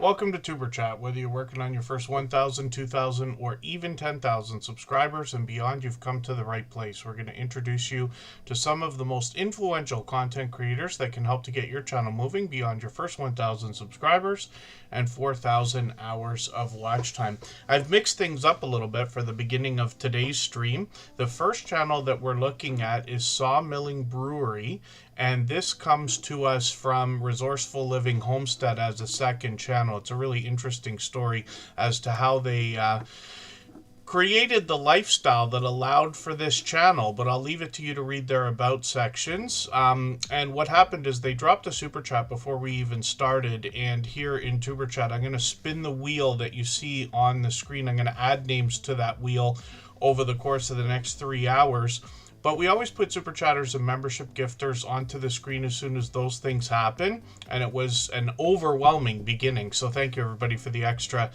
Welcome to Superchat. Whether you're working on your first 1,000, 2,000, or even 10,000 subscribers and beyond, you've come to the right place. We're going to introduce you to some of the most influential content creators that can help to get your channel moving beyond your first 1,000 subscribers and 4,000 hours of watch time. I've mixed things up a little bit for the beginning of today's stream. The first channel that we're looking at is Sawmilling Brewery, and this comes to us from Resourceful Living Homestead as a second channel. It's a really interesting story as to how they created the lifestyle that allowed for this channel, but I'll leave it to you to read their about sections. And what happened is they dropped a super chat before we even started, and here in Tuber Chat I'm going to spin the wheel that you see on the screen. I'm going to add names to that wheel over the course of the next 3 hours. But we always put Super Chatters and membership gifters onto the screen as soon as those things happen. And it was an overwhelming beginning. So thank you, everybody, for the extra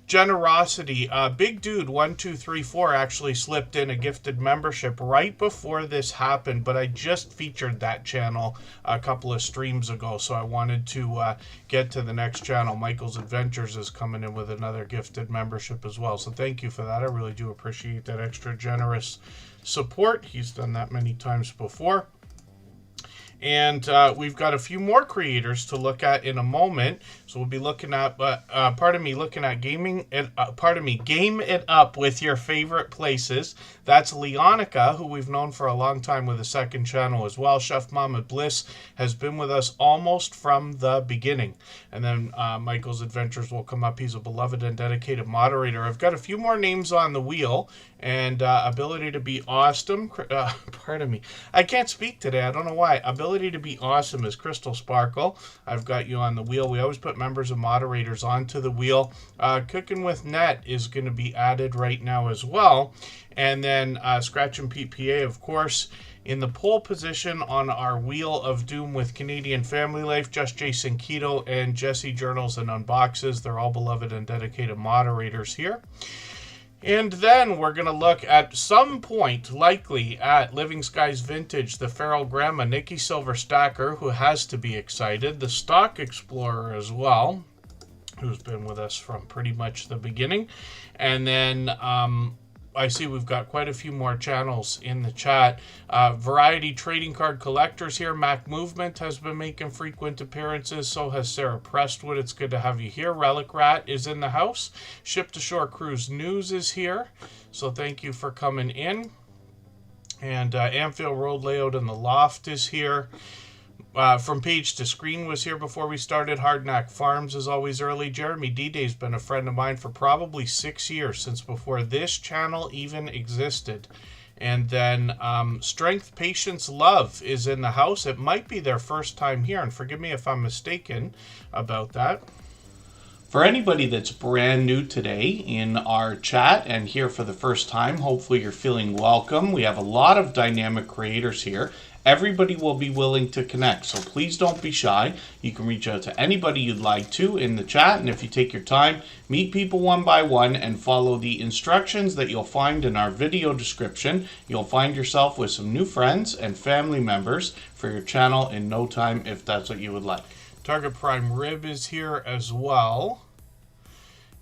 generosity. Big Dude 1234 actually slipped in a gifted membership right before this happened. But I just featured that channel a couple of streams ago. So I wanted to get to the next channel. Michael's Adventures is coming in with another gifted membership as well. So thank you for that. I really do appreciate that extra generous support. He's done that many times before. And we've got a few more creators to look at in a moment. So we'll be looking at, looking at Game It Up with your favorite places. That's Leonica, who we've known for a long time with a second channel as well. Chef Mama Bliss has been with us almost from the beginning. And then Michael's Adventures will come up. He's a beloved and dedicated moderator. I've got a few more names on the wheel. And Ability to Be Awesome. I can't speak today. I don't know why. Ability to Be Awesome is Crystal Sparkle. I've got you on the wheel. We always put members and moderators onto the wheel. Cooking with Net is going to be added right now as well. And then Scratch and PPA, of course, in the pole position on our Wheel of Doom with Canadian Family Life, Just Jason Keto and Jesse Journals and Unboxes. They're all beloved and dedicated moderators here. And then we're going to look at some point, likely, at Living Skies Vintage, the Feral Grandma, Nikki Silver Stacker, who has to be excited, the Stock Explorer as well, who's been with us from pretty much the beginning. And then I see we've got quite a few more channels in the chat. Variety Trading Card Collectors here. Mac Movement has been making frequent appearances. So has Sarah Prestwood. It's good to have you here. Relic Rat is in the house. Ship to Shore Cruise News is here. So thank you for coming in. And Anfield Road Layout in the Loft is here. From Page to Screen was here before we started. Hardknack Farms is always early. Jeremy D-Day's been a friend of mine for probably 6 years, since before this channel even existed. And then Strength, Patience, Love is in the house. It might be their first time here, and forgive me if I'm mistaken about that. For anybody that's brand new today in our chat and here for the first time, hopefully you're feeling welcome. We have a lot of dynamic creators here. Everybody will be willing to connect, so please don't be shy. You can reach out to anybody you'd like to in the chat, and if you take your time, meet people one by one and follow the instructions that you'll find in our video description. You'll find yourself with some new friends and family members for your channel in no time, if that's what you would like. Target Prime Rib is here as well.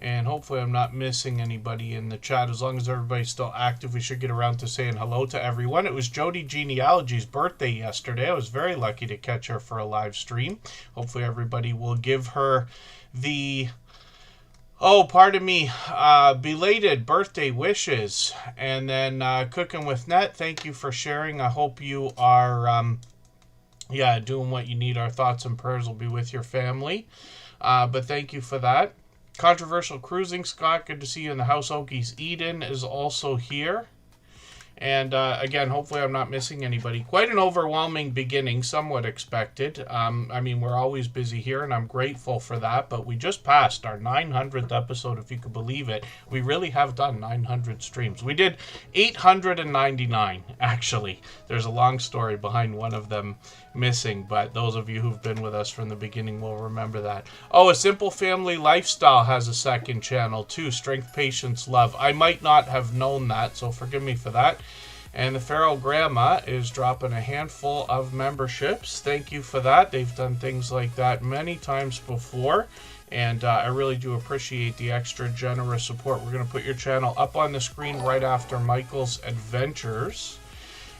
And hopefully I'm not missing anybody in the chat. As long as everybody's still active, we should get around to saying hello to everyone. It was Jody Genealogy's birthday yesterday. I was very lucky to catch her for a live stream. Hopefully everybody will give her the, belated birthday wishes. And then Cooking with Net, thank you for sharing. I hope you are doing what you need. Our thoughts and prayers will be with your family. But thank you for that. Controversial Cruising, Scott, good to see you in the house. Okies Eden is also here. And again, hopefully I'm not missing anybody. Quite an overwhelming beginning, somewhat expected. I mean, we're always busy here, and I'm grateful for that. But we just passed our 900th episode, if you could believe it. We really have done 900 streams. We did 899, actually. There's a long story behind one of them missing, but those of you who've been with us from the beginning will remember that. Oh, A Simple Family Lifestyle has a second channel, too. Strength, Patience, Love. I might not have known that, so forgive me for that. And the Feral Grandma is dropping a handful of memberships. Thank you for that. They've done things like that many times before. And I really do appreciate the extra generous support. We're going to put your channel up on the screen right after Michael's Adventures.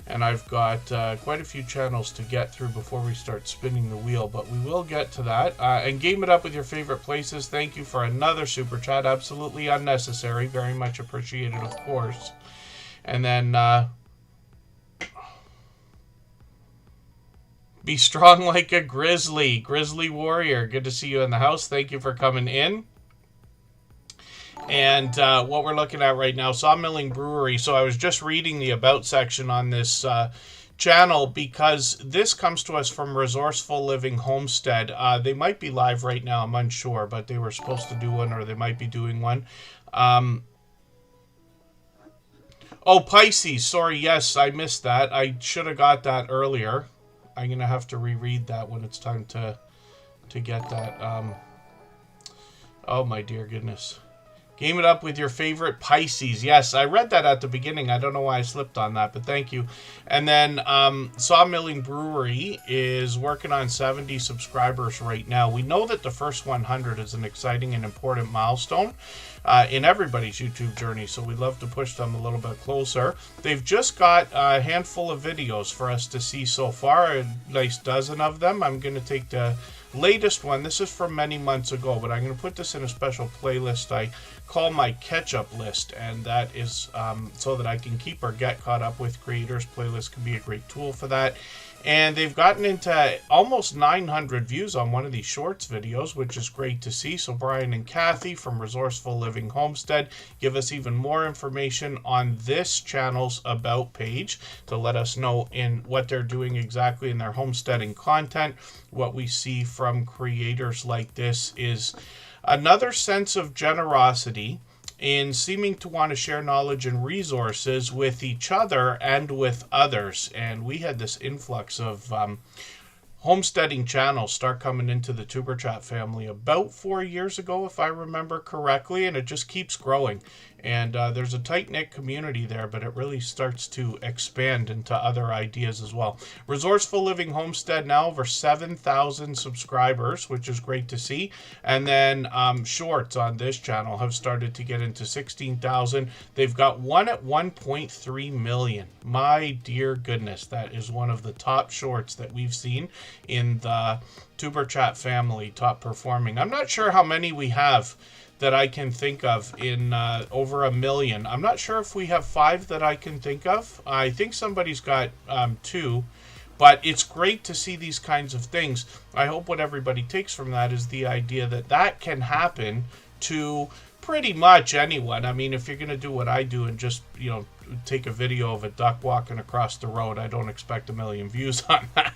And I've got quite a few channels to get through before we start spinning the wheel, but we will get to that. And game it up with your favorite places. Thank you for another super chat. Absolutely unnecessary. Very much appreciated, of course. And then be strong like a grizzly. Grizzly warrior. Good to see you in the house. Thank you for coming in. And what we're looking at right now, Sawmilling Brewery. So I was just reading the About section on this channel because this comes to us from Resourceful Living Homestead. They might be live right now, I'm unsure, but they were supposed to do one, or they might be doing one. Oh, Pisces. Sorry, yes, I missed that. I should have got that earlier. I'm going to have to reread that when it's time to get that. Oh, my dear goodness. Game it up with your favorite Pisces. Yes, I read that at the beginning. I don't know why I slipped on that, but thank you. And then Sawmilling Brewery is working on 70 subscribers right now. We know that the first 100 is an exciting and important milestone in everybody's YouTube journey, so we'd love to push them a little bit closer. They've just got a handful of videos for us to see so far, a nice dozen of them. I'm going to take the latest one. This is from many months ago, but I'm going to put this in a special playlist I call my catch-up list, and that is so that I can keep or get caught up with creators. Playlist can be a great tool for that. And they've gotten into almost 900 views on one of these shorts videos, which is great to see. So Brian and Kathy from Resourceful Living Homestead give us even more information on this channel's About page to let us know in what they're doing exactly in their homesteading content. What we see from creators like this is another sense of generosity in seeming to want to share knowledge and resources with each other and with others. And we had this influx of homesteading channels start coming into the Superchat family about 4 years ago, if I remember correctly, and it just keeps growing. And there's a tight-knit community there, but it really starts to expand into other ideas as well. Resourceful Living Homestead now over 7,000 subscribers, which is great to see. And then shorts on this channel have started to get into 16,000. They've got one at 1.3 million. My dear goodness, that is one of the top shorts that we've seen in the Superchat family, top performing. I'm not sure how many we have that I can think of in over 1 million. I'm not sure if we have 5 that I can think of. I think somebody's got 2, but it's great to see these kinds of things. I hope what everybody takes from that is the idea that that can happen to pretty much anyone. I mean, if you're going to do what I do and just, you know, take a video of a duck walking across the road, I don't expect 1 million views on that.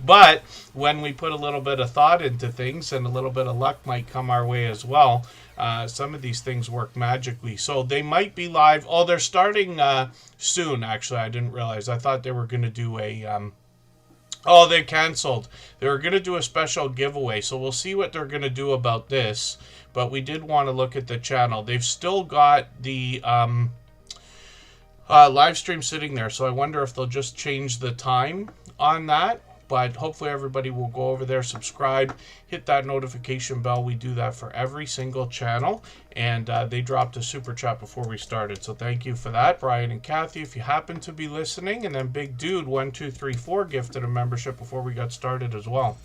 But when we put a little bit of thought into things, and a little bit of luck might come our way as well, some of these things work magically. So they might be live. Oh, they're starting soon, actually. I didn't realize. I thought they were going to do a... oh, they canceled. They were going to do a special giveaway, so we'll see what they're going to do about this. But we did want to look at the channel. They've still got the live stream sitting there, so I wonder if they'll just change the time on that. But hopefully everybody will go over there, subscribe, hit that notification bell. We do that for every single channel. And they dropped a super chat before we started, so thank you for that, Brian and Kathy, if you happen to be listening. And then Big Dude 1234 gifted a membership before we got started as well.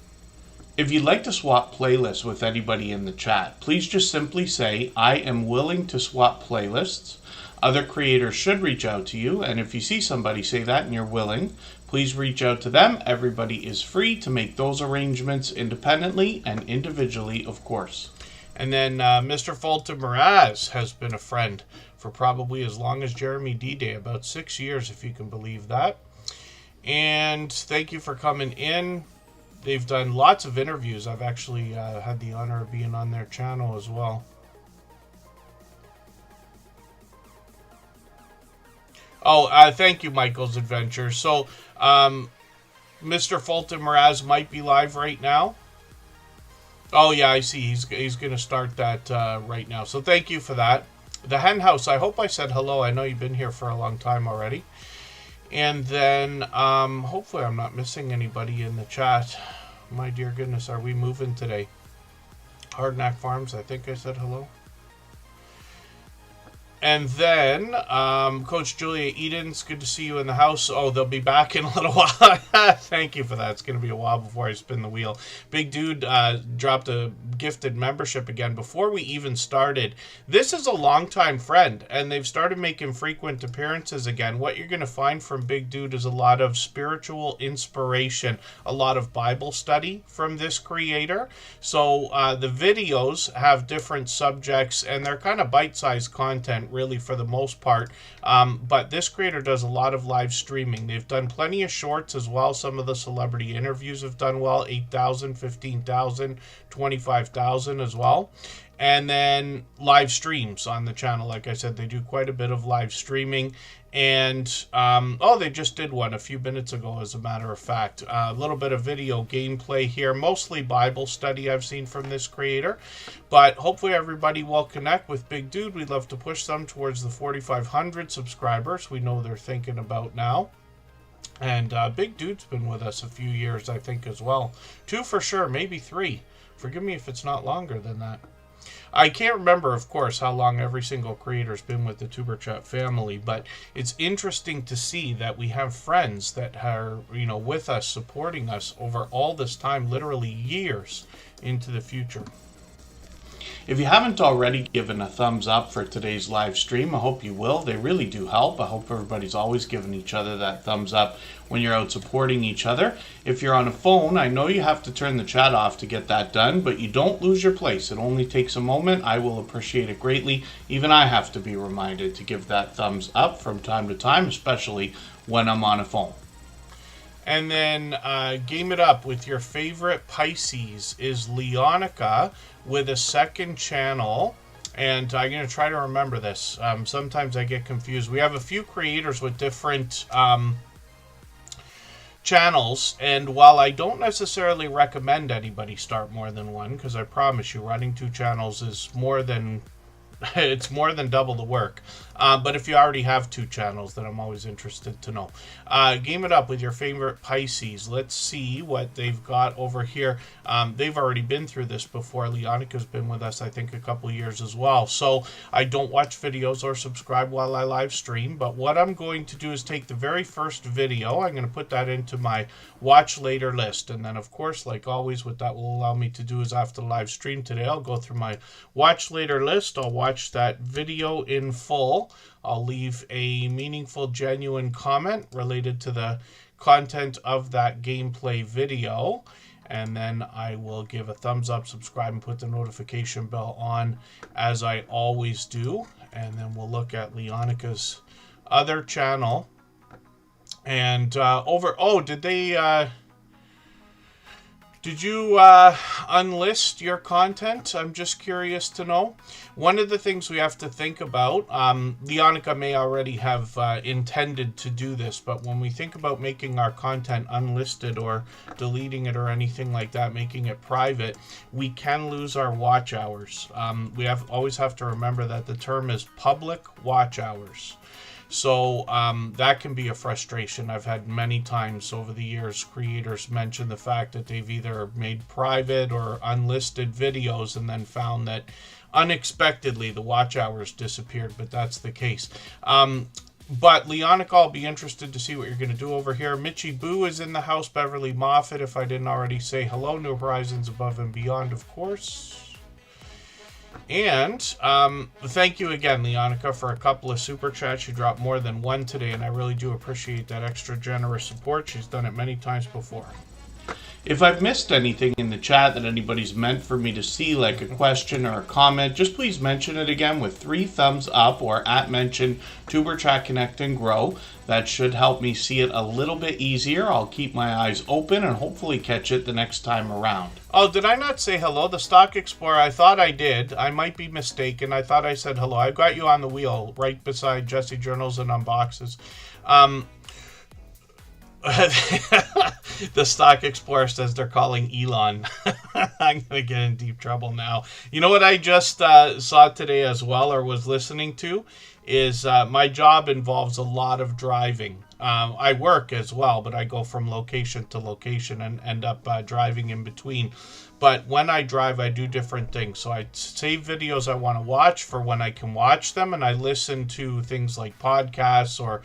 If you'd like to swap playlists with anybody in the chat, please just simply say, I am willing to swap playlists. Other creators should reach out to you, and if you see somebody say that and you're willing, please reach out to them. Everybody is free to make those arrangements independently and individually, of course. And then Mr. Fulton Mraz has been a friend for probably as long as Jeremy D-Day, about 6 years, if you can believe that. And thank you for coming in. They've done lots of interviews. I've actually had the honor of being on their channel as well. Oh, thank you, Michael's Adventures. So, Mr. Fulton Mraz might be live right now. Oh, yeah, I see. He's going to start that right now. So thank you for that. The Hen House, I hope I said hello. I know you've been here for a long time already. And then, hopefully I'm not missing anybody in the chat. My dear goodness, are we moving today? Hardknack Farms, I think I said hello. And then, Coach Julia Edens, good to see you in the house. Oh, they'll be back in a little while. Thank you for that. It's going to be a while before I spin the wheel. Big Dude dropped a gifted membership again before we even started. This is a longtime friend, and they've started making frequent appearances again. What you're going to find from Big Dude is a lot of spiritual inspiration, a lot of Bible study from this creator. So the videos have different subjects, and they're kind of bite-sized content, really, for the most part, but this creator does a lot of live streaming. They've done plenty of shorts as well. Some of the celebrity interviews have done well, 8,000, 15,000, 25,000 as well. And then live streams on the channel. Like I said, they do quite a bit of live streaming. And, they just did one a few minutes ago, as a matter of fact. A little bit of video gameplay here. Mostly Bible study I've seen from this creator. But hopefully everybody will connect with Big Dude. We'd love to push them towards the 4,500 subscribers we know they're thinking about now. And Big Dude's been with us a few years, I think, as well. 2 for sure, maybe 3. Forgive me if it's not longer than that. I can't remember, of course, how long every single creator's been with the Superchat family, but it's interesting to see that we have friends that are, with us, supporting us over all this time, literally years into the future. If you haven't already given a thumbs up for today's live stream, I hope you will. They really do help. I hope everybody's always giving each other that thumbs up when you're out supporting each other. If you're on a phone, I know you have to turn the chat off to get that done, but you don't lose your place. It only takes a moment. I will appreciate it greatly. Even I have to be reminded to give that thumbs up from time to time, especially when I'm on a phone. And then game it up with your favorite Pisces is Leonica with a second channel. And I'm going to try to remember this. Sometimes I get confused. We have a few creators with different channels. And while I don't necessarily recommend anybody start more than one, because I promise you running 2 channels is more than... it's more than double the work. But if you already have 2 channels, then I'm always interested to know. Game it up with your favorite Pisces. Let's see what they've got over here. They've already been through this before. Leonica's been with us, I think, a couple years as well. So I don't watch videos or subscribe while I live stream. But what I'm going to do is take the very first video. I'm going to put that into my watch later list. And then, of course, like always, what that will allow me to do is after the live stream today, I'll go through my watch later list. I'll watch that video in full. I'll leave a meaningful, genuine comment related to the content of that gameplay video. And then I will give a thumbs up, subscribe, and put the notification bell on, as I always do. And then we'll look at Leonica's other channel. And did you unlist your content? I'm just curious to know. One of the things we have to think about, Leonica may already have intended to do this, but when we think about making our content unlisted or deleting it or anything like that, making it private, we can lose our watch hours. We always have to remember that the term is public watch hours. So that can be a frustration. I've had many times over the years creators mention the fact that they've either made private or unlisted videos and then found that unexpectedly the watch hours disappeared, but that's the case. But Leonica, I'll be interested to see what you're going to do over here. Mitchie Boo is in the house. Beverly Moffat, if I didn't already say hello. New Horizons Above and Beyond, of course. And thank you again, Leonica, for a couple of super chats. You dropped more than one today, and I really do appreciate that extra generous support. She's done it many times before. If I've missed anything in the chat that anybody's meant for me to see, like a question or a comment, just please mention it again with 3 thumbs up or @mention Tuberchat Connect and Grow. That should help me see it a little bit easier. I'll keep my eyes open and hopefully catch it the next time around. Oh, did I not say hello? The Stock Explorer, I thought I did. I might be mistaken. I thought I said hello. I've got you on the wheel right beside Jesse Journals and Unboxes. The Stock Explorer says they're calling Elon. I'm going to get in deep trouble now. You know what I just saw today as well, or was listening to, is my job involves a lot of driving. I work as well, but I go from location to location and end up driving in between. But when I drive, I do different things. So I save videos I want to watch for when I can watch them, and I listen to things like podcasts or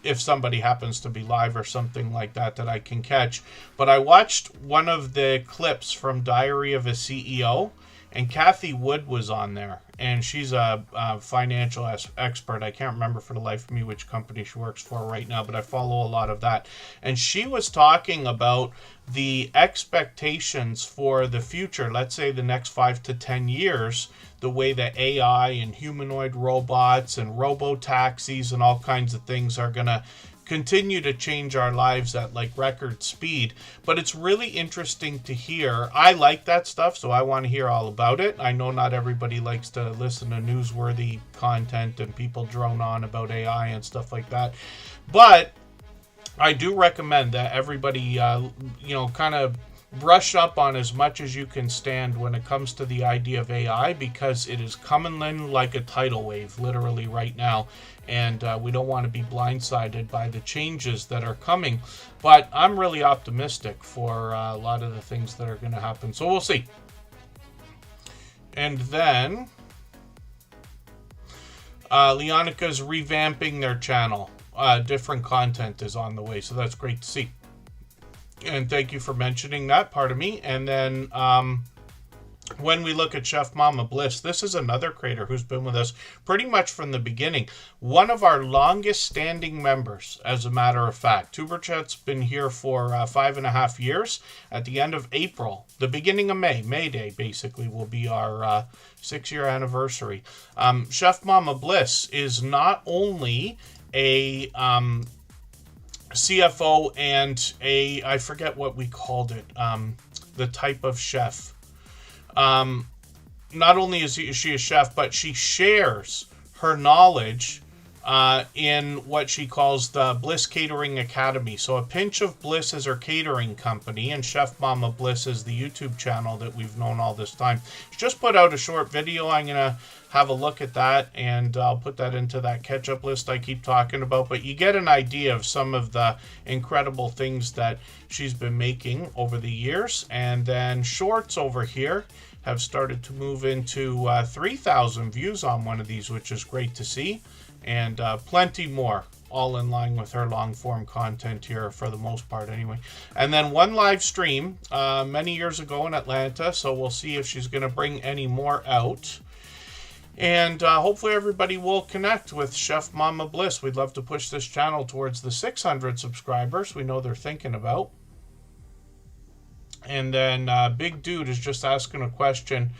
if somebody happens to be live or something like that I can catch. But I watched one of the clips from Diary of a CEO, and Kathy Wood was on there, and she's a financial expert. I can't remember for the life of me which company she works for right now, but I follow a lot of that. And she was talking about the expectations for the future, let's say the next 5 to 10 years, the way that AI and humanoid robots and robo-taxis and all kinds of things are going to continue to change our lives at like record speed. But it's really interesting to hear. I like that stuff, so I want to hear all about it. I know not everybody likes to listen to newsworthy content and people drone on about AI and stuff like that, but I do recommend that everybody kind of brush up on as much as you can stand when it comes to the idea of AI, because it is coming in like a tidal wave literally right now, and we don't want to be blindsided by the changes that are coming. But I'm really optimistic for a lot of the things that are going to happen, so we'll see. And then Leonika's revamping their channel. Different content is on the way, so that's great to see. And thank you for mentioning that, part of me. And then when we look at Chef Mama Bliss, this is another creator who's been with us pretty much from the beginning. One of our longest standing members, as a matter of fact. Superchat's been here for 5.5 years. At the end of April, the beginning of May Day basically, will be our 6-year anniversary. Chef Mama Bliss is not only a CFO and I forget what we called it, the type of chef. Not only is she a chef, but she shares her knowledge in what she calls the Bliss Catering Academy. So A Pinch of Bliss is her catering company, and Chef Mama Bliss is the YouTube channel that we've known all this time. She just put out a short video. I'm going to have a look at that, and I'll put that into that catch-up list I keep talking about. But you get an idea of some of the incredible things that she's been making over the years. And then shorts over here have started to move into 3,000 views on one of these, which is great to see. And plenty more, all in line with her long-form content here for the most part anyway. And then one live stream many years ago in Atlanta, so we'll see if she's going to bring any more out. And hopefully everybody will connect with Chef Mama Bliss. We'd love to push this channel towards the 600 subscribers we know they're thinking about. And then Big Dude is just asking a question.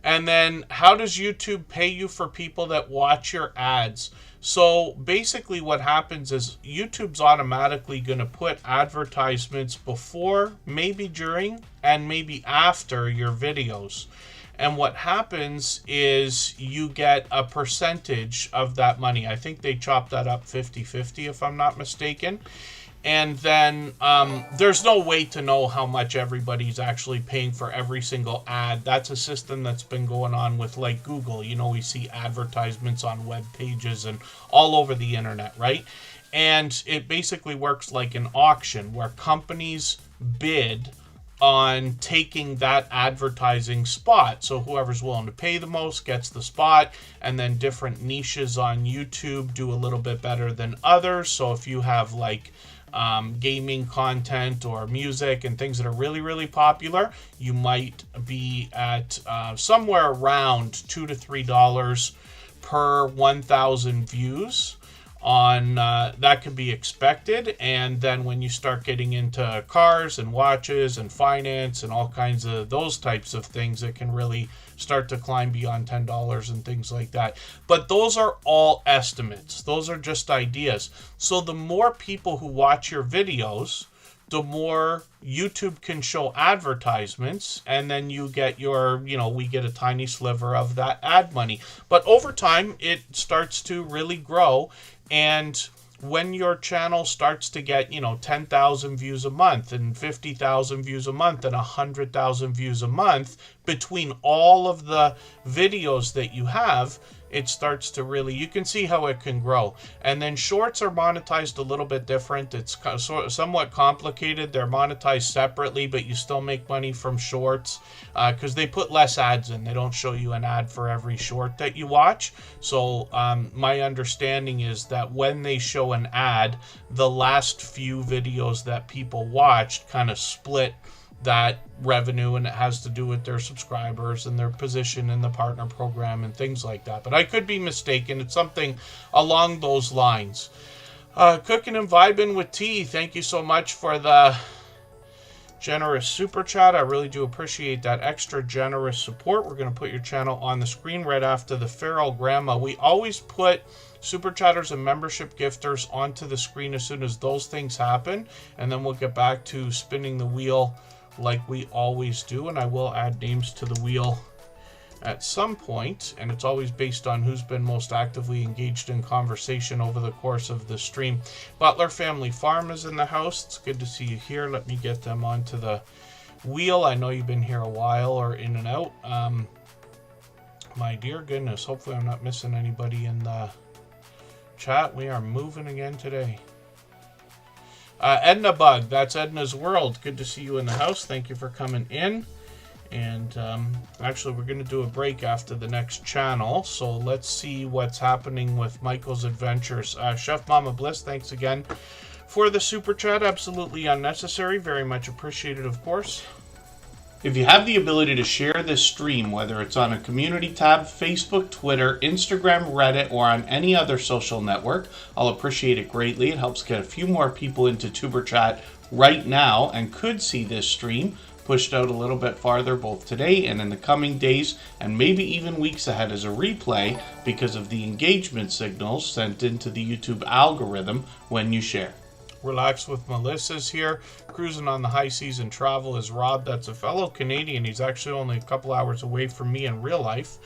And then, how does YouTube pay you for people that watch your ads? So basically what happens is YouTube's automatically going to put advertisements before, maybe during, and maybe after your videos. And what happens is you get a percentage of that money. I think they chop that up 50-50 if I'm not mistaken. And then there's no way to know how much everybody's actually paying for every single ad. That's a system that's been going on with like Google. You know, we see advertisements on web pages and all over the internet, right? And it basically works like an auction where companies bid on taking that advertising spot. So whoever's willing to pay the most gets the spot, and then different niches on YouTube do a little bit better than others. So if you have like gaming content or music and things that are really, really popular, you might be at somewhere around $2 to $3 per 1,000 views on that could be expected. And then when you start getting into cars and watches and finance and all kinds of those types of things, it can really start to climb beyond $10 and things like that. But those are all estimates. Those are just ideas. So the more people who watch your videos, the more YouTube can show advertisements, and then you get your, we get a tiny sliver of that ad money. But over time, it starts to really grow. And when your channel starts to get, 10,000 views a month and 50,000 views a month and 100,000 views a month between all of the videos that you have, it starts to really, you can see how it can grow. And then shorts are monetized a little bit different. It's somewhat complicated. They're monetized separately, but you still make money from shorts because they put less ads in. They don't show you an ad for every short that you watch. So my understanding is that when they show an ad, the last few videos that people watched kind of split that revenue, and it has to do with their subscribers and their position in the partner program and things like that. But I could be mistaken. It's something along those lines. Cooking and Vibing with Tea, thank you so much for the generous super chat. I really do appreciate that extra generous support. We're going to put your channel on the screen right after the Feral Grandma. We always put super chatters and membership gifters onto the screen as soon as those things happen, and then we'll get back to spinning the wheel like we always do, and I will add names to the wheel at some point, and it's always based on who's been most actively engaged in conversation over the course of the stream. Butler Family Farm is in the house. It's good to see you here. Let me get them onto the wheel. I know you've been here a while or in and out. My dear goodness, hopefully I'm not missing anybody in the chat. We are moving again today. Edna Bug, that's Edna's World. Good to see you in the house. Thank you for coming in. And actually, we're going to do a break after the next channel. So let's see what's happening with Michael's Adventures. Chef Mama Bliss, thanks again for the super chat. Absolutely unnecessary. Very much appreciated, of course. If you have the ability to share this stream, whether it's on a community tab, Facebook, Twitter, Instagram, Reddit, or on any other social network, I'll appreciate it greatly. It helps get a few more people into Tuber Chat right now and could see this stream pushed out a little bit farther both today and in the coming days and maybe even weeks ahead as a replay because of the engagement signals sent into the YouTube algorithm when you share. Relax with Melissa's here. Cruising on the high seas and travel is Rob. That's a fellow Canadian. He's actually only a couple hours away from me in real life.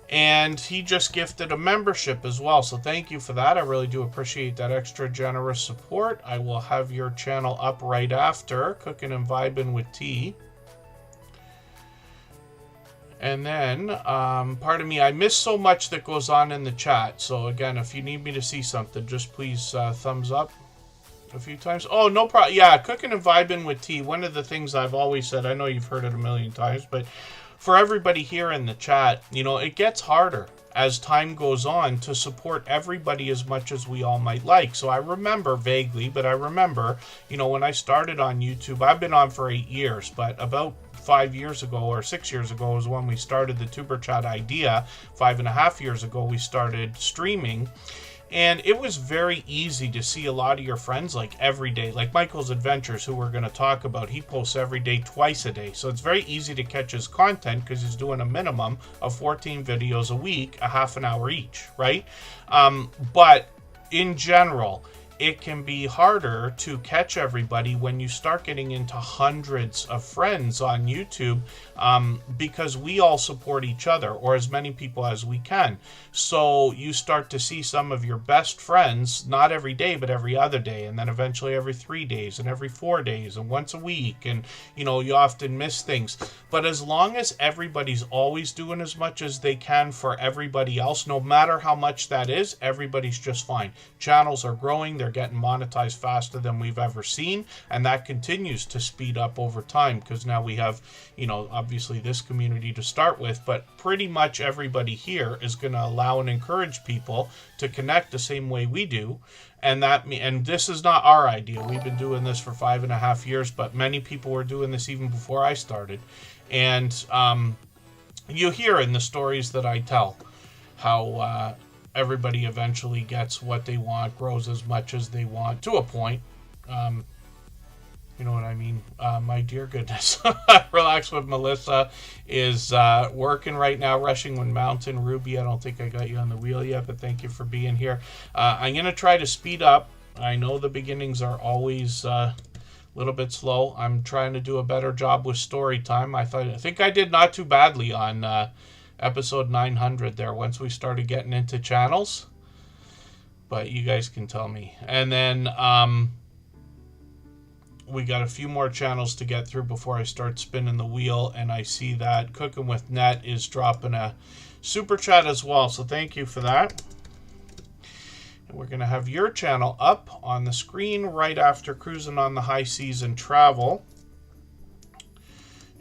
And he just gifted a membership as well. So thank you for that. I really do appreciate that extra generous support. I will have your channel up right after Cooking and Vibing with Tea. And then, pardon me, I missed so much that goes on in the chat. So again, if you need me to see something, just please thumbs up a few times. Oh, no problem. Yeah, Cooking and Vibing with Tea. One of the things I've always said, I know you've heard it a million times, but for everybody here in the chat, you know, it gets harder as time goes on to support everybody as much as we all might like. So I remember vaguely, but I remember, you know, when I started on YouTube, I've been on for 8 years, but about 5 years ago or 6 years ago was when we started the Tuber Chat idea. 5.5 years ago, we started streaming. And it was very easy to see a lot of your friends like every day, like Michael's Adventures, who we're going to talk about. He posts every day, twice a day. So it's very easy to catch his content because he's doing a minimum of 14 videos a week, a half an hour each, right? But in general, it can be harder to catch everybody when you start getting into hundreds of friends on YouTube because we all support each other, or as many people as we can. So you start to see some of your best friends, not every day, but every other day, and then eventually every 3 days, and every 4 days, and once a week, and you know, you often miss things. But as long as everybody's always doing as much as they can for everybody else, no matter how much that is, everybody's just fine. Channels are growing, they're getting monetized faster than we've ever seen, and that continues to speed up over time because now we have, you know, obviously this community to start with, but pretty much everybody here is going to allow and encourage people to connect the same way we do. And this is not our idea. We've been doing this for 5.5 years, but many people were doing this even before I started. And you hear in the stories that I tell how everybody eventually gets what they want, grows as much as they want to a point. You know what I mean? My dear goodness. Relax with Melissa is working right now, Rushing Wind Mountain. Ruby, I don't think I got you on the wheel yet, but thank you for being here. I'm going to try to speed up. I know the beginnings are always a little bit slow. I'm trying to do a better job with story time. I think I did not too badly on episode 900 there once we started getting into channels. But you guys can tell me. And then we got a few more channels to get through before I start spinning the wheel, and I see that Cooking with Net is dropping a super chat as well. So thank you for that. And we're going to have your channel up on the screen right after Cruising on the High Seas and Travel.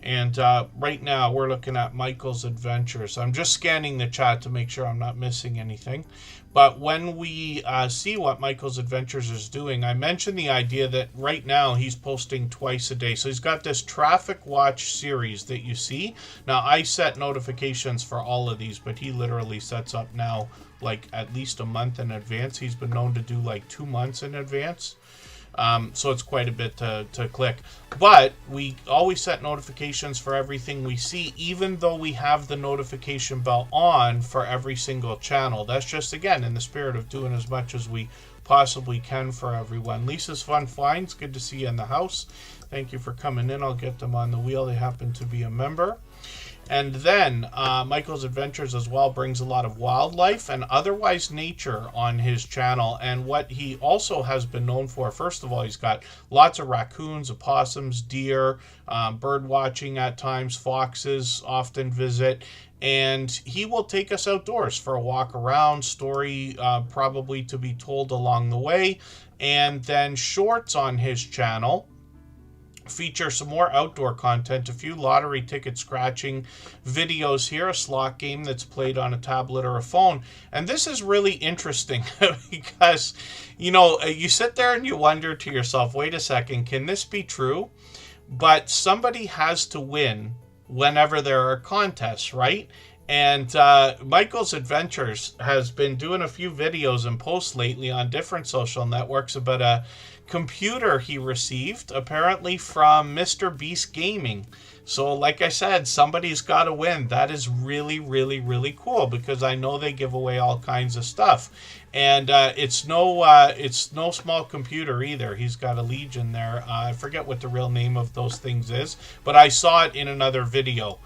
And right now we're looking at Michael's Adventures. I'm just scanning the chat to make sure I'm not missing anything. But when we see what Michael's Adventures is doing, I mentioned the idea that right now he's posting twice a day. So he's got this traffic watch series that you see. Now I set notifications for all of these, but he literally sets up now like at least a month in advance. He's been known to do like 2 months in advance. So it's quite a bit to click. But we always set notifications for everything we see, even though we have the notification bell on for every single channel. That's just, again, in the spirit of doing as much as we possibly can for everyone. Lisa's Fun Finds, good to see you in the house. Thank you for coming in. I'll get them on the wheel. They happen to be a member. And then Michael's Adventures as well brings a lot of wildlife and otherwise nature on his channel. And what he also has been known for, first of all, he's got lots of raccoons, opossums, deer, bird watching at times, foxes often visit. And he will take us outdoors for a walk around, story probably to be told along the way. And then shorts on his channel feature some more outdoor content, a few lottery ticket scratching videos here, a slot game that's played on a tablet or a phone. And this is really interesting because, you know, you sit there and you wonder to yourself, wait a second, can this be true? But somebody has to win whenever there are contests, right? And Michael's Adventures has been doing a few videos and posts lately on different social networks about a computer he received, apparently from Mr. Beast Gaming. So like I said, somebody's got to win. That is really, really, really cool because I know they give away all kinds of stuff. And it's no small computer either. He's got a Legion there. I forget what the real name of those things is, but I saw it in another video.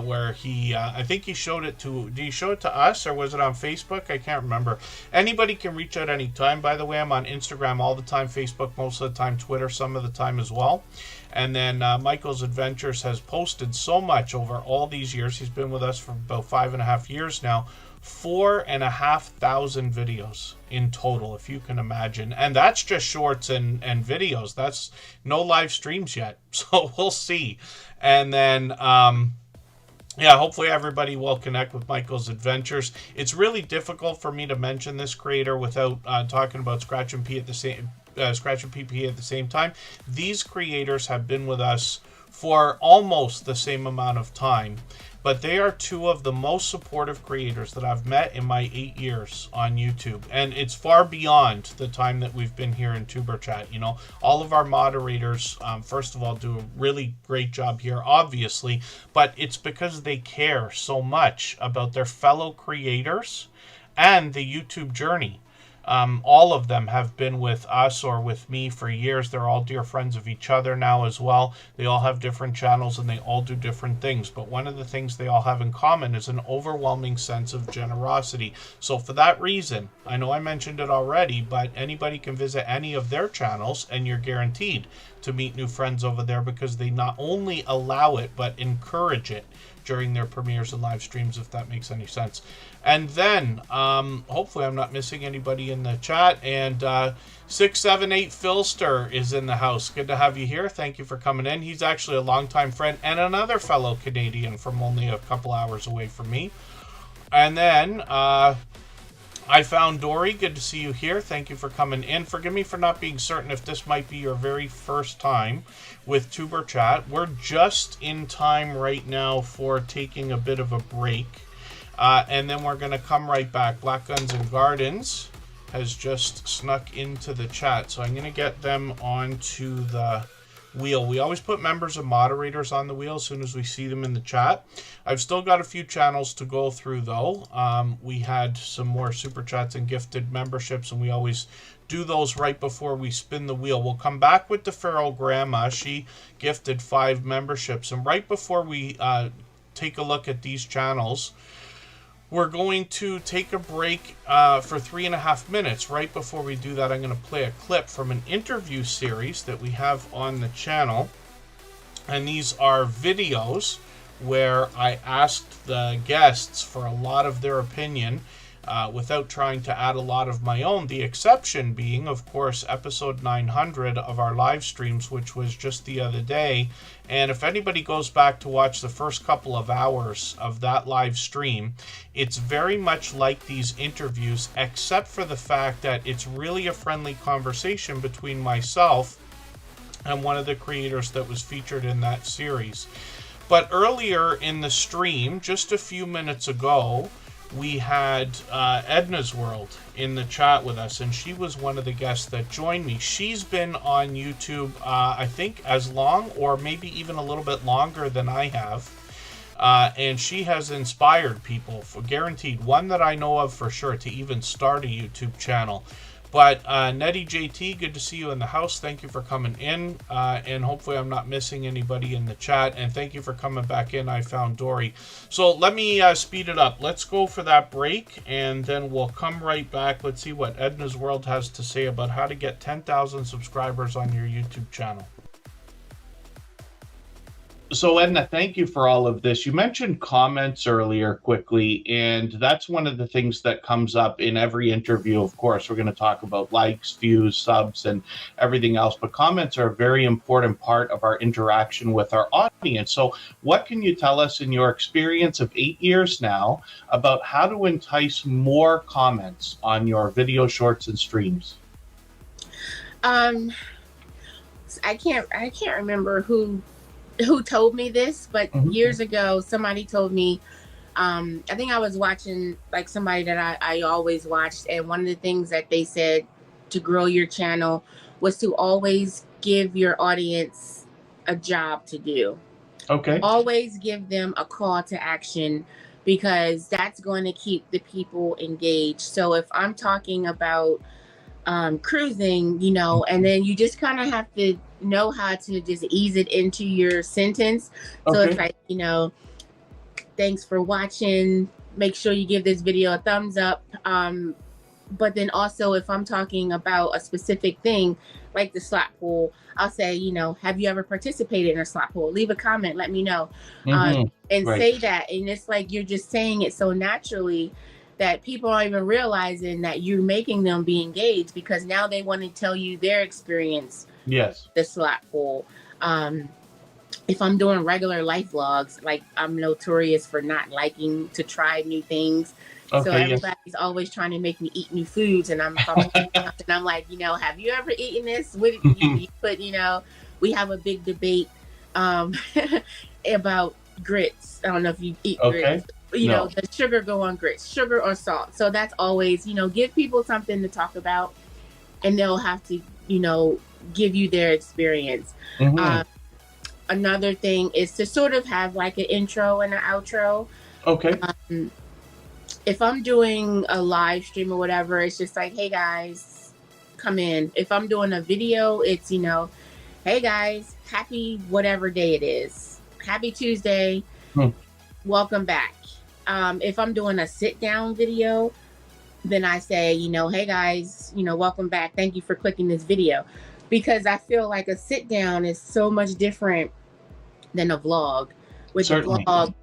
Where he, I think he showed it to, did he show it to us or was it on Facebook? I can't remember. Anybody can reach out anytime. By the way, I'm on Instagram all the time, Facebook most of the time, Twitter some of the time as well. And then Michael's Adventures has posted so much over all these years. He's been with us for about 5.5 years now. 4,500 videos in total, if you can imagine. And that's just shorts and videos. That's no live streams yet. So we'll see. And then, yeah, hopefully everybody will connect with Michael's Adventures. It's really difficult for me to mention this creator without talking about Scratch and PP at the same time. These creators have been with us for almost the same amount of time, but they are two of the most supportive creators that I've met in my 8 years on YouTube. And it's far beyond the time that we've been here in Superchat. You know, all of our moderators, first of all, do a really great job here, obviously, but it's because they care so much about their fellow creators and the YouTube journey. All of them have been with us or with me for years. They're all dear friends of each other now as well. They all have different channels and they all do different things. But one of the things they all have in common is an overwhelming sense of generosity. So for that reason, I know I mentioned it already, but anybody can visit any of their channels and you're guaranteed to meet new friends over there because they not only allow it, but encourage it during their premieres and live streams, if that makes any sense. And then, hopefully I'm not missing anybody in the chat. And 678 Philster is in the house. Good to have you here. Thank you for coming in. He's actually a longtime friend and another fellow Canadian from only a couple hours away from me. And then, I found Dory. Good to see you here. Thank you for coming in. Forgive me for not being certain if this might be your very first time with Tuber Chat. We're just in time right now for taking a bit of a break. And then we're going to come right back. Black Guns and Gardens has just snuck into the chat. So I'm going to get them onto the wheel. We always put members and moderators on the wheel as soon as we see them in the chat. I've still got a few channels to go through though. We had some more super chats and gifted memberships, and we always do those right before we spin the wheel. We'll come back with the Feral Grandma. She gifted 5 memberships, and right before we take a look at these channels, we're going to take a break for 3.5 minutes. Right before we do that, I'm going to play a clip from an interview series that we have on the channel. And these are videos where I asked the guests for a lot of their opinion without trying to add a lot of my own. The exception being, of course, episode 900 of our live streams, which was just the other day. And if anybody goes back to watch the first couple of hours of that live stream, it's very much like these interviews, except for the fact that it's really a friendly conversation between myself and one of the creators that was featured in that series. But earlier in the stream, just a few minutes ago, we had Edna's World in the chat with us, and she was one of the guests that joined me. She's been on YouTube, I think, as long or maybe even a little bit longer than I have. And she has inspired people, for guaranteed, one that I know of for sure, to even start a YouTube channel. But Nettie JT, good to see you in the house. Thank you for coming in, and hopefully I'm not missing anybody in the chat. And thank you for coming back in. I found Dory. So let me speed it up. Let's go for that break, and then we'll come right back. Let's see what Edna's World has to say about how to get 10,000 subscribers on your YouTube channel. So Edna, thank you for all of this. You mentioned comments earlier quickly, and that's one of the things that comes up in every interview. Of course, we're going to talk about likes, views, subs, and everything else, but comments are a very important part of our interaction with our audience. So what can you tell us in your experience of 8 years now about how to entice more comments on your video shorts and streams? I can't remember who told me this, but years ago somebody told me, I think I was watching like somebody that I always watched, and one of the things that they said to grow your channel was to always give your audience a job to do. Okay. Always give them a call to action, because that's going to keep the people engaged. So if I'm talking about cruising, you know, and then you just kind of have to know how to just ease it into your sentence. So it's like, you know, thanks for watching. Make sure you give this video a thumbs up. But then also, if I'm talking about a specific thing, like the slot pool, I'll say, you know, have you ever participated in a slot pool? Leave a comment, let me know. And say that. And it's like you're just saying it so naturally that people aren't even realizing that you're making them be engaged, because now they want to tell you their experience. Yes. The slot pool. If I'm doing regular life vlogs, like I'm notorious for not liking to try new things. So everybody's always trying to make me eat new foods, and I'm like, you know, have you ever eaten this? What you put, you know, we have a big debate about grits. I don't know if you eat grits. You know, does sugar go on grits, sugar or salt? So that's always, you know, give people something to talk about, and they'll have to, you know, give you their experience. Another thing is to sort of have like an intro and an outro. If I'm doing a live stream or whatever, it's just like, hey guys, come in. If I'm doing a video, it's, you know, hey guys, happy whatever day it is. Happy Tuesday. Welcome back. If I'm doing a sit down video, then I say, you know, hey guys, you know, welcome back. Thank you for clicking this video. Because I feel like a sit down is so much different than a vlog. With the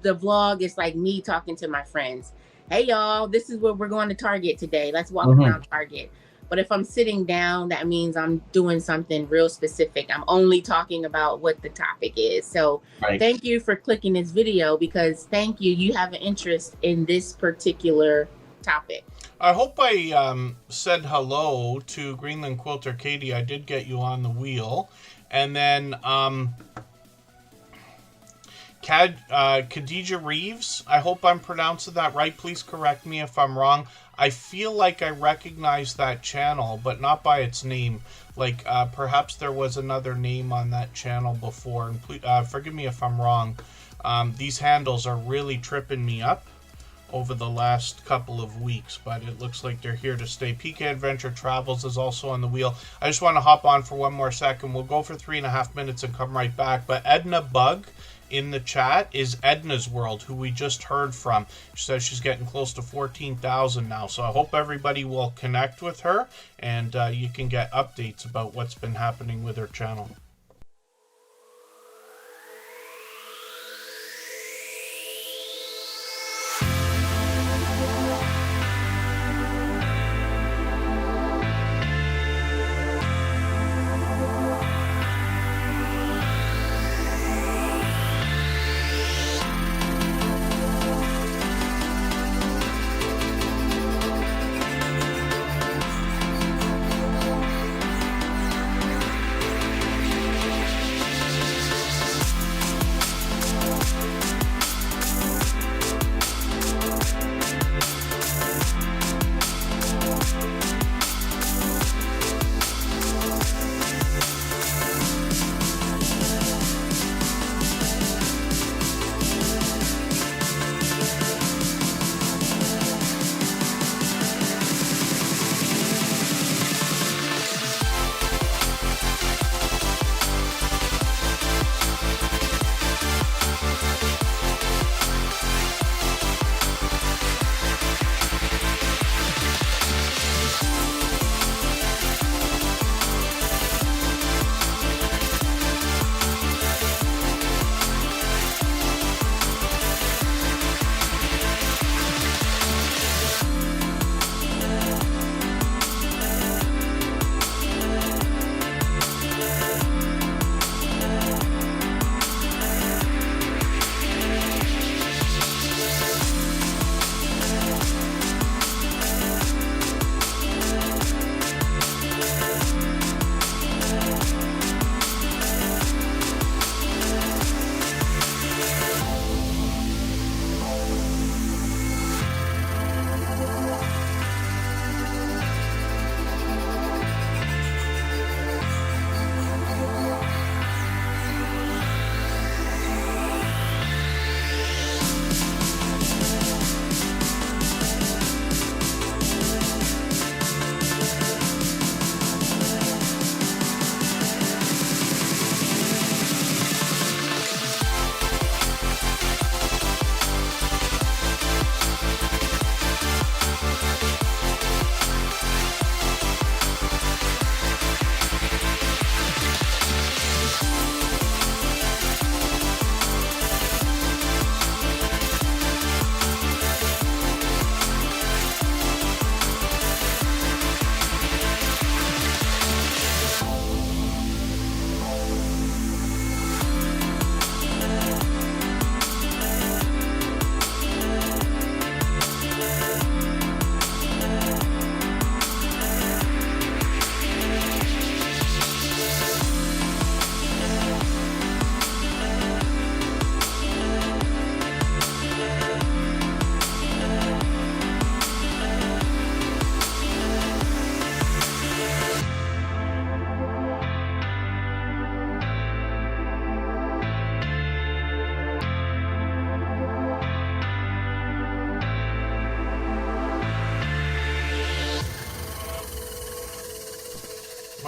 vlog is like me talking to my friends. Hey y'all, this is where we're going to Target today. Let's walk around Target. But if I'm sitting down, that means I'm doing something real specific. I'm only talking about what the topic is. So thank you for clicking this video, because thank you. You have an interest in this particular topic. I hope I said hello to Greenland Quilter Katie. I did get you on the wheel. And then Khadija Reeves, I hope I'm pronouncing that right. Please correct me if I'm wrong. I feel like I recognize that channel, but not by its name. Like perhaps there was another name on that channel before. And please, forgive me if I'm wrong. These handles are really tripping me up over the last couple of weeks, but it looks like they're here to stay. PK Adventure Travels is also on the wheel. I just want to hop on for one more second. We'll go for 3.5 minutes and come right back. But Edna Bug in the chat is Edna's World, who we just heard from. She says she's getting close to 14,000 now. So I hope everybody will connect with her, and you can get updates about what's been happening with her channel.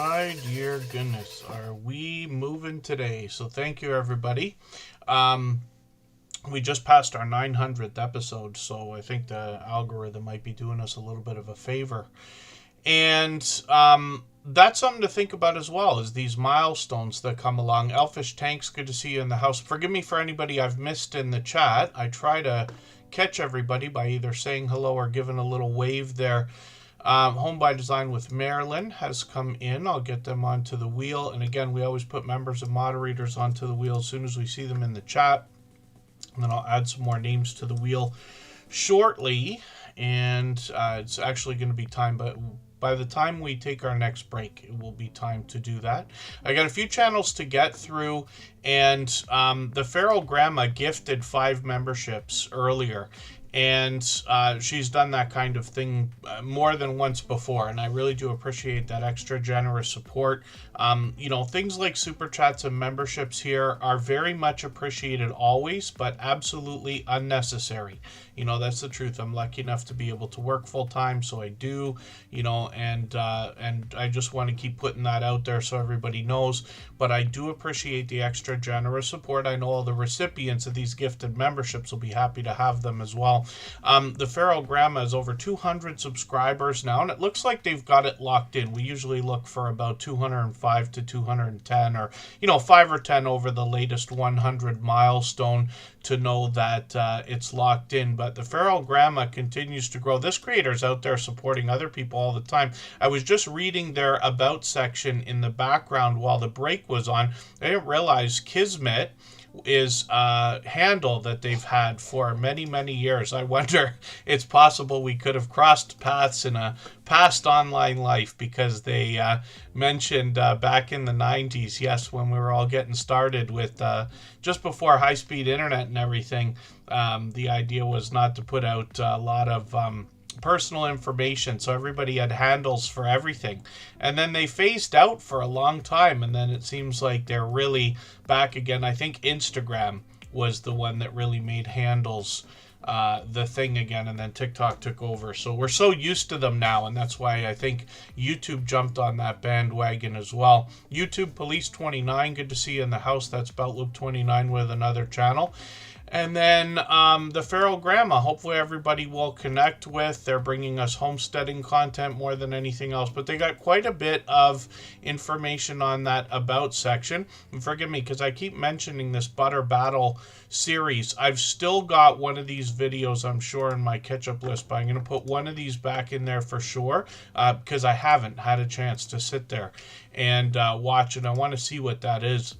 My dear goodness, are we moving today? So thank you, everybody. We just passed our 900th episode, so I think the algorithm might be doing us a little bit of a favor. And that's something to think about as well, is these milestones that come along. Elfish Tanks, good to see you in the house. Forgive me for anybody I've missed in the chat. I try to catch everybody by either saying hello or giving a little wave there. Home by Design with Marilyn has come in. I'll get them onto the wheel. And again, we always put members and moderators onto the wheel as soon as we see them in the chat. And then I'll add some more names to the wheel shortly. And it's actually going to be time, but by the time we take our next break, it will be time to do that. I got a few channels to get through, and the Feral Grandma gifted 5 memberships earlier. And she's done that kind of thing more than once before, and I really do appreciate that extra generous support. You know, things like super chats and memberships here are very much appreciated always, but absolutely unnecessary. You know, that's the truth. I'm lucky enough to be able to work full time, so I do. You know, and I just want to keep putting that out there so everybody knows. But I do appreciate the extra generous support. I know all the recipients of these gifted memberships will be happy to have them as well. The Feral Grandma has over 200 subscribers now, and it looks like they've got it locked in. We usually look for about 205 to 210, or, you know, 5 or 10 over the latest 100 milestone to know that it's locked in. But the Feral Grandma continues to grow. This creator's out there supporting other people all the time. I was just reading their About section in the background while the break was on. I didn't realize Kismet is a handle that they've had for many, many years. I wonder, it's possible we could have crossed paths in a past online life, because they mentioned back in the 90s, yes, when we were all getting started with just before high-speed internet and everything, the idea was not to put out a lot of personal information, so everybody had handles for everything, and then they phased out for a long time, and then it seems like they're really back again. I think Instagram was the one that really made handles the thing again, and then TikTok took over, so we're so used to them now, and that's why I think YouTube jumped on that bandwagon as well. YouTube Police 29, good to see you in the house. That's Boutloop 29 with another channel. And then the Feral Grandma, hopefully everybody will connect with. They're bringing us homesteading content more than anything else. But they got quite a bit of information on that About section. And forgive me, because I keep mentioning this Butter Battle series. I've still got one of these videos, I'm sure, in my catch-up list. But I'm going to put one of these back in there for sure, because I haven't had a chance to sit there and watch it. I want to see what that is.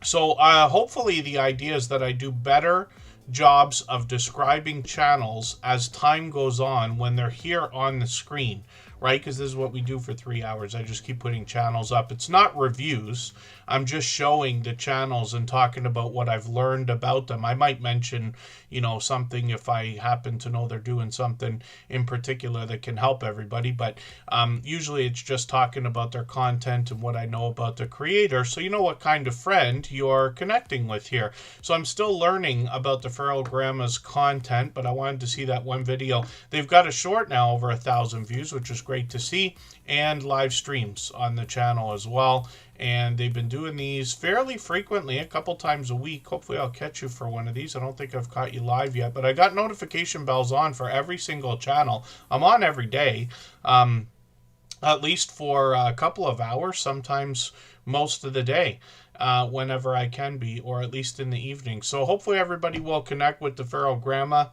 So hopefully the idea is that I do better jobs of describing channels as time goes on when they're here on the screen, right? Because this is what we do for 3 hours. I just keep putting channels up. It's not reviews. I'm just showing the channels and talking about what I've learned about them. I might mention, you know, something if I happen to know they're doing something in particular that can help everybody. But usually it's just talking about their content and what I know about the creator, so you know what kind of friend you're connecting with here. So I'm still learning about the Feral Grandma's content, but I wanted to see that one video. They've got a short now, over 1,000 views, which is great to see, and live streams on the channel as well. And they've been doing these fairly frequently, a couple times a week. Hopefully I'll catch you for one of these. I don't think I've caught you live yet, but I got notification bells on for every single channel. I'm on every day, at least for a couple of hours, sometimes most of the day, whenever I can be, or at least in the evening. So hopefully everybody will connect with the Feral Grandma.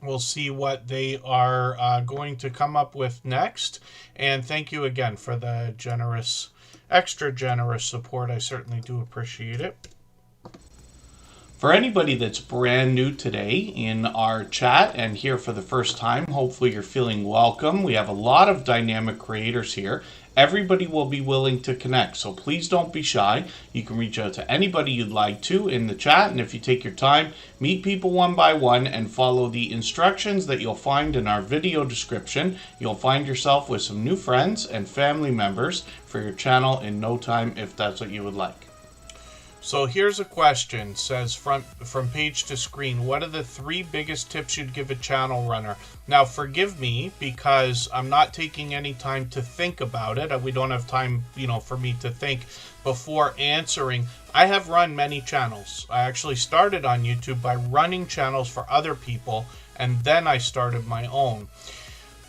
We'll see what they are going to come up with next. And thank you again for the extra generous support. I certainly do appreciate it. For anybody that's brand new today in our chat and here for the first time, hopefully you're feeling welcome. We have a lot of dynamic creators here. Everybody will be willing to connect, so please don't be shy. You can reach out to anybody you'd like to in the chat, and if you take your time, meet people one by one and follow the instructions that you'll find in our video description. You'll find yourself with some new friends and family members for your channel in no time, if that's what you would like. So here's a question, says from page to screen, what are the 3 biggest tips you'd give a channel runner? Now forgive me because I'm not taking any time to think about it. We don't have time, for me to think before answering. I have run many channels. I actually started on YouTube by running channels for other people, and then I started my own.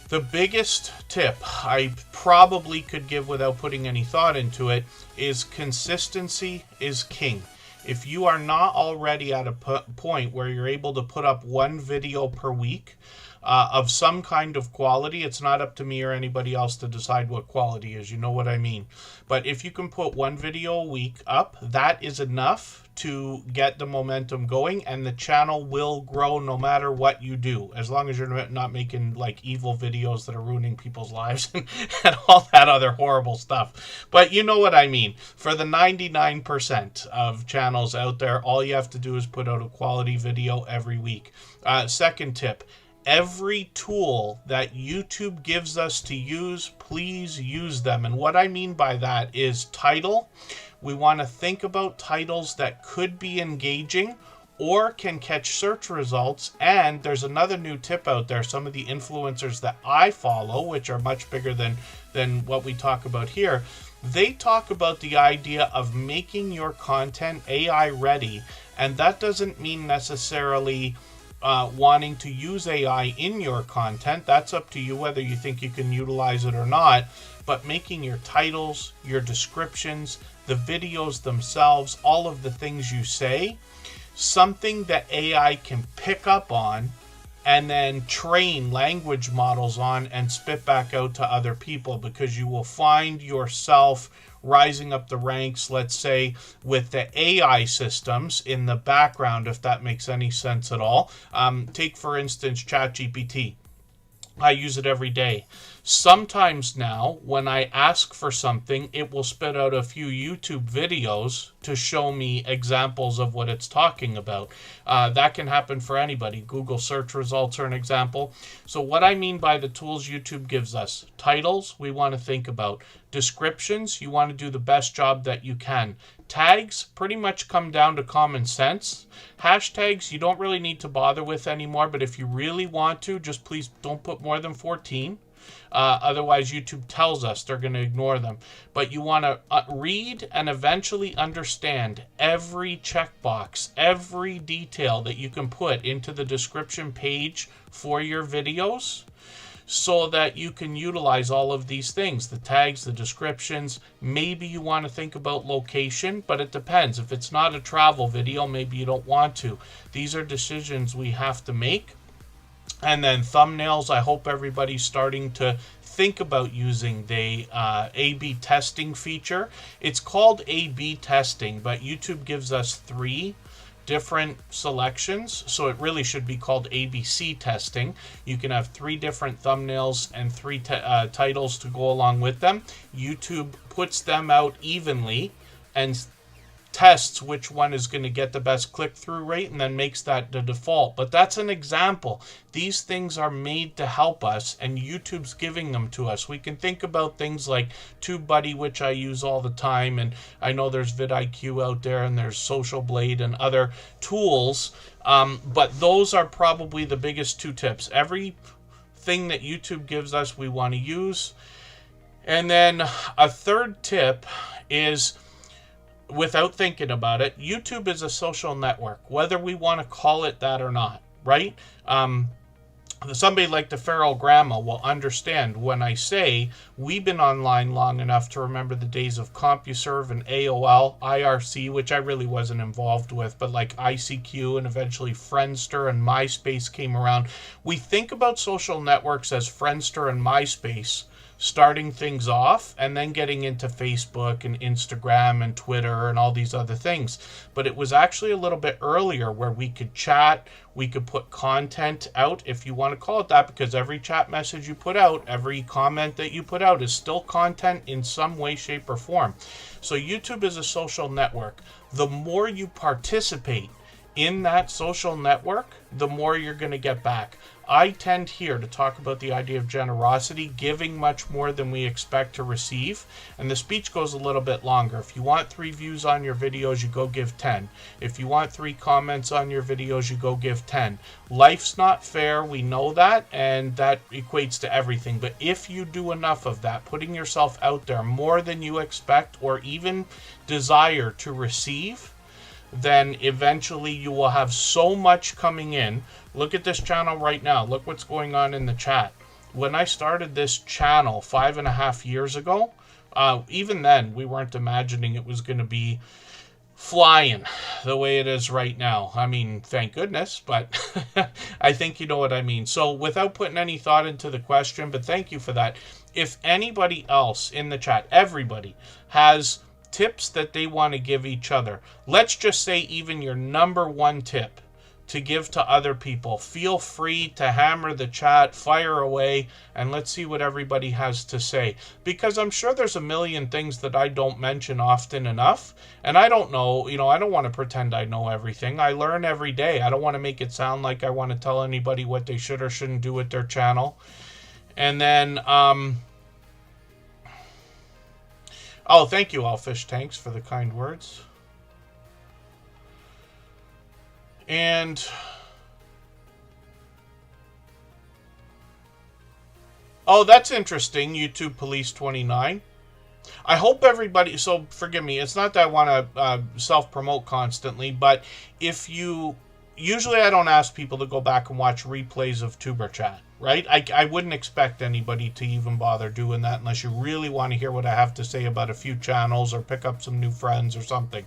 The biggest tip I probably could give without putting any thought into it is consistency is king. If you are not already at a point where you're able to put up 1 video per week of some kind of quality, it's not up to me or anybody else to decide what quality is. You know what I mean? But if you can put 1 video a week up, that is enough to get the momentum going, and the channel will grow no matter what you do, as long as you're not making like evil videos that are ruining people's lives and all that other horrible stuff. But you know what I mean. For the 99% of channels out there, all you have to do is put out a quality video every week. Second tip, every tool that YouTube gives us to use, please use them. And what I mean by that is title. We want to think about titles that could be engaging or can catch search results. And there's another new tip out there. Some of the influencers that I follow, which are much bigger than what we talk about here, they talk about the idea of making your content AI ready. And that doesn't mean necessarily wanting to use AI in your content. That's up to you whether you think you can utilize it or not. But making your titles, your descriptions, the videos themselves, all of the things you say, something that AI can pick up on and then train language models on and spit back out to other people, because you will find yourself rising up the ranks, let's say, with the AI systems in the background, if that makes any sense at all. Take, for instance, ChatGPT. I use it every day. Sometimes now, when I ask for something, it will spit out a few YouTube videos to show me examples of what it's talking about. That can happen for anybody. Google search results are an example. So what I mean by the tools YouTube gives us: titles, we want to think about. Descriptions, you want to do the best job that you can. Tags pretty much come down to common sense. Hashtags, you don't really need to bother with anymore, but if you really want to, just please don't put more than 14. Otherwise, YouTube tells us they're going to ignore them. But you want to read and eventually understand every checkbox, every detail that you can put into the description page for your videos, so that you can utilize all of these things, the tags, the descriptions. Maybe you want to think about location, but it depends. If it's not a travel video, maybe you don't want to. These are decisions we have to make. And then thumbnails, I hope everybody's starting to think about using the A/B testing feature. It's called A/B testing, but YouTube gives us 3 different selections, so it really should be called ABC testing. You can have 3 different thumbnails and 3 titles to go along with them. YouTube puts them out evenly and tests which one is going to get the best click-through rate and then makes that the default. But that's an example. These things are made to help us, and YouTube's giving them to us. We can think about things like TubeBuddy, which I use all the time, and I know there's vidIQ out there, and there's Social Blade and other tools, but those are probably the biggest 2 tips. Everything that YouTube gives us, we want to use. And then a third tip is, without thinking about it, YouTube is a social network, whether we want to call it that or not, right? Somebody like the feral grandma will understand when I say we've been online long enough to remember the days of CompuServe and AOL, IRC, which I really wasn't involved with, but like ICQ and eventually Friendster and MySpace came around. We think about social networks as Friendster and MySpace starting things off, and then getting into Facebook and Instagram and Twitter and all these other things. But it was actually a little bit earlier where we could chat, we could put content out, if you want to call it that, because every chat message you put out, every comment that you put out is still content in some way, shape, or form. So YouTube is a social network. The more you participate in that social network, the more you're going to get back. I tend here to talk about the idea of generosity, giving much more than we expect to receive. And the speech goes a little bit longer. If you want 3 views on your videos, you go give 10. If you want 3 comments on your videos, you go give 10. Life's not fair. We know that, and that equates to everything. But if you do enough of that, putting yourself out there more than you expect or even desire to receive, then eventually you will have so much coming in. Look at this channel right now. Look what's going on in the chat. When I started this channel 5.5 years ago, even then we weren't imagining it was going to be flying the way it is right now. I mean, thank goodness, but I think you know what I mean. So without putting any thought into the question, but thank you for that. If anybody else in the chat, everybody, has tips that they want to give each other, let's just say even your number 1 tip to give to other people, feel free to hammer the chat, fire away, and let's see what everybody has to say. Because I'm sure there's a million things that I don't mention often enough, and I don't know, I don't want to pretend I know everything. I learn every day. I don't want to make it sound like I want to tell anybody what they should or shouldn't do with their channel. And then, oh, thank you, Allfish Tanks, for the kind words. And oh, that's interesting, YouTube Police 29. I hope everybody, so forgive me, it's not that I want to self-promote constantly, but if you, usually I don't ask people to go back and watch replays of Superchat, right? I wouldn't expect anybody to even bother doing that unless you really want to hear what I have to say about a few channels or pick up some new friends or something.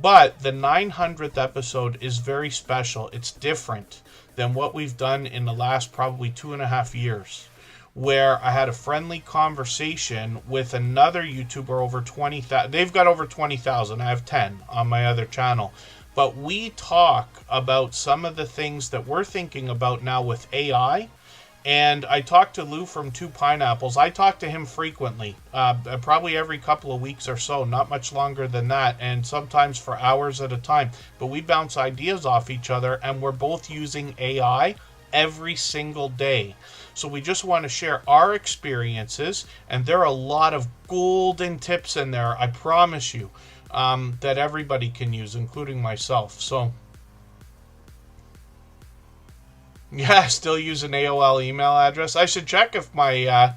But the 900th episode is very special. It's different than what we've done in the last probably 2.5 years, where I had a friendly conversation with another YouTuber over 20,000. They've got over 20,000. I have 10 on my other channel. But we talk about some of the things that we're thinking about now with AI. And I talked to Lou from 2 Pineapples. I talk to him frequently, probably every couple of weeks or so, not much longer than that, and sometimes for hours at a time. But we bounce ideas off each other, and we're both using AI every single day. So we just want to share our experiences, and there are a lot of golden tips in there, I promise you, that everybody can use, including myself. So yeah, still use an AOL email address. I should check if my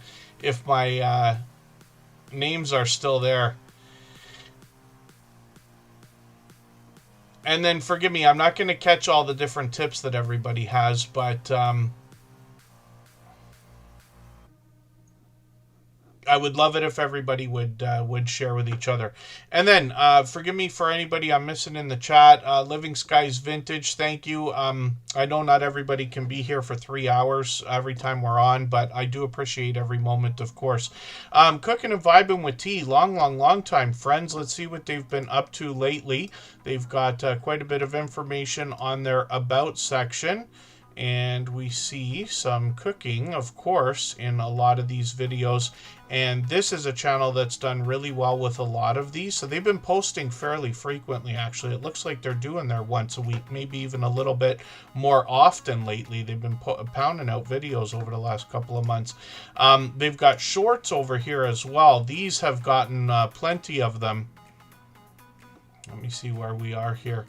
names are still there. And then forgive me, I'm not going to catch all the different tips that everybody has, but I would love it if everybody would share with each other. And then, forgive me for anybody I'm missing in the chat. Living Skies Vintage, thank you. I know not everybody can be here for 3 hours every time we're on, but I do appreciate every moment, of course. Cooking and Vibing with T, long time friends. Let's see what they've been up to lately. They've got quite a bit of information on their About section. And we see some cooking, of course, in a lot of these videos. And this is a channel that's done really well with a lot of these. So they've been posting fairly frequently, actually. It looks like they're doing their once a week, maybe even a little bit more often lately. They've been pounding out videos over the last couple of months. They've got shorts over here as well. These have gotten plenty of them. Let me see where we are here.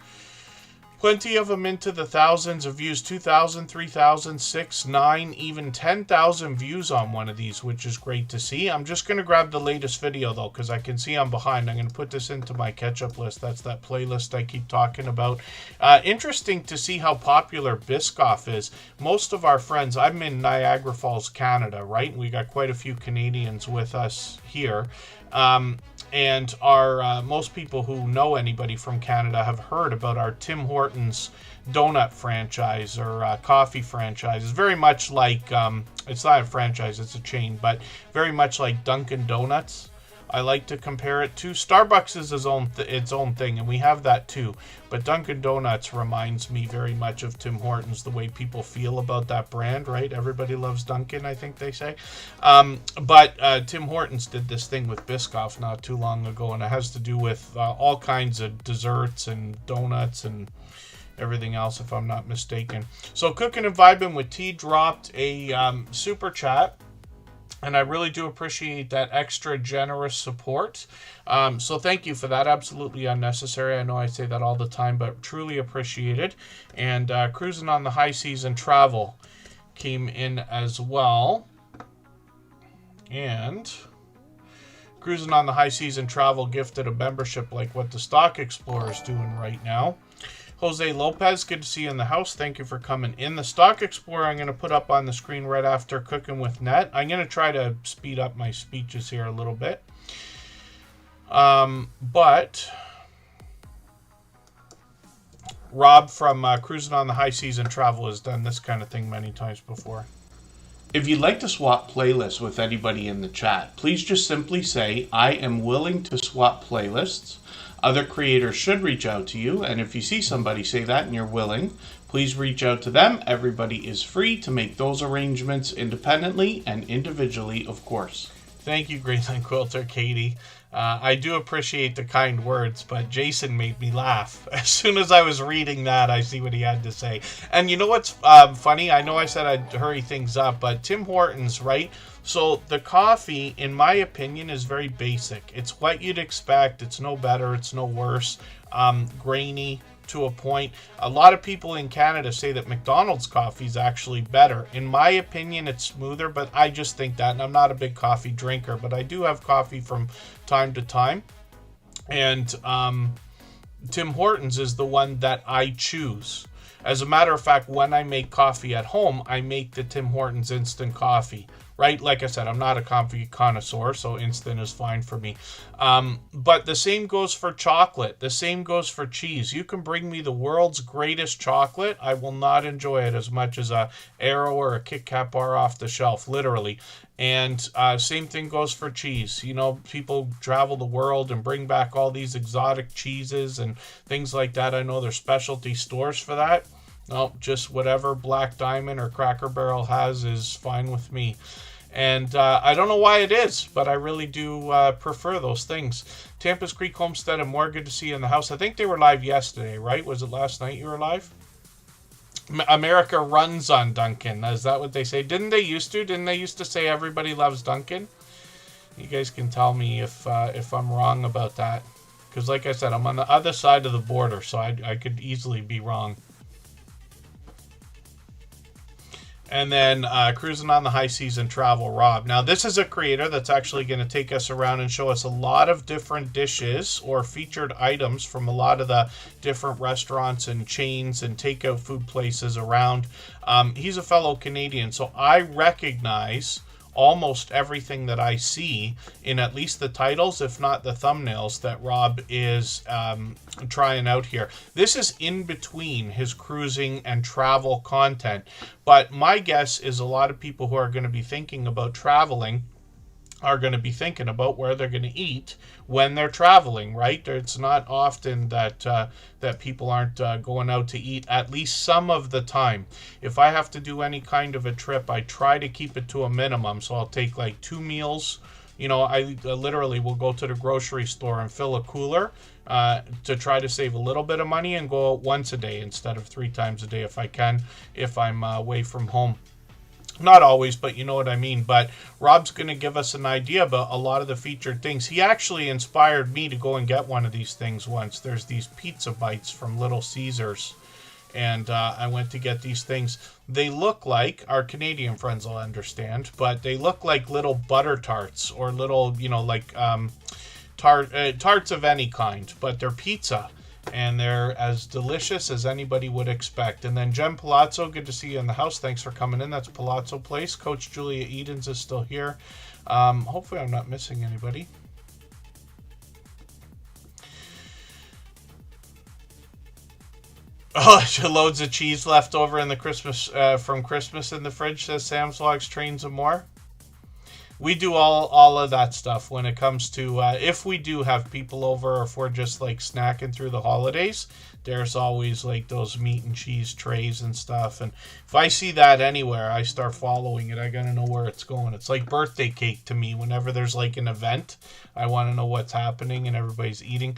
Plenty of them into the thousands of views, 2,000, 3,000, 6, 9, even 10,000 views on one of these, which is great to see. I'm just going to grab the latest video, though, because I can see I'm behind. I'm going to put this into my catch-up list. That's that playlist I keep talking about. Interesting to see how popular Biscoff is. Most of our friends, I'm in Niagara Falls, Canada, right? We got quite a few Canadians with us here. And our most people who know anybody from Canada have heard about our Tim Hortons donut franchise or coffee franchise. It's very much like, it's not a franchise, it's a chain, but very much like Dunkin' Donuts. I like to compare it to. Starbucks is its own thing, and we have that too. But Dunkin' Donuts reminds me very much of Tim Hortons, the way people feel about that brand, right? Everybody loves Dunkin', I think they say. But Tim Hortons did this thing with Biscoff not too long ago, and it has to do with all kinds of desserts and donuts and everything else, if I'm not mistaken. So Cooking and Vibing with T dropped a super chat. And I really do appreciate that extra generous support. So thank you for that. Absolutely unnecessary. I know I say that all the time, but truly appreciated. And Cruising on the High Seas and Travel came in as well. And Cruising on the High Seas and Travel gifted a membership like what the Stock Explorer is doing right now. Jose Lopez, good to see you in the house. Thank you for coming in. The Stock Explorer I'm going to put up on the screen right after Cooking with Net. I'm going to try to speed up my speeches here a little bit. But Rob from Cruising on the High Seas and Travel has done this kind of thing many times before. If you'd like to swap playlists with anybody in the chat, please just simply say, I am willing to swap playlists. Other creators should reach out to you, and if you see somebody say that and you're willing, please reach out to them. Everybody is free to make those arrangements independently and individually, of course. Thank you, Greenland Quilter, Katie. I do appreciate the kind words, but Jason made me laugh. As soon as I was reading that, I see what he had to say. And you know what's funny? I know I said I'd hurry things up, but Tim Hortons, right? So the coffee, in my opinion, is very basic. It's what you'd expect. It's no better. It's no worse. Grainy to a point. A lot of people in Canada say that McDonald's coffee is actually better. In my opinion, it's smoother, but I just think that, and I'm not a big coffee drinker, but I do have coffee from time to time. And Tim Hortons is the one that I choose. As a matter of fact, when I make coffee at home, I make the Tim Hortons instant coffee. Right? Like I said, I'm not a coffee connoisseur, so instant is fine for me. But the same goes for chocolate. The same goes for cheese. You can bring me the world's greatest chocolate. I will not enjoy it as much as a Aero or a Kit Kat bar off the shelf, literally. And same thing goes for cheese. You know, people travel the world and bring back all these exotic cheeses and things like that. I know there's specialty stores for that. No, just whatever Black Diamond or Cracker Barrel has is fine with me. And I don't know why it is, but I really do prefer those things. Tampa's Creek Homestead and more, good to see you in the house. I think they were live yesterday, right? Was it last night you were live? America runs on Dunkin'. Is that what they say? Didn't they used to? Didn't they used to say everybody loves Dunkin'? You guys can tell me if I'm wrong about that. Because like I said, I'm on the other side of the border, so I could easily be wrong. And then Cruising on the High Seas and Travel, Rob. Now, this is a creator that's actually going to take us around and show us a lot of different dishes or featured items from a lot of the different restaurants and chains and takeout food places around. He's a fellow Canadian, so I recognize almost everything that I see in at least the titles, if not the thumbnails, that Rob is trying out here. This is in between his cruising and travel content, but my guess is a lot of people who are going to be thinking about traveling are going to be thinking about where they're going to eat when they're traveling, right? It's not often that that people aren't going out to eat at least some of the time. If I have to do any kind of a trip, I try to keep it to a minimum. So I'll take like 2 meals. You know, I literally will go to the grocery store and fill a cooler to try to save a little bit of money and go out once a day instead of 3 times a day if I can, if I'm away from home. Not always, but you know what I mean. But Rob's going to give us an idea about a lot of the featured things. He actually inspired me to go and get one of these things once. There's these pizza bites from Little Caesars. And I went to get these things. They look like, our Canadian friends will understand, but they look like little butter tarts or little, you know, like tarts of any kind. But they're pizza. And they're as delicious as anybody would expect. And then Jen Palazzo, good to see you in the house. Thanks for coming in. That's Palazzo Place. Coach Julia Edens is still here. Hopefully I'm not missing anybody. Oh, loads of cheese left over in the Christmas from Christmas in the fridge, says Sam's Vlogs, Trains and More. We do all of that stuff when it comes to, if we do have people over or if we're just like snacking through the holidays, there's always like those meat and cheese trays and stuff. And if I see that anywhere, I start following it. I got to know where it's going. It's like birthday cake to me. Whenever there's like an event, I want to know what's happening and everybody's eating.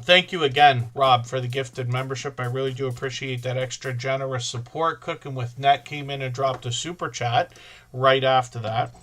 Thank you again, Rob, for the gifted membership. I really do appreciate that extra generous support. Cooking with Net came in and dropped a super chat right after that.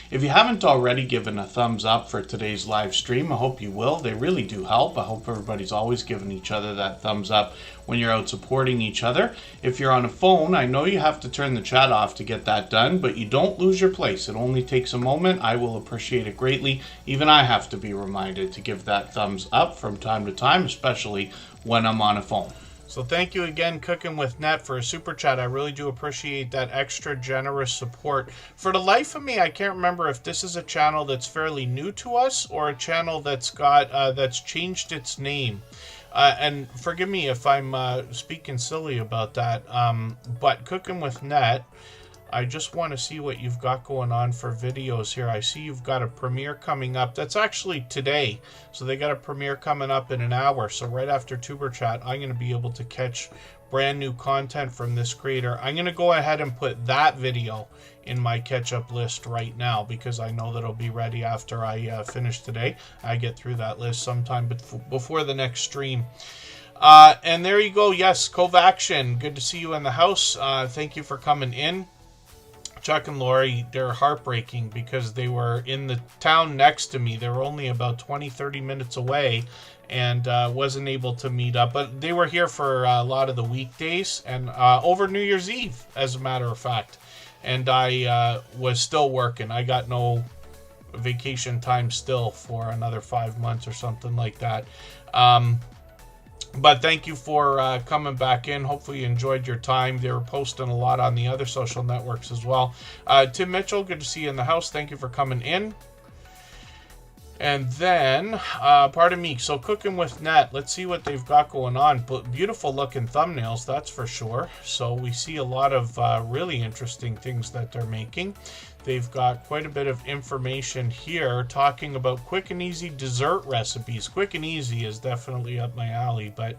If you haven't already given a thumbs up for today's live stream, I hope you will. They really do help. I hope everybody's always giving each other that thumbs up when you're out supporting each other. If you're on a phone, I know you have to turn the chat off to get that done, but you don't lose your place. It only takes a moment. I will appreciate it greatly. Even I have to be reminded to give that thumbs up from time to time, especially when I'm on a phone. So thank you again, Cooking with Net, for a super chat. I really do appreciate that extra generous support. For the life of me, I can't remember if this is a channel that's fairly new to us or a channel that's that's changed its name. And forgive me if I'm speaking silly about that. But Cooking with Net, I just want to see what you've got going on for videos here. I see you've got a premiere coming up. That's actually today. So they got a premiere coming up in an hour. So right after Tuber Chat, I'm going to be able to catch brand new content from this creator. I'm going to go ahead and put that video in my catch-up list right now because I know that it'll be ready after I finish today. I get through that list sometime before the next stream. And there you go. Yes, Covaction. Good to see you in the house. Thank you for coming in. Chuck and Lori, they're heartbreaking because they were in the town next to me. They were only about 20-30 minutes away and wasn't able to meet up. But they were here for a lot of the weekdays and over New Year's Eve, as a matter of fact. And I was still working. I got no vacation time still for another 5 months or something like that. But thank you for coming back in. Hopefully you enjoyed your time. They were posting a lot on the other social networks as well. Tim Mitchell, good to see you in the house. Thank you for coming in. And then, pardon me, so Cooking with Net, let's see what they've got going on. But beautiful looking thumbnails, that's for sure. So we see a lot of really interesting things that they're making. They've got quite a bit of information here talking about quick and easy dessert recipes. Quick and easy is definitely up my alley, but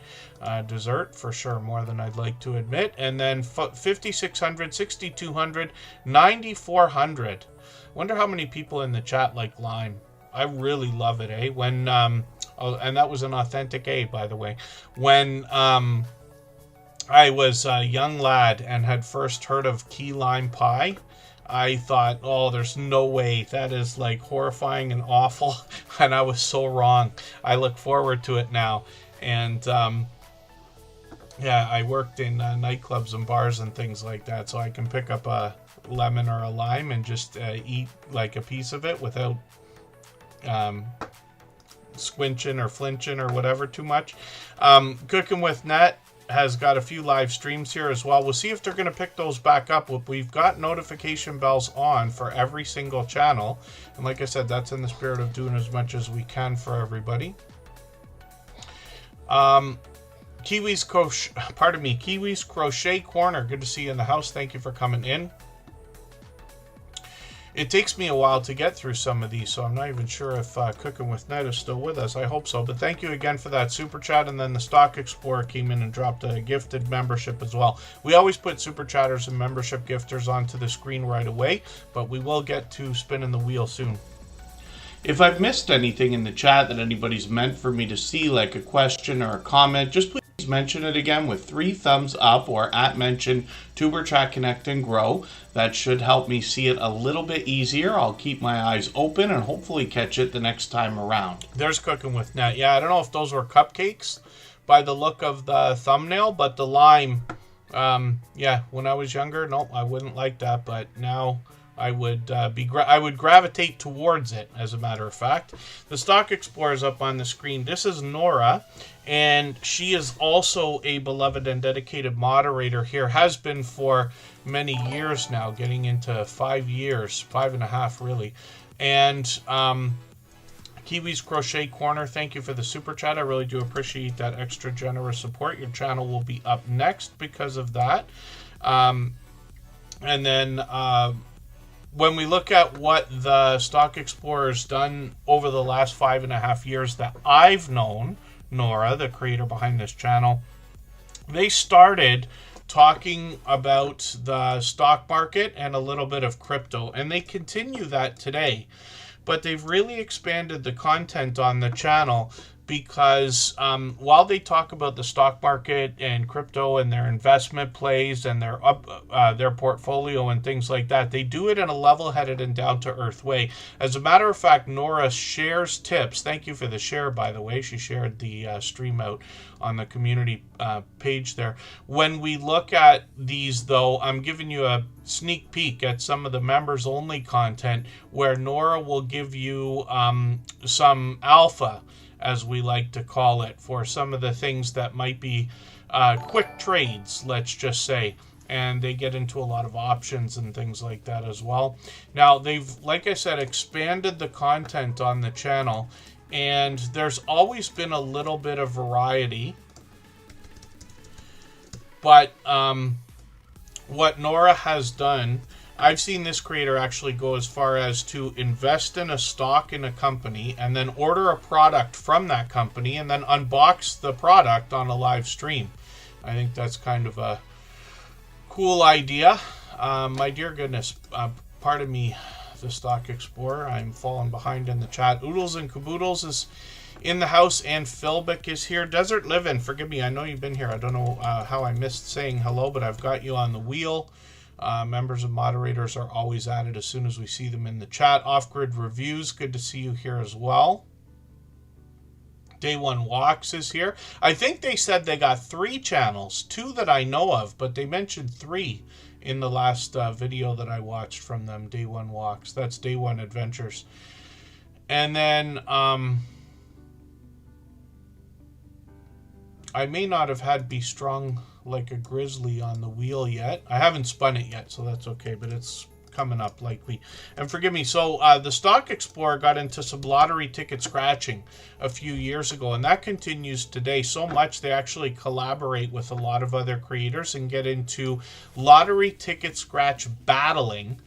dessert for sure, more than I'd like to admit. And then 5,600, 6,200, 9,400. Wonder how many people in the chat like lime. I really love it, eh? When, oh, and that was an authentic A, by the way. When I was a young lad and had first heard of key lime pie, I thought, oh, there's no way. That is like horrifying and awful. And I was so wrong. I look forward to it now. And yeah, I worked in nightclubs and bars and things like that. So I can pick up a lemon or a lime and just eat like a piece of it without squinching or flinching or whatever too much. Cooking with Net has got a few live streams here as well. We'll see if they're going to pick those back up. We've got notification bells on for every single channel. And like I said, that's in the spirit of doing as much as we can for everybody. Kiwi's Crochet Corner. Good to see you in the house. Thank you for coming in. It takes me a while to get through some of these, so I'm not even sure if Cooking with Net is still with us. I hope so. But thank you again for that super chat. And then the Stock Explorer came in and dropped a gifted membership as well. We always put super chatters and membership gifters onto the screen right away, but we will get to spinning the wheel soon. If I've missed anything in the chat that anybody's meant for me to see, like a question or a comment, just please mention it again with 3 thumbs up or @mention Tuber Chat Connect and Grow. That should help me see it a little bit easier. I'll keep my eyes open and hopefully catch it the next time around. There's Cooking with Net. Yeah, I don't know if those were cupcakes by the look of the thumbnail, but the lime, yeah, when I was younger, no, I wouldn't like that, but now I would I would gravitate towards it, as a matter of fact. The Stock Explorer is up on the screen. This is Nora, and she is also a beloved and dedicated moderator here. Has been for many years now, getting into 5 years, 5.5 really. And Kiwi's Crochet Corner, thank you for the super chat. I really do appreciate that extra generous support. Your channel will be up next because of that. And then when we look at what the Stock Explorer's done over the last 5.5 years that I've known Nora, the creator behind this channel, they started talking about the stock market and a little bit of crypto, and they continue that today. But they've really expanded the content on the channel because while they talk about the stock market and crypto and their investment plays and their portfolio and things like that, they do it in a level-headed and down-to-earth way. As a matter of fact, Nora shares tips. Thank you for the share, by the way. She shared the stream out on the community page there. When we look at these, though, I'm giving you a sneak peek at some of the members-only content where Nora will give you some alpha, as we like to call it, for some of the things that might be quick trades, let's just say. And they get into a lot of options and things like that as well. Now, they've, like I said, expanded the content on the channel, and there's always been a little bit of variety. But what Nora has done, I've seen this creator actually go as far as to invest in a stock in a company and then order a product from that company and then unbox the product on a live stream. I think that's kind of a cool idea. My dear goodness, pardon me, the Stock Explorer. I'm falling behind in the chat. Oodles and Caboodles is in the house, and Philbic is here. Desert Livin', forgive me, I know you've been here. I don't know how I missed saying hello, but I've got you on the wheel. Members and moderators are always added as soon as we see them in the chat. Off-Grid Reviews, good to see you here as well. Day One Walks is here. I think they said they got 3 channels, 2 that I know of, but they mentioned 3 in the last video that I watched from them. Day One Walks, that's Day One Adventures. And then I may not have had Be Strong Like a Grizzly on the wheel yet. I haven't spun it yet, so that's okay, but it's coming up likely. And forgive me, so the Stock Explorer got into some lottery ticket scratching a few years ago, and that continues today so much they actually collaborate with a lot of other creators and get into lottery ticket scratch battling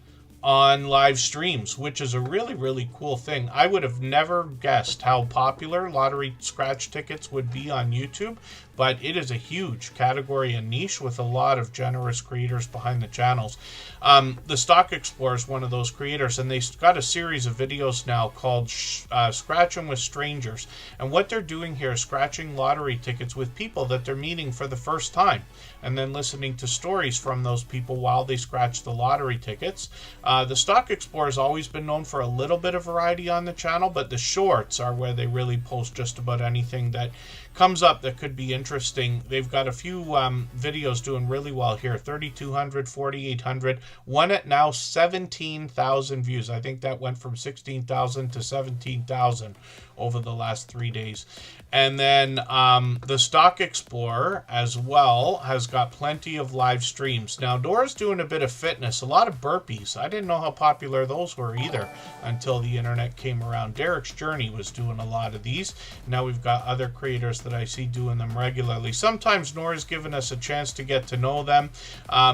on live streams, which is a really, really cool thing. I would have never guessed how popular lottery scratch tickets would be on YouTube, but it is a huge category and niche with a lot of generous creators behind the channels. The Stock Explorer is one of those creators, and they've got a series of videos now called Scratching with Strangers. And what they're doing here is scratching lottery tickets with people that they're meeting for the first time, and then listening to stories from those people while they scratch the lottery tickets. The Stock Explorer has always been known for a little bit of variety on the channel, but the shorts are where they really post just about anything that comes up that could be interesting. They've got a few videos doing really well here. 3,200, 4,800. One at now 17,000 views. I think that went from 16,000 to 17,000 over the last 3 days. And then the Stock Explorer as well has got plenty of live streams. Now, Dora's doing a bit of fitness, a lot of burpees. I didn't know how popular those were either until the internet came around. Derek's Journey was doing a lot of these. Now we've got other creators that I see doing them regularly. Sometimes Nora's given us a chance to get to know them.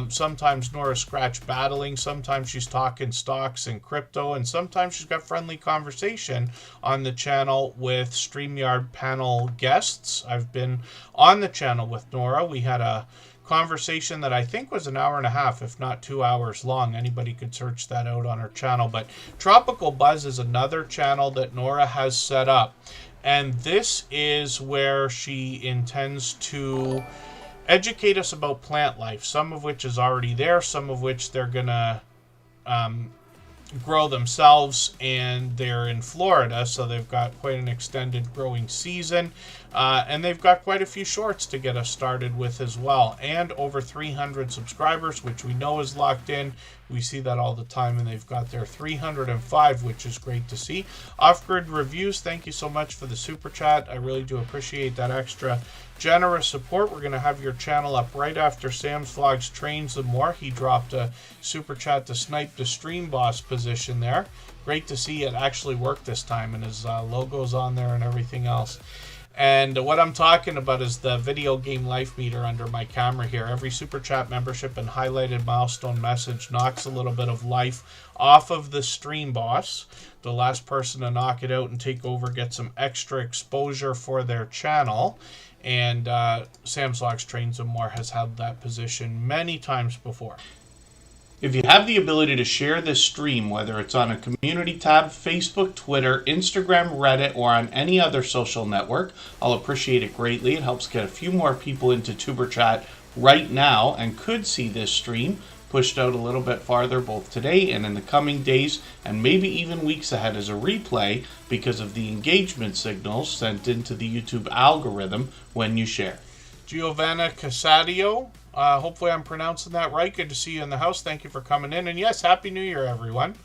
Sometimes Nora's scratch battling. Sometimes she's talking stocks and crypto. And sometimes she's got friendly conversation on the channel with StreamYard panel guests. I've been on the channel with Nora. We had a conversation that I think was an hour and a half, if not 2 hours long. Anybody could search that out on her channel. But Tropical Buzz is another channel that Nora has set up. And this is where she intends to educate us about plant life, some of which is already there, some of which they're going to grow themselves, and they're in Florida, so they've got quite an extended growing season, and they've got quite a few shorts to get us started with as well, and over 300 subscribers, which we know is locked in. We see that all the time, and they've got their 305, which is great to see. Off-Grid Reviews, thank you so much for the super chat. I really do appreciate that extra generous support. We're going to have your channel up right after Sam's Vlogs Trains and More. He dropped a super chat to snipe the stream boss position there. Great to see it actually work this time, and his logo's on there and everything else. And what I'm talking about is the video game life meter under my camera here. Every super chat membership and highlighted milestone message knocks a little bit of life off of the stream boss. The last person to knock it out and take over gets some extra exposure for their channel. And Sam's Vlogs Trains and More has held that position many times before. If you have the ability to share this stream, whether it's on a community tab, Facebook, Twitter, Instagram, Reddit, or on any other social network, I'll appreciate it greatly. It helps get a few more people into Tuber Chat right now and could see this stream pushed out a little bit farther both today and in the coming days and maybe even weeks ahead as a replay because of the engagement signals sent into the YouTube algorithm when you share. Giovanna Casadio, hopefully I'm pronouncing that right. Good to see you in the house. Thank you for coming in. And yes, Happy New Year, everyone.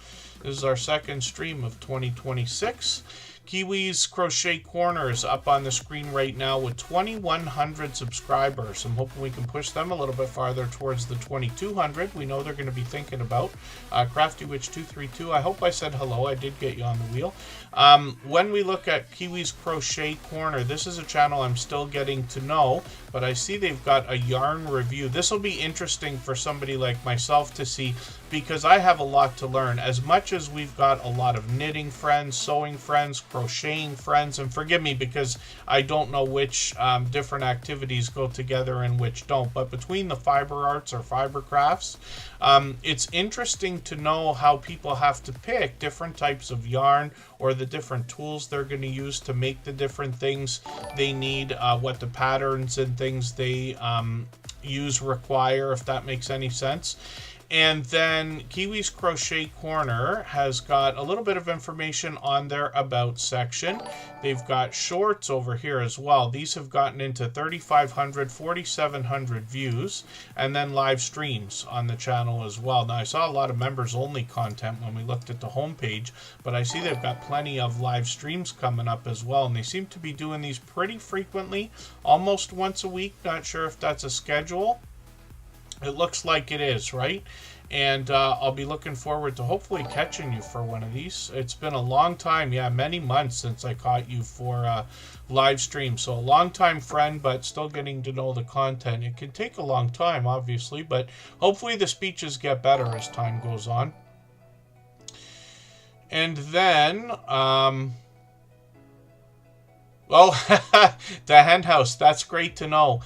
This is our second stream of 2026. Kiwi's Crochet Corner is up on the screen right now with 2,100 subscribers. I'm hoping we can push them a little bit farther towards the 2,200. We know they're going to be thinking about. Crafty Witch 232, I hope I said hello. I did get you on the wheel. When we look at Kiwi's Crochet Corner, this is a channel I'm still getting to know, but I see they've got a yarn review. This will be interesting for somebody like myself to see because I have a lot to learn. As much as we've got a lot of knitting friends, sewing friends, crocheting friends, and forgive me because I don't know which different activities go together and which don't, but between the fiber arts or fiber crafts, it's interesting to know how people have to pick different types of yarn or the different tools they're going to use to make the different things they need, what the patterns and things they use require, if that makes any sense. And then Kiwi's Crochet Corner has got a little bit of information on their About section. They've got shorts over here as well. These have gotten into 3,500, 4,700 views, and then live streams on the channel as well. Now, I saw a lot of members-only content when we looked at the homepage, but I see they've got plenty of live streams coming up as well, and they seem to be doing these pretty frequently, almost once a week. Not sure if that's a schedule. It looks like it is, right? And I'll be looking forward to hopefully catching you for one of these. It's been a long time, yeah, many months since I caught you for live stream. So a long-time friend, but still getting to know the content. It can take a long time, obviously, but hopefully the speeches get better as time goes on. And then, the hen house, that's great to know.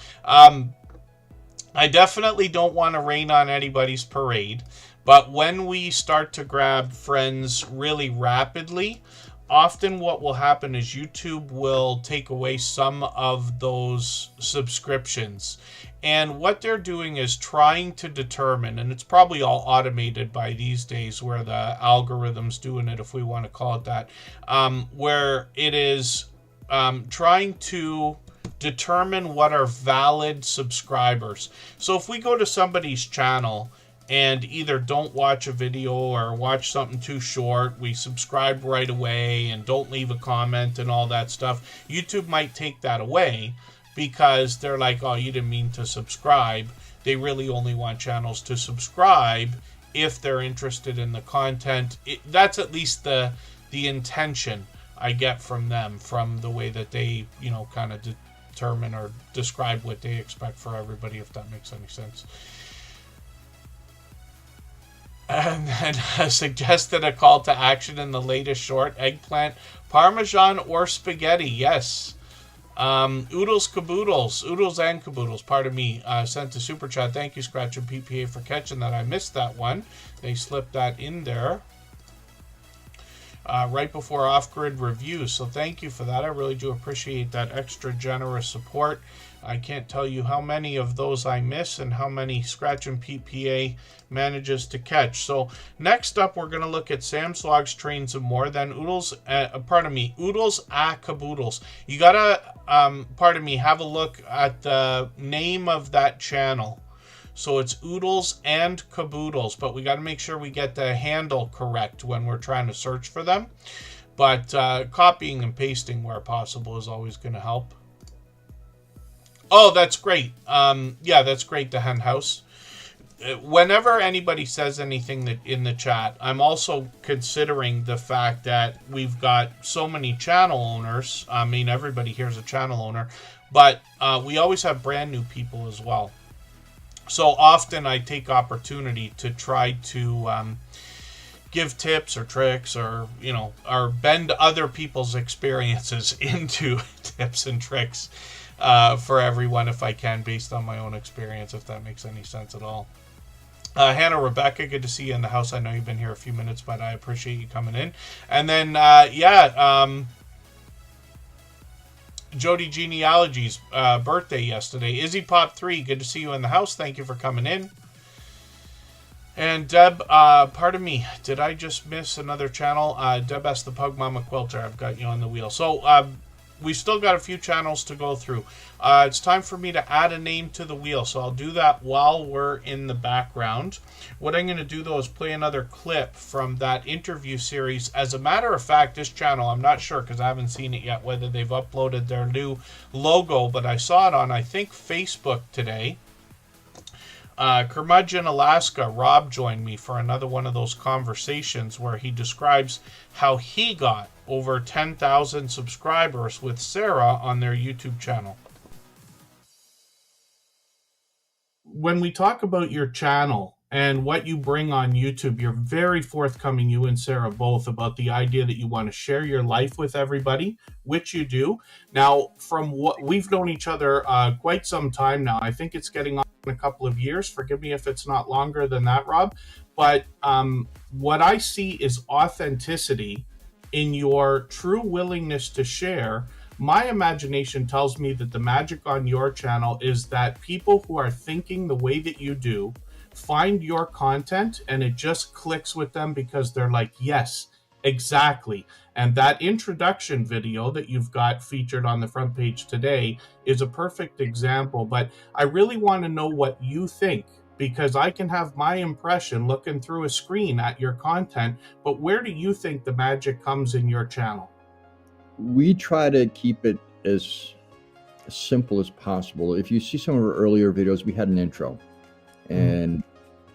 I definitely don't want to rain on anybody's parade, but when we start to grab friends really rapidly, often what will happen is YouTube will take away some of those subscriptions. And what they're doing is trying to determine, and it's probably all automated by these days where the algorithm's doing it, if we want to call it that, where it is trying to determine what are valid subscribers. So if we go to somebody's channel and either don't watch a video or watch something too short, we subscribe right away and don't leave a comment and all that stuff, YouTube might take that away because they're like, oh, you didn't mean to subscribe. They really only want channels to subscribe if they're interested in the content. That's at least the intention I get from them, from the way that they, kind of determine or describe what they expect for everybody, if that makes any sense. And then suggested a call to action in the latest short: eggplant, parmesan, or spaghetti. Yes. Oodles and caboodles, pardon me, sent to Super Chat. Thank you, Scratch and PPA, for catching that. I missed that one. They slipped that in there right before off-grid review, so thank you for that. I really do appreciate that extra generous support. I can't tell you how many of those I miss and how many Scratch and PPA manages to catch. So next up, we're going to look at Sam's Logs, Trains, and More. Then Oodles Caboodles. You gotta, have a look at the name of that channel. So it's Oodles and Caboodles, but we got to make sure we get the handle correct when we're trying to search for them. But copying and pasting where possible is always going to help. Oh, that's great. Yeah, that's great, the hen house. Whenever anybody says anything in the chat, I'm also considering the fact that we've got so many channel owners. I mean, everybody here is a channel owner, but we always have brand new people as well. So often I take opportunity to try to give tips or tricks or bend other people's experiences into tips and tricks for everyone if I can, based on my own experience, if that makes any sense at all. Hannah, Rebecca, good to see you in the house. I know you've been here a few minutes, but I appreciate you coming in. And then, Jody Genealogy's birthday yesterday. Izzy Pop 3, good to see you in the house. Thank you for coming in. And Deb, pardon me, did I just miss another channel? Deb S. the Pug Mama Quilter, I've got you on the wheel. So, we've still got a few channels to go through. It's time for me to add a name to the wheel, so I'll do that while we're in the background. What I'm going to do, though, is play another clip from that interview series. As a matter of fact, this channel, I'm not sure because I haven't seen it yet, whether they've uploaded their new logo, but I saw it on, I think, Facebook today. Curmudgeon, Alaska, Rob joined me for another one of those conversations where he describes how he got over 10,000 subscribers with Sarah on their YouTube channel. When we talk about your channel and what you bring on YouTube, you're very forthcoming, you and Sarah both, about the idea that you want to share your life with everybody, which you do. Now, from what we've known each other quite some time now, I think it's getting on a couple of years. Forgive me if it's not longer than that, Rob. But what I see is authenticity in your true willingness to share. My imagination tells me that the magic on your channel is that people who are thinking the way that you do find your content and it just clicks with them because they're like, yes, exactly. And that introduction video that you've got featured on the front page today is a perfect example. But I really want to know what you think, because I can have my impression looking through a screen at your content, but where do you think the magic comes in your channel? We try to keep it as simple as possible. If you see some of our earlier videos, we had an intro, and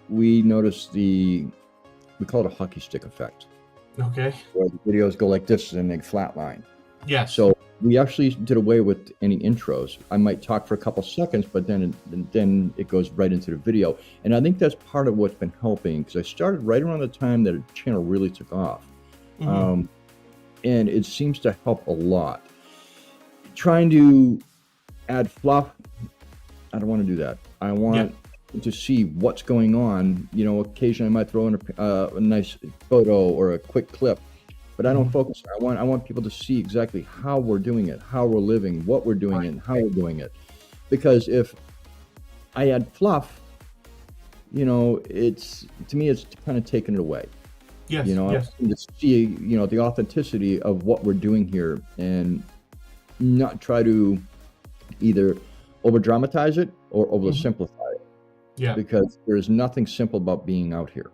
we noticed we call it a hockey stick effect. Okay. Where the videos go like this and they flatline. Yeah. So we actually did away with any intros. I might talk for a couple seconds, but then it goes right into the video. And I think that's part of what's been helping, because I started right around the time that the channel really took off. And it seems to help a lot. Trying to add fluff, I don't want to do that. I want to see what's going on. You know, occasionally I might throw in a nice photo or a quick clip, but I don't focus. I want people to see exactly how we're doing it, how we're living, what we're doing, and how we're doing it. Because if I add fluff, you know, to me it's kind of taking it away. Yes, you know, I want to see, you know, the authenticity of what we're doing here, and not try to either over dramatize it or over simplify it. Yeah. Because there's nothing simple about being out here.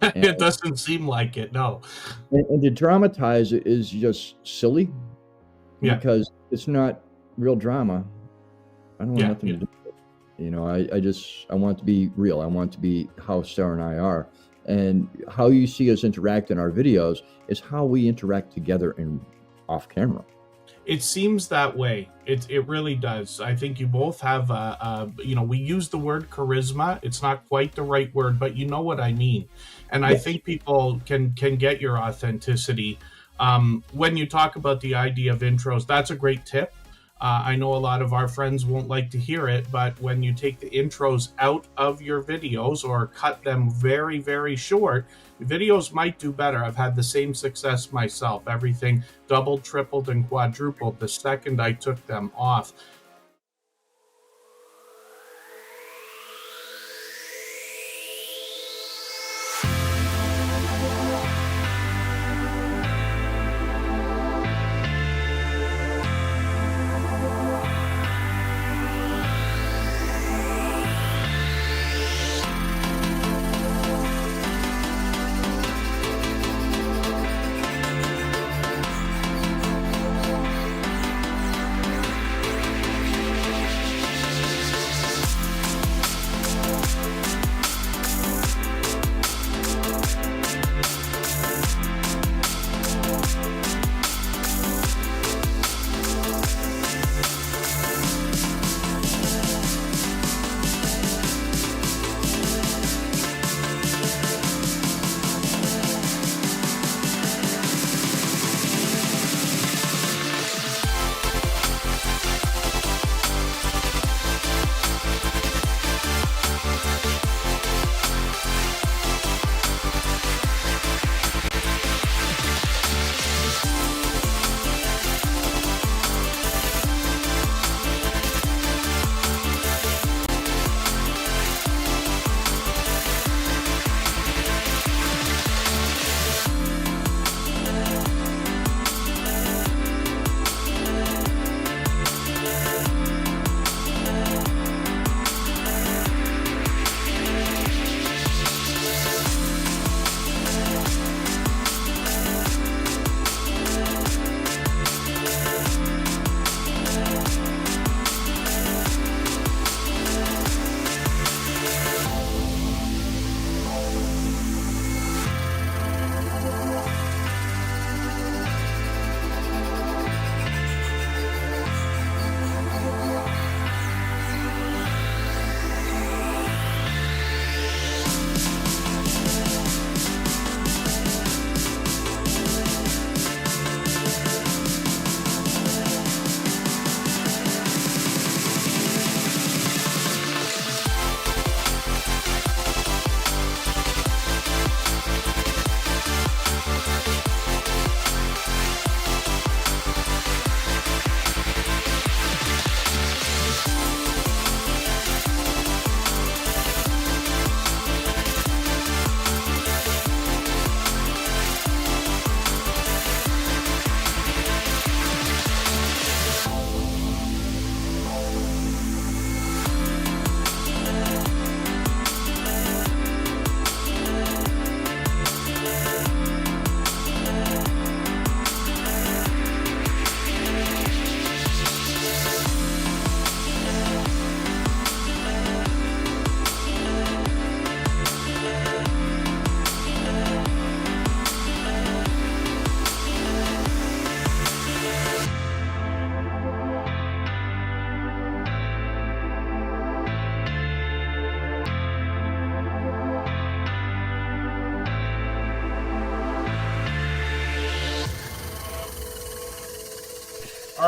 It doesn't seem like it, no. And to dramatize it is just silly. Yeah. Because it's not real drama. I don't want nothing to do with it. You know, I want it to be real. I want it to be how Sarah and I are. And how you see us interact in our videos is how we interact together and off camera. It seems that way. It really does. I think you both have, you know, we use the word charisma. It's not quite the right word, but you know what I mean. And I think people can get your authenticity. When you talk about the idea of intros, that's a great tip. I know a lot of our friends won't like to hear it, but when you take the intros out of your videos or cut them very, very short, videos might do better. I've had the same success myself. Everything doubled, tripled, and quadrupled the second I took them off.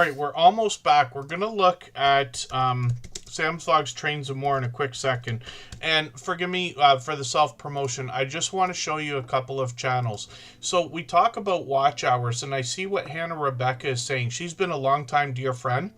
right, we're almost back. We're going to look at Sam's Vlogs, Trains, and More in a quick second. And forgive me for the self-promotion. I just want to show you a couple of channels. So we talk about watch hours, and I see what Hannah Rebecca is saying. She's been a long-time dear friend.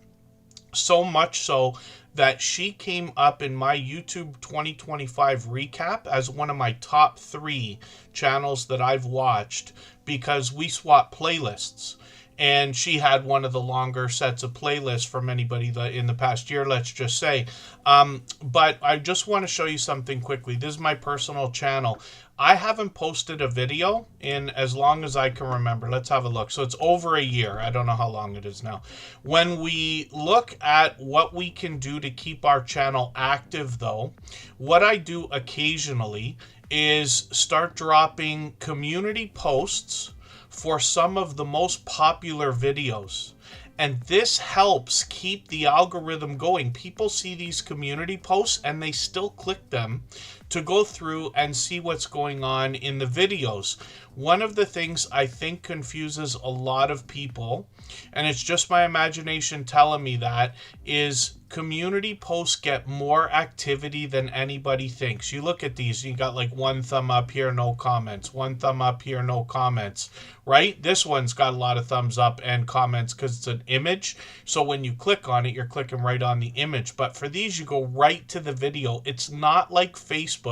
So much so that she came up in my YouTube 2025 recap as one of my top 3 channels that I've watched because we swap playlists. And she had one of the longer sets of playlists from anybody that in the past year, let's just say. But I just want to show you something quickly. This is my personal channel. I haven't posted a video in as long as I can remember. Let's have a look. So it's over a year. I don't know how long it is now. When we look at what we can do to keep our channel active, though, what I do occasionally is start dropping community posts for some of the most popular videos. And this helps keep the algorithm going. People see these community posts and they still click them to go through and see what's going on in the videos. One of the things I think confuses a lot of people, and it's just my imagination telling me that, is community posts get more activity than anybody thinks. You look at these, you got like 1 thumb up here, no comments. 1 thumb up here, no comments, right? This one's got a lot of thumbs up and comments because it's an image. So when you click on it, you're clicking right on the image. But for these, you go right to the video. It's not like Facebook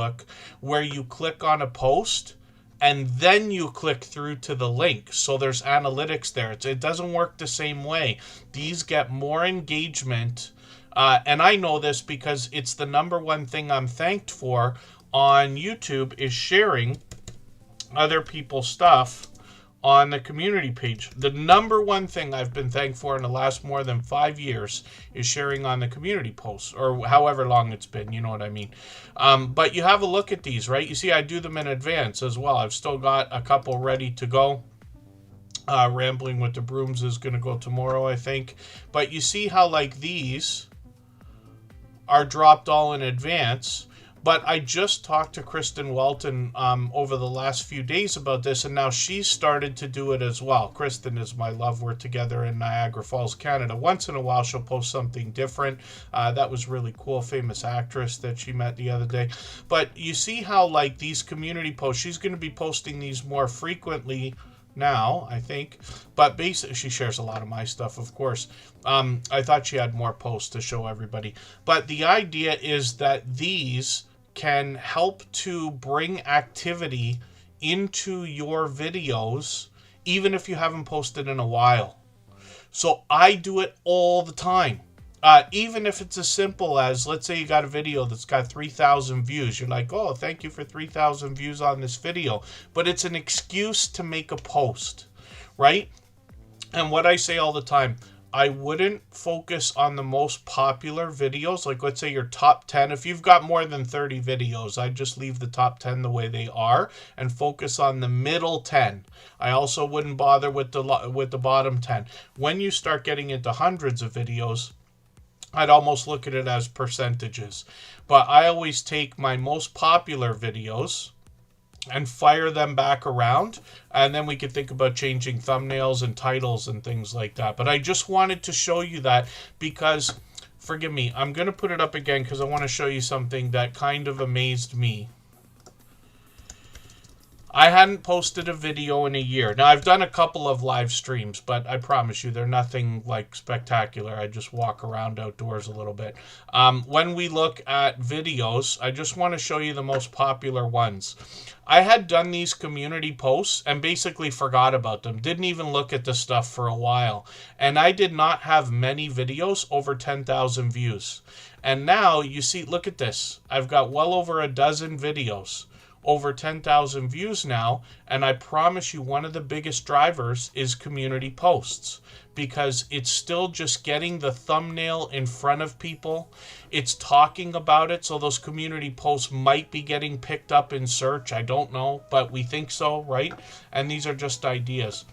where you click on a post and then you click through to the link. So there's analytics there. It doesn't work the same way. These get more engagement. And I know this because it's the #1 thing I'm thanked for on YouTube is sharing other people's stuff on the community page. The #1 thing I've been thanked for in the last more than 5 years is sharing on the community posts, or however long it's been, you know what I mean. But you have a look at these, right? You see I do them in advance as well. I've still got a couple ready to go. Rambling with the Brooms is going to go tomorrow, I think. But you see how like these are dropped all in advance. But I just talked to Kristen Welton over the last few days about this, and now she's started to do it as well. Kristen is my love. We're together in Niagara Falls, Canada. Once in a while, she'll post something different. That was really cool. Famous actress that she met the other day. But you see how, like, these community posts, she's going to be posting these more frequently now, I think. But basically, she shares a lot of my stuff, of course. I thought she had more posts to show everybody. But the idea is that these can help to bring activity into your videos, even if you haven't posted in a while. So I do it all the time. Even if it's as simple as, let's say you got a video that's got 3,000 views. You're like, oh, thank you for 3,000 views on this video. But it's an excuse to make a post, right? And what I say all the time, I wouldn't focus on the most popular videos. Like, let's say your top 10. If you've got more than 30 videos, I'd just leave the top 10 the way they are and focus on the middle 10. I also wouldn't bother with the bottom 10. When you start getting into hundreds of videos, I'd almost look at it as percentages. But I always take my most popular videos and fire them back around, and then we could think about changing thumbnails and titles and things like that. But I just wanted to show you that because, forgive me, I'm going to put it up again because I want to show you something that kind of amazed me. I hadn't posted a video in a year. Now, I've done a couple of live streams, but I promise you they're nothing like spectacular. I just walk around outdoors a little bit. When we look at videos, I just want to show you the most popular ones. I had done these community posts and basically forgot about them. Didn't even look at the stuff for a while. And I did not have many videos over 10,000 views. And now you see, look at this. I've got well over a dozen videos. Over 10,000 views now, and I promise you one of the biggest drivers is community posts, because it's still just getting the thumbnail in front of people. It's talking about it, so those community posts might be getting picked up in search. I don't know, but we think so, right? And these are just ideas.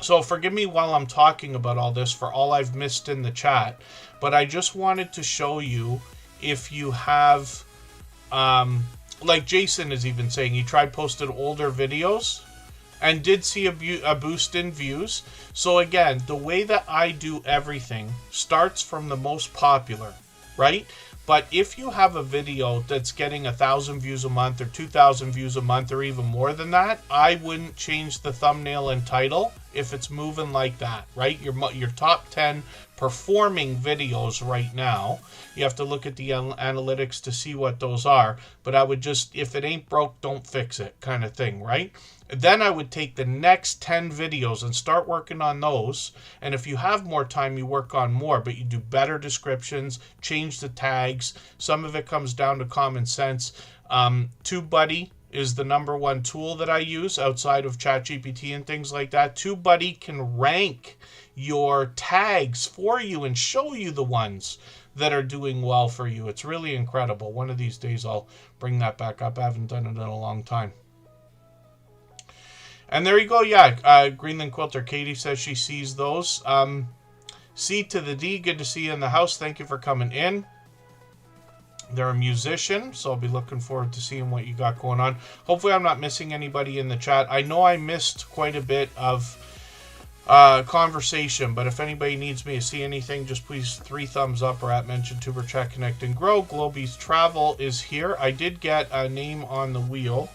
So forgive me while I'm talking about all this for all I've missed in the chat, but I just wanted to show you if you have like Jason is even saying he tried posting older videos and did see a boost in views. So again, the way that I do everything starts from the most popular, right? But if you have a video that's getting 1,000 views a month or 2,000 views a month or even more than that, I wouldn't change the thumbnail and title if it's moving like that, right? Your top 10 performing videos right now. You have to look at the analytics to see what those are. But I would just, if it ain't broke, don't fix it kind of thing, right? Then I would take the next 10 videos and start working on those. And if you have more time, you work on more, but you do better descriptions, change the tags. Some of it comes down to common sense. TubeBuddy is the #1 tool that I use outside of ChatGPT and things like that. TubeBuddy can rank your tags for you and show you the ones that are doing well for you. It's really incredible. One of these days I'll bring that back up. I haven't done it in a long time. And there you go. Yeah, Greenland Quilter Katie says she sees those. C to the D, good to see you in the house. Thank you for coming in. They're a musician, so I'll be looking forward to seeing what you got going on. Hopefully I'm not missing anybody in the chat. I know I missed quite a bit of conversation, but if anybody needs me to see anything, just please 3 thumbs up or @mention Tuber Chat Connect and Grow. Globies Travel is here. I did get a name on the wheel.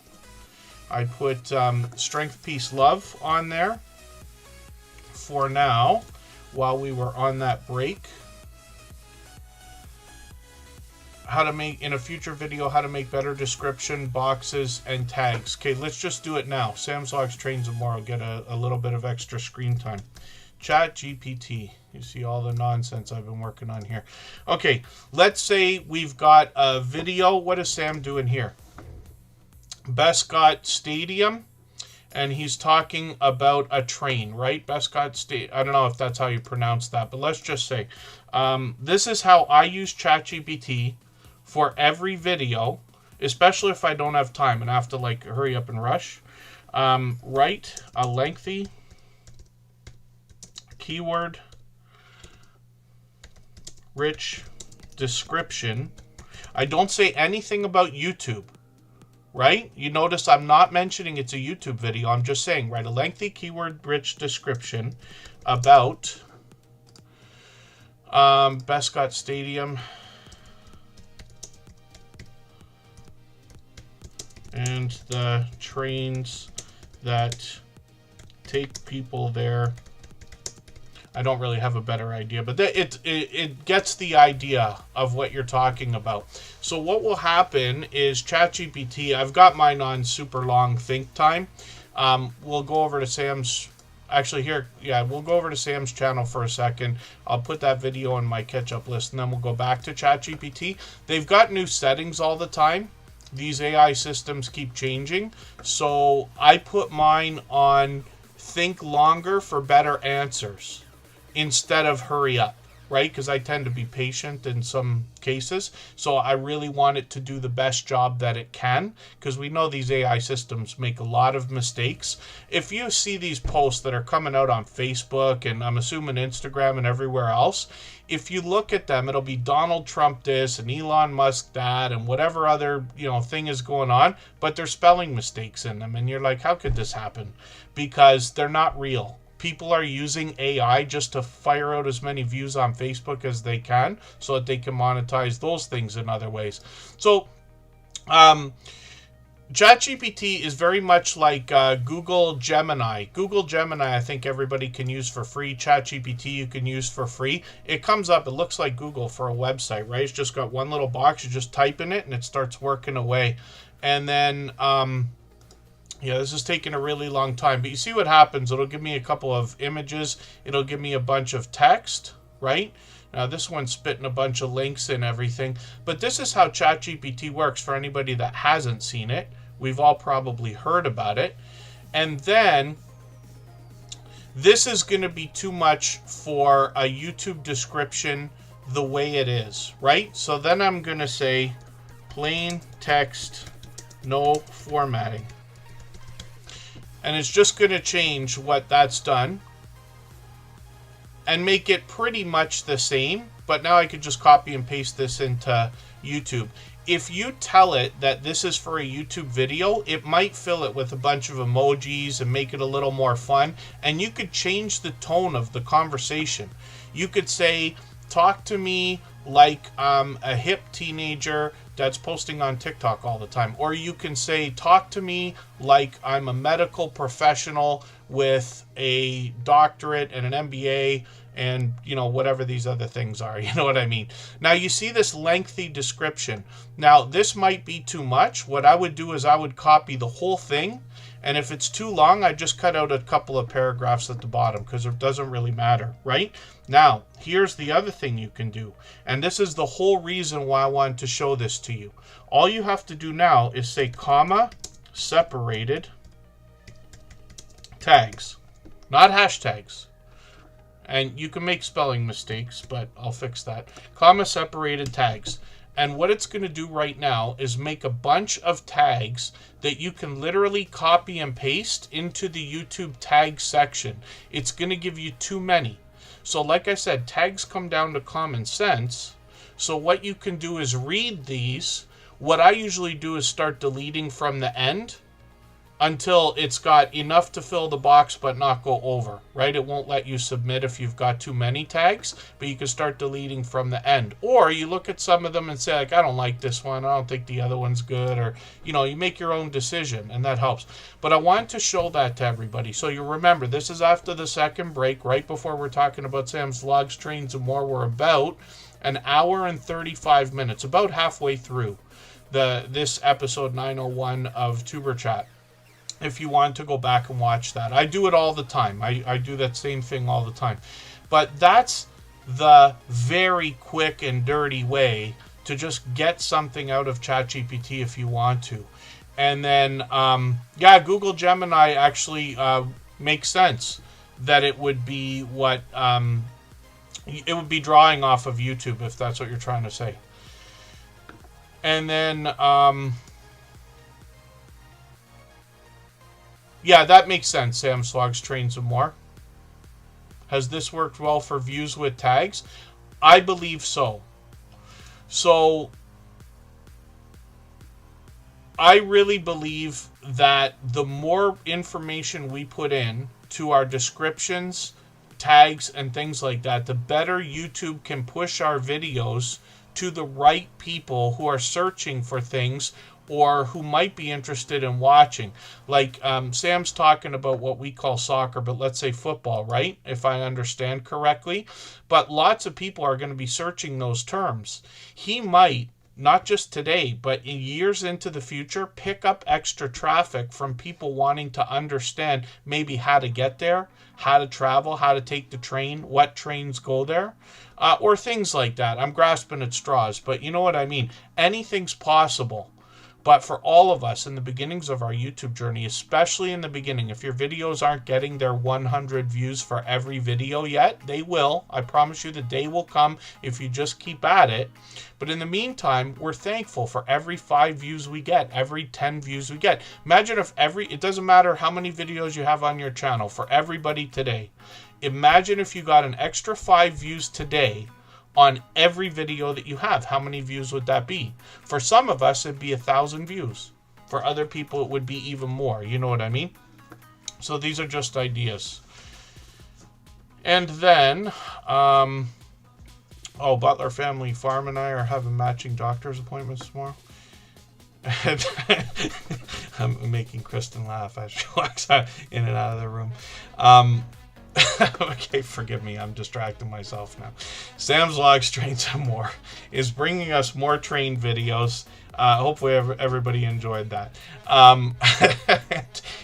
I put Strength, Peace, Love on there for now while we were on that break. How to make, in a future video, how to make better description boxes and tags. Okay, let's just do it now. Samsung's trains tomorrow. Get a little bit of extra screen time. ChatGPT. You see all the nonsense I've been working on here. Okay, let's say we've got a video. What is Sam doing here? Bescott Stadium, and he's talking about a train, right? Bescott State. I don't know if that's how you pronounce that, but let's just say this is how I use ChatGPT for every video, especially if I don't have time and I have to like hurry up and rush. Write a lengthy keyword rich description. I don't say anything about YouTube. Right? You notice I'm not mentioning it's a YouTube video. I'm just saying, write a lengthy keyword-rich description about Bescott Stadium and the trains that take people there. I don't really have a better idea, but it gets the idea of what you're talking about. So what will happen is ChatGPT, I've got mine on super long think time. We'll go over to Sam's, actually here, yeah, we'll go over to Sam's channel for a second. I'll put that video on my catch-up list, and then we'll go back to ChatGPT. They've got new settings all the time. These AI systems keep changing. So I put mine on think longer for better answers instead of hurry up, right? Because I tend to be patient in some cases. So I really want it to do the best job that it can, because we know these AI systems make a lot of mistakes. If you see these posts that are coming out on Facebook, and I'm assuming Instagram and everywhere else, if you look at them, it'll be Donald Trump this and Elon Musk that and whatever other, thing is going on, but there's spelling mistakes in them. And you're like, how could this happen? Because they're not real. People are using AI just to fire out as many views on Facebook as they can so that they can monetize those things in other ways. So, ChatGPT is very much like Google Gemini. Google Gemini, I think everybody can use for free. ChatGPT you can use for free. It comes up, it looks like Google for a website, right? It's just got one little box. You just type in it and it starts working away. And then, yeah, this is taking a really long time, but you see what happens. It'll give me a couple of images. It'll give me a bunch of text, right? Now this one's spitting a bunch of links and everything, but this is how ChatGPT works for anybody that hasn't seen it. We've all probably heard about it. And then this is going to be too much for a YouTube description the way it is, right? So then I'm going to say plain text, no formatting. And it's just going to change what that's done and make it pretty much the same. But now I could just copy and paste this into YouTube. if you tell it that this is for a YouTube video, it might fill it with a bunch of emojis and make it a little more fun. And you could change the tone of the conversation. You could say, talk to me like I'm a hip teenager that's posting on TikTok all the time. Or you can say, talk to me like I'm a medical professional with a doctorate and an MBA and, you know, whatever these other things are. You know what I mean? Now, you see this lengthy description. Now, this might be too much. What I would do is I would copy the whole thing. And if it's too long, I just cut out a couple of paragraphs at the bottom because it doesn't really matter, right? Now, here's the other thing you can do. And this is the whole reason why I wanted to show this to you. All you have to do now is say comma separated tags, not hashtags. And you can make spelling mistakes, but I'll fix that. Comma separated tags. And what it's going to do right now is make a bunch of tags that you can literally copy and paste into the YouTube tag section. It's going to give you too many. So like I said, tags come down to common sense. So what you can do is read these. What I usually do is start deleting from the end until it's got enough to fill the box but not go over, right? It won't let you submit if you've got too many tags, but you can start deleting from the end. Or you look at some of them and say, like, I don't like this one, I don't think the other one's good, or, you know, you make your own decision, and that helps. But I want to show that to everybody. So you remember, this is after the second break, right before we're talking about Sam's Vlogs, Trains, and More. We're about an hour and 35 minutes, about halfway through this episode 901 of Tuber Chat. If you want to go back and watch that. I do it all the time. I do that same thing all the time. But that's the very quick and dirty way to just get something out of ChatGPT if you want to. And then, yeah, Google Gemini actually makes sense that it would be what, it would be drawing off of YouTube, if that's what you're trying to say. And then, yeah, that makes sense, Sam's Vlogs, Trains, and More. Has this worked well for views with tags? I believe so. So, I really believe that the more information we put in to our descriptions, tags, and things like that, the better YouTube can push our videos to the right people who are searching for things or who might be interested in watching. Like Sam's talking about what we call soccer, but let's say football, right? If I understand correctly. But lots of people are going to be searching those terms. He might, not just today, but in years into the future, pick up extra traffic from people wanting to understand maybe how to get there, how to travel, how to take the train, what trains go there, or things like that. I'm grasping at straws, but you know what I mean. Anything's possible. But for all of us in the beginnings of our YouTube journey, especially in the beginning, if your videos aren't getting their 100 views for every video yet, they will. I promise you the day will come if you just keep at it. But in the meantime, we're thankful for every 5 views we get, every 10 views we get. Imagine if it doesn't matter how many videos you have on your channel, for everybody today. Imagine if you got an extra 5 views today on every video that you have. How many views would that be? For some of us, it'd be 1,000 views. For other people, it would be even more. You know what I mean? So these are just ideas. And then, Butler Family Farm and I are having matching doctor's appointments tomorrow. I'm making Kristen laugh as she walks in and out of the room. Okay, forgive me, I'm distracting myself now. Sam's Vlogs, Trains, and More is bringing us more train videos. Hopefully everybody enjoyed that.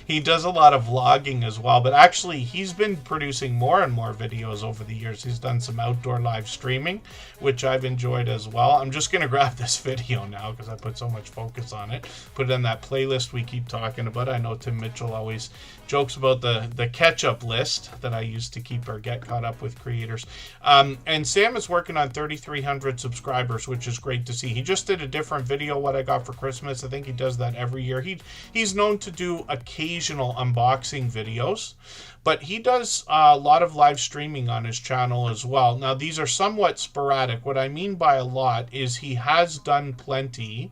He does a lot of vlogging as well, but actually he's been producing more and more videos over the years. He's done some outdoor live streaming, which I've enjoyed as well. I'm just going to grab this video now because I put so much focus on it. Put it in that playlist we keep talking about. I know Tim Mitchell always jokes about the catch-up list that I use to keep or get caught up with creators. And Sam is working on 3,300 subscribers, which is great to see. He just did a different video what I got for Christmas. I think he does that every year. He's known to do occasional unboxing videos, but he does a lot of live streaming on his channel as well. Now, these are somewhat sporadic. What I mean by a lot is he has done plenty,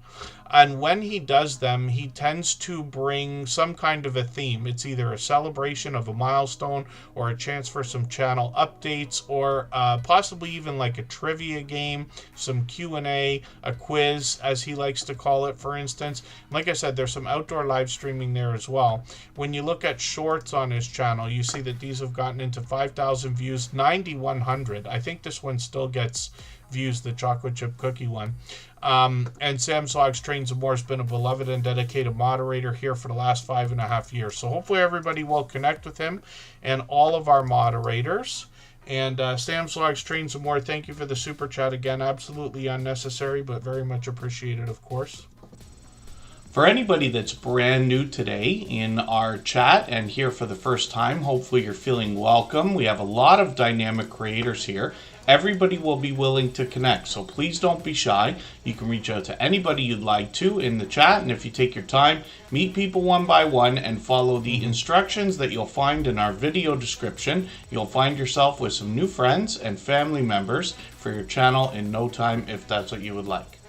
and when he does them, he tends to bring some kind of a theme. It's either a celebration of a milestone or a chance for some channel updates, or possibly even like a trivia game, some Q&A, a quiz, as he likes to call it, for instance. Like I said, there's some outdoor live streaming there as well. When you look at shorts on his channel, you see that these have gotten into 5,000 views, 9,100. I think this one still gets views, the chocolate chip cookie one. And Sam Slogs Trains and More has been a beloved and dedicated moderator here for the last 5.5 years. So hopefully everybody will connect with him and all of our moderators. And Sam Slogs Trains and More, thank you for the super chat again. Absolutely unnecessary, but very much appreciated, of course. For anybody that's brand new today in our chat and here for the first time, hopefully you're feeling welcome. We have a lot of dynamic creators here. Everybody will be willing to connect, so please don't be shy. You can reach out to anybody you'd like to in the chat, and if you take your time, meet people one by one and follow the instructions that you'll find in our video description. You'll find yourself with some new friends and family members for your channel in no time, if that's what you would like.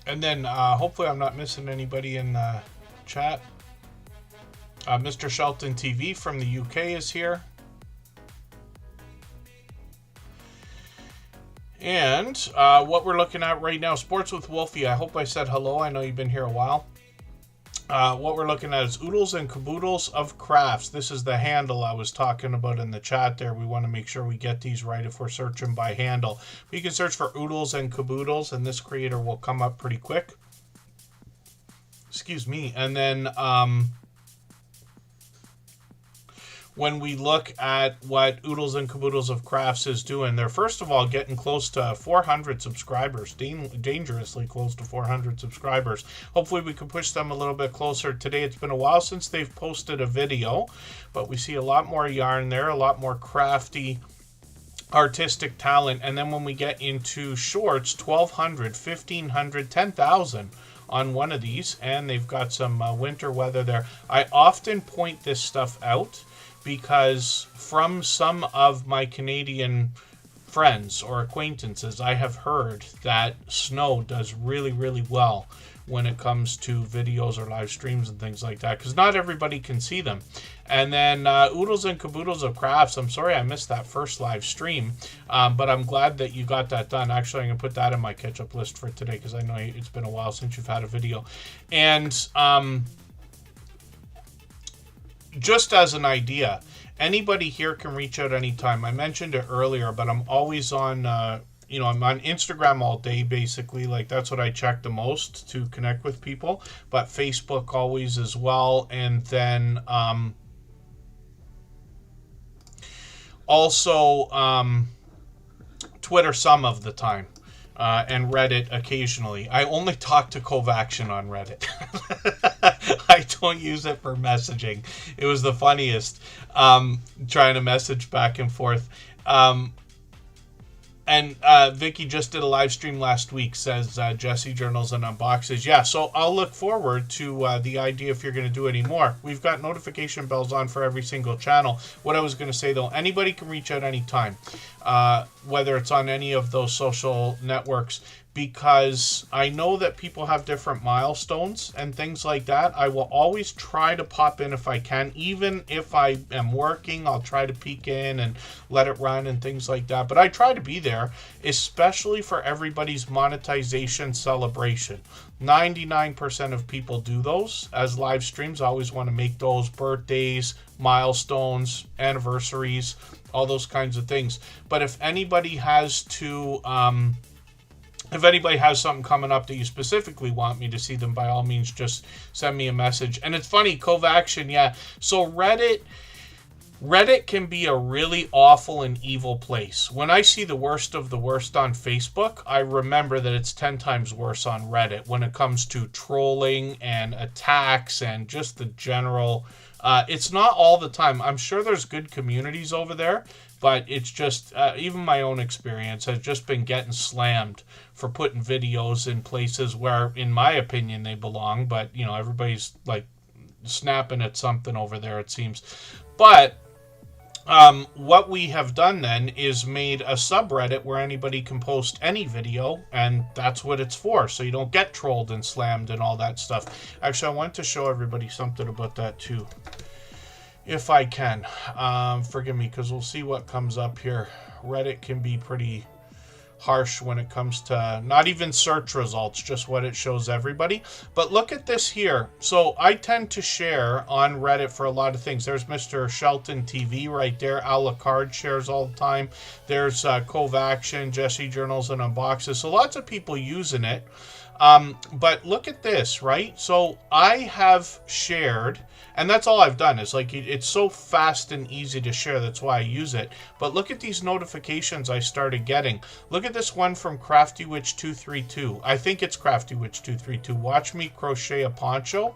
And then hopefully I'm not missing anybody in the chat. Mr. Shelton TV from the UK is here. And what we're looking at right now, Sports with Wolfie. I hope I said hello. I know you've been here a while. What we're looking at is Oodles and Caboodles of Crafts. This is the handle I was talking about in the chat there. We want to make sure we get these right if we're searching by handle. You can search for Oodles and Caboodles, and this creator will come up pretty quick. Excuse me. And then when we look at what Oodles and Caboodles of Crafts is doing, they're first of all getting close to 400 subscribers, dangerously close to 400 subscribers. Hopefully we can push them a little bit closer today. It's been a while since they've posted a video, but we see a lot more yarn there, a lot more crafty artistic talent. And then when we get into shorts, 1,200, 1,500, 10,000 on one of these, and they've got some winter weather there. I often point this stuff out because from some of my Canadian friends or acquaintances, I have heard that snow does really, really well when it comes to videos or live streams and things like that, because not everybody can see them. And then Oodles and Caboodles of Crafts, I'm sorry I missed that first live stream, but I'm glad that you got that done. Actually, I'm going to put that in my catch-up list for today, because I know it's been a while since you've had a video. And just as an idea, anybody here can reach out anytime. I mentioned it earlier, but I'm always on, I'm on Instagram all day, basically. Like, that's what I check the most to connect with people. But Facebook always as well. And then also Twitter some of the time. And Reddit occasionally. I only talk to Covaction on Reddit. I don't use it for messaging. It was the funniest, trying to message back and forth. And Vicky just did a live stream last week, says Jesse Journals and Unboxes. Yeah, so I'll look forward to the idea if you're going to do any more. We've got notification bells on for every single channel. What I was going to say, though, anybody can reach out anytime, whether it's on any of those social networks, because I know that people have different milestones and things like that. I will always try to pop in if I can. Even if I am working, I'll try to peek in and let it run and things like that. But I try to be there, especially for everybody's monetization celebration. 99% of people do those as live streams. I always want to make those birthdays, milestones, anniversaries, all those kinds of things. But if anybody has to... if anybody has something coming up that you specifically want me to see them, by all means, just send me a message. And it's funny, Covaction, yeah. So Reddit can be a really awful and evil place. When I see the worst of the worst on Facebook, I remember that it's 10 times worse on Reddit when it comes to trolling and attacks and just the general It's not all the time. I'm sure there's good communities over there, but it's just, even my own experience has just been getting slammed for putting videos in places where, in my opinion, they belong. But, you know, everybody's like snapping at something over there, it seems. But what we have done then is made a subreddit where anybody can post any video, and that's what it's for, so you don't get trolled and slammed and all that stuff. Actually, I want to show everybody something about that too, if I can. Forgive me, because we'll see what comes up here. Reddit can be pretty harsh when it comes to not even search results, just what it shows everybody. But look at this here. So I tend to share on Reddit for a lot of things. There's Mr. Shelton TV right there. Alucard shares all the time. There's Cove Action, Jesse Journals and Unboxes. So lots of people using it. But look at this, right? So I have shared, and that's all I've done. Is like, it's so fast and easy to share. That's why I use it. But look at these notifications I started getting. Look at this one from Crafty Witch 232. I think it's Crafty Witch 232. Watch me crochet a poncho.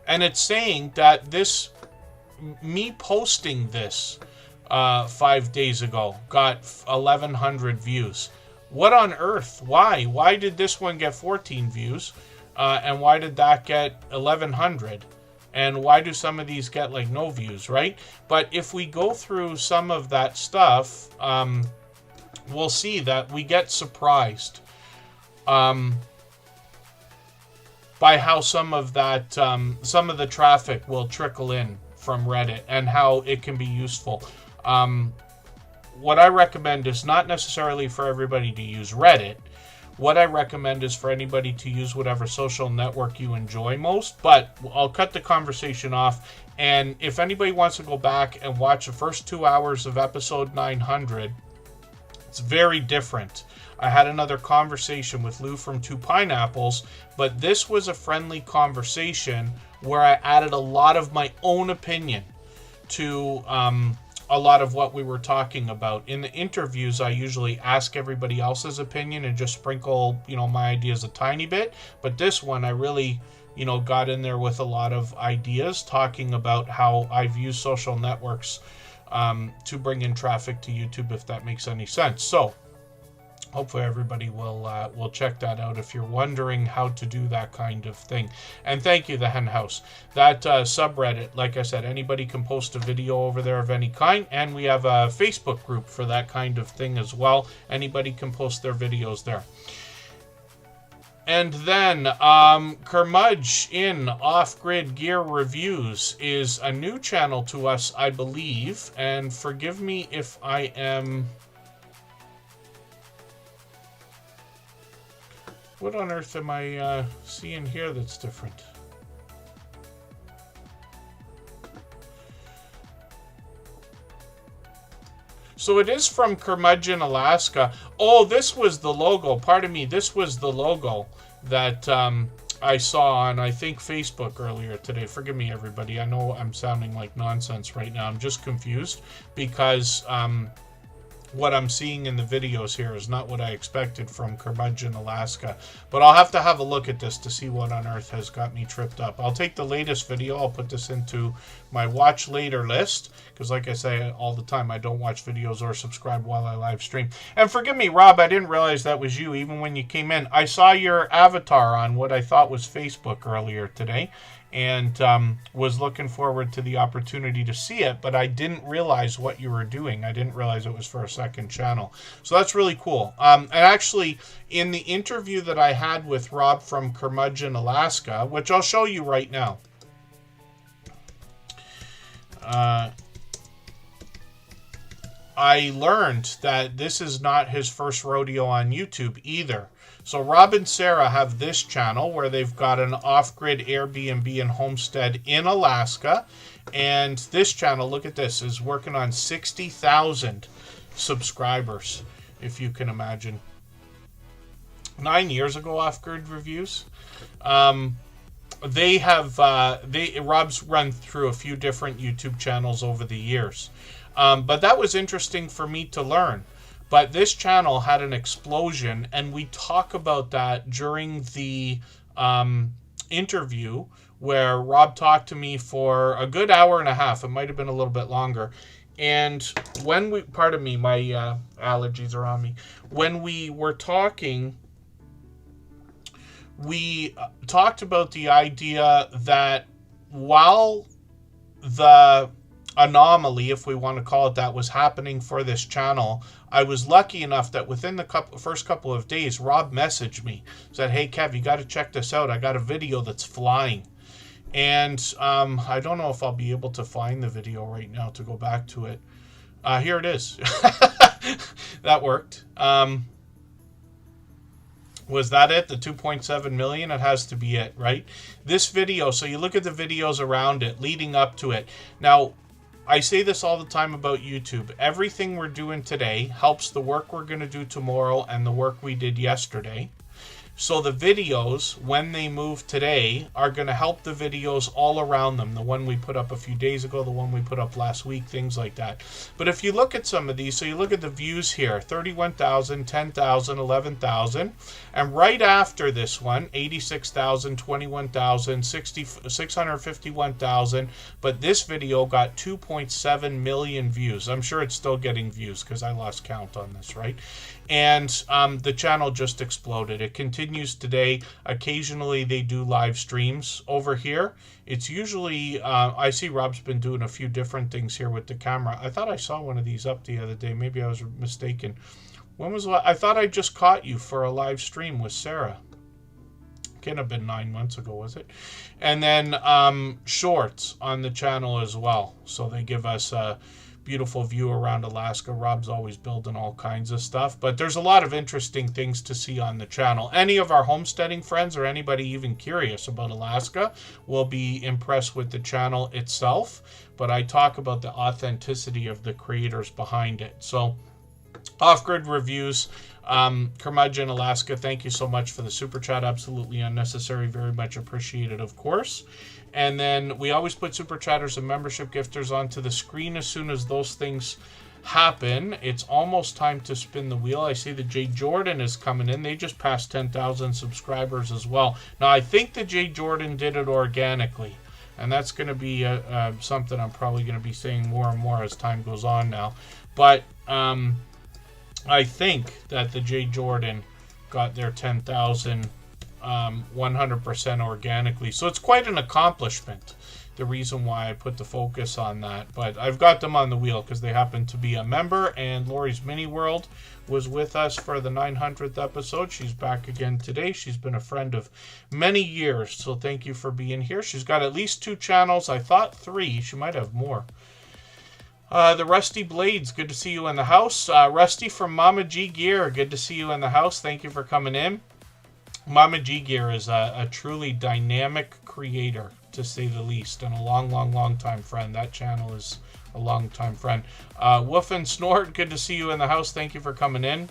And it's saying that this, me posting this 5 days ago, got 1,100 views. What on earth? Why? Why did this one get 14 views? And why did that get 1,100? And why do some of these get like no views, right? But if we go through some of that stuff, we'll see that we get surprised by how some of that, some of the traffic will trickle in from Reddit and how it can be useful. What I recommend is not necessarily for everybody to use Reddit. What I recommend is for anybody to use whatever social network you enjoy most. But I'll cut the conversation off. And if anybody wants to go back and watch the first 2 hours of episode 900, it's very different. I had another conversation with Lou from Two Pineapples, but this was a friendly conversation where I added a lot of my own opinion to a lot of what we were talking about. In the interviews, I usually ask everybody else's opinion and just sprinkle, you know, my ideas a tiny bit. But this one, I really, you know, got in there with a lot of ideas talking about how I've used social networks to bring in traffic to YouTube, if that makes any sense. So hopefully everybody will check that out if you're wondering how to do that kind of thing. And thank you, the Hen House. That subreddit, like I said, anybody can post a video over there of any kind, and we have a Facebook group for that kind of thing as well. Anybody can post their videos there. And then Curmudge in Off-Grid Gear Reviews is a new channel to us, I believe. And forgive me if I am... What on earth am I seeing here that's different? So it is from Curmudgeon, Alaska. Oh, this was the logo. Pardon me. This was the logo that I saw on, I think, Facebook earlier today. Forgive me, everybody. I know I'm sounding like nonsense right now. I'm just confused because... what I'm seeing in the videos here is not what I expected from Curmudgeon, Alaska. But I'll have to have a look at this to see what on earth has got me tripped up. I'll take the latest video. I'll put this into my watch later list. Because like I say all the time, I don't watch videos or subscribe while I live stream. And forgive me, Rob, I didn't realize that was you even when you came in. I saw your avatar on what I thought was Facebook earlier today. And was looking forward to the opportunity to see it, but I didn't realize what you were doing. I didn't realize it was for a second channel. So that's really cool. And actually, in the interview that I had with Rob from Curmudgeon, Alaska, which I'll show you right now. I learned that this is not his first rodeo on YouTube either. So Rob and Sarah have this channel where they've got an off-grid Airbnb and homestead in Alaska. And this channel, look at this, is working on 60,000 subscribers, if you can imagine. 9 years ago, off-grid reviews. They have, Rob's run through a few different YouTube channels over the years. But that was interesting for me to learn. But this channel had an explosion, and we talk about that during the interview where Rob talked to me for a good hour and a half. It might have been a little bit longer. And when we, pardon me, my allergies are on me. When we were talking, we talked about the idea that while the anomaly, if we want to call it that, was happening for this channel, I was lucky enough that within the first couple of days, Rob messaged me, said, "Hey Kev, you got to check this out. I got a video that's flying." And I don't know if I'll be able to find the video right now to go back to it. Here it is. That worked. Was that it? The 2.7 million? It has to be it, right? This video, so you look at the videos around it, leading up to it. Now, I say this all the time about YouTube. Everything we're doing today helps the work we're going to do tomorrow and the work we did yesterday. So the videos, when they move today, are going to help the videos all around them. The one we put up a few days ago, the one we put up last week, things like that. But if you look at some of these, so you look at the views here, 31,000, 10,000, 11,000. And right after this one, 86,000, 21,000, 651,000. But this video got 2.7 million views. I'm sure it's still getting views because I lost count on this, right? And the channel just exploded. It continues today. Occasionally they do live streams over here. It's usually, I see Rob's been doing a few different things here with the camera. I thought I saw one of these up the other day. Maybe I was mistaken. When was I thought I just caught you for a live stream with Sarah. Can't have been 9 months ago, was it? And then shorts on the channel as well. So they give us a beautiful view around Alaska. Rob's always building all kinds of stuff, but there's a lot of interesting things to see on the channel. Any of our homesteading friends or anybody even curious about Alaska will be impressed with the channel itself, but I talk about the authenticity of the creators behind it. So off-grid reviews, Curmudgeon Alaska, thank you so much for the super chat. Absolutely unnecessary, very much appreciated, of course. And then we always put super chatters and membership gifters onto the screen as soon as those things happen. It's almost time to spin the wheel. I see the Jay Jordan is coming in. They just passed 10,000 subscribers as well. Now, I think the Jay Jordan did it organically, and that's going to be something I'm probably going to be saying more and more as time goes on now. But I think that the Jay Jordan got their 10,000 100% organically. So it's quite an accomplishment, the reason why I put the focus on that. But I've got them on the wheel because they happen to be a member, and Lori's Mini World was with us for the 900th episode. She's back again today. She's been a friend of many years, so thank you for being here. She's got at least 2 channels. I thought 3. She might have more. The Rusty Blades, good to see you in the house. Rusty from Mama G Gear, good to see you in the house. Thank you for coming in. Mama G Gear is a truly dynamic creator, to say the least, and a long time friend. That channel is a long time friend. Woof and Snort, good to see you in the house. Thank you for coming in.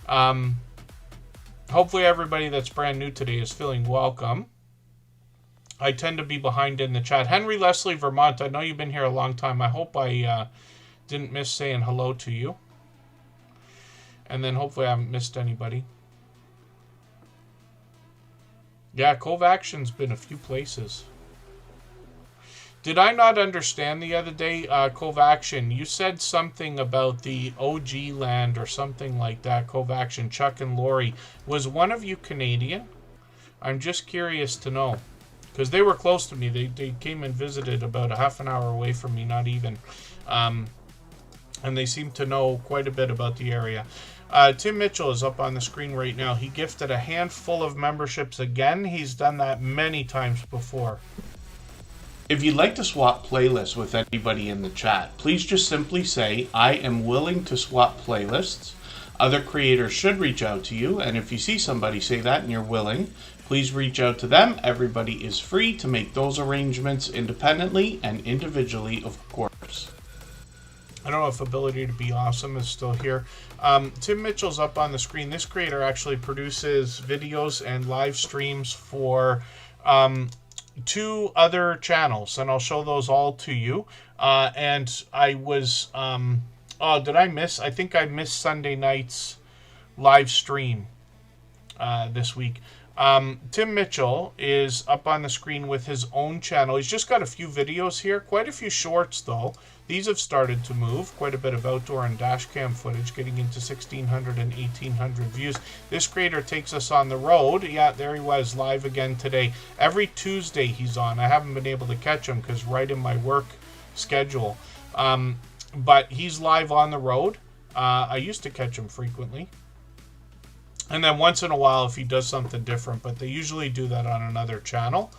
Hopefully everybody that's brand new today is feeling welcome. I tend to be behind in the chat. Henry Leslie, Vermont, I know you've been here a long time. I hope I didn't miss saying hello to you. And then hopefully I haven't missed anybody. Yeah, Cove Action's been a few places. Did I not understand the other day, Cove Action? You said something about the OG land or something like that, Cove Action, Chuck and Lori. Was one of you Canadian? I'm just curious to know. Because they were close to me. They came and visited about a half an hour away from me, not even. And they seem to know quite a bit about the area. Tim Mitchell is up on the screen right now. He gifted a handful of memberships again. He's done that many times before. If you'd like to swap playlists with anybody in the chat, please just simply say, I am willing to swap playlists. Other creators should reach out to you, and if you see somebody say that and you're willing, please reach out to them. Everybody is free to make those arrangements independently and individually, of course. I don't know if Ability to Be Awesome is still here. Tim Mitchell's up on the screen. This creator actually produces videos and live streams for 2 other channels, and I'll show those all to you. And I was, oh, did I miss? I think I missed Sunday night's live stream this week. Tim Mitchell is up on the screen with his own channel. He's just got a few videos here, quite a few shorts though. These have started to move, quite a bit of outdoor and dash cam footage, getting into 1,600 and 1,800 views. This creator takes us on the road. Yeah, there he was, live again today. Every Tuesday he's on. I haven't been able to catch him because right in my work schedule. But he's live on the road. I used to catch him frequently. And then once in a while if he does something different, but they usually do that on another channel.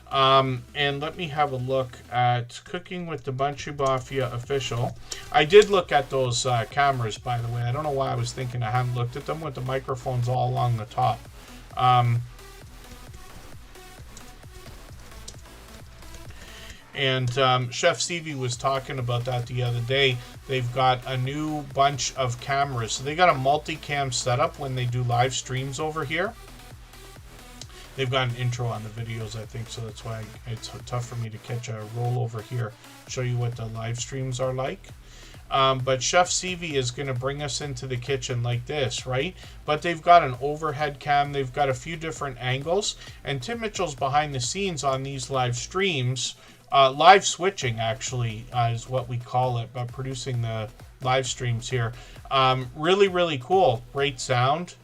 And let me have a look at Cooking with the Munchie Mafia official. I did look at those cameras, by the way. I don't know why I was thinking I hadn't looked at them with the microphones all along the top. And Chef Stevie was talking about that the other day. They've got a new bunch of cameras. So they got a multicam setup when they do live streams over here. They've got an intro on the videos, I think, so that's why it's tough for me to catch a roll over here, show you what the live streams are like. But Chef Stevie is going to bring us into the kitchen like this, right? But they've got an overhead cam. They've got a few different angles. And Tim Mitchell's behind the scenes on these live streams. Live switching, actually, is what we call it, but producing the live streams here. Really, really cool. Great sound.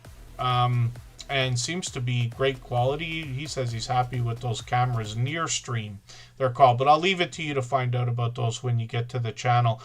And seems to be great quality. He says he's happy with those cameras. Near stream, they're called. But I'll leave it to you to find out about those when you get to the channel.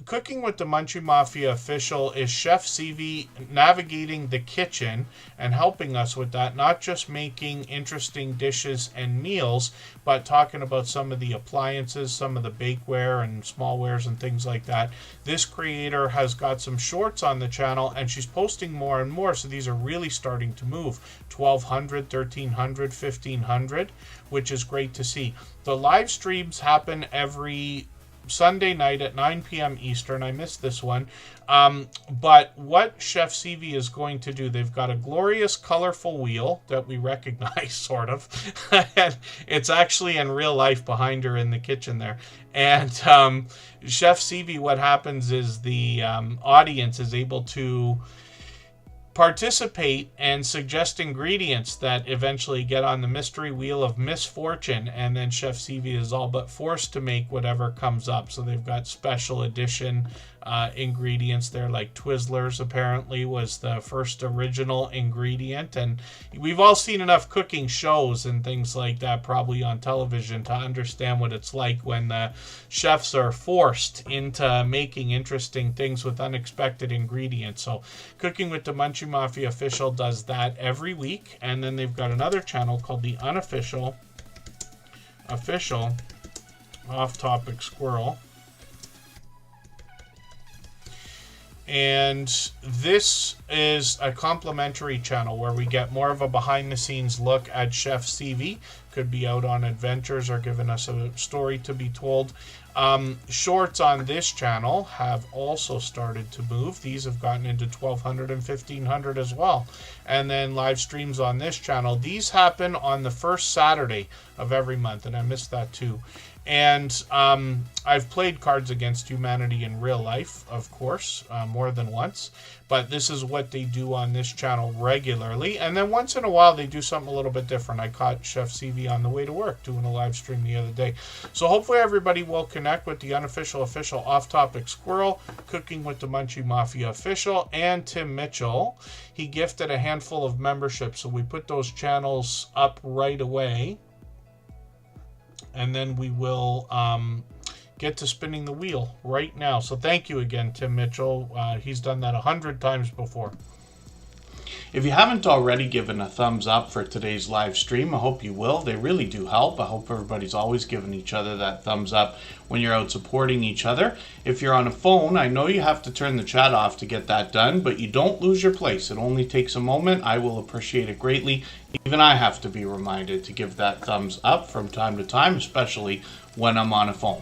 Cooking with the Munchie Mafia official is Chef Stevie navigating the kitchen and helping us with that. Not just making interesting dishes and meals, but talking about some of the appliances, some of the bakeware and smallwares and things like that. This creator has got some shorts on the channel and she's posting more and more. So these are really starting to move. 1,200, 1,300, 1,500, which is great to see. The live streams happen every Sunday night at 9 p.m. Eastern. I missed this one. But what Chef Stevie is going to do, they've got a glorious, colorful wheel that we recognize, sort of. And it's actually in real life behind her in the kitchen there. And Chef Stevie, what happens is the audience is able to participate and suggest ingredients that eventually get on the mystery wheel of misfortune, and then Chef Stevie is all but forced to make whatever comes up. So they've got special edition ingredients there, like Twizzlers apparently was the first original ingredient. And we've all seen enough cooking shows and things like that probably on television to understand what it's like when the chefs are forced into making interesting things with unexpected ingredients. So Cooking with the Munchie Mafia official does that every week. And then they've got another channel called the Unofficial Official Off Topic Squirrel. And this is a complimentary channel where we get more of a behind-the-scenes look at Chef Stevie. Could be out on adventures or giving us a story to be told. Shorts on this channel have also started to move. These have gotten into 1,200 and 1,500 as well. And then live streams on this channel. These happen on the first Saturday of every month, and I missed that too. And I've played Cards Against Humanity in real life, of course, more than once. But this is what they do on this channel regularly. And then once in a while, they do something a little bit different. I caught Chef Stevie on the way to work doing a live stream the other day. So hopefully everybody will connect with the Unofficial Official Off Topic Squirrel, Cooking with the Munchie Mafia Official, and Tim Mitchell. He gifted a handful of memberships, so we put those channels up right away. And then we will get to spinning the wheel right now. So thank you again, Tim Mitchell. He's done that 100 times before. If you haven't already given a thumbs up for today's live stream, I hope you will. They really do help. I hope everybody's always giving each other that thumbs up when you're out supporting each other. If you're on a phone, I know you have to turn the chat off to get that done, but you don't lose your place. It only takes a moment. I will appreciate it greatly. Even I have to be reminded to give that thumbs up from time to time, especially when I'm on a phone.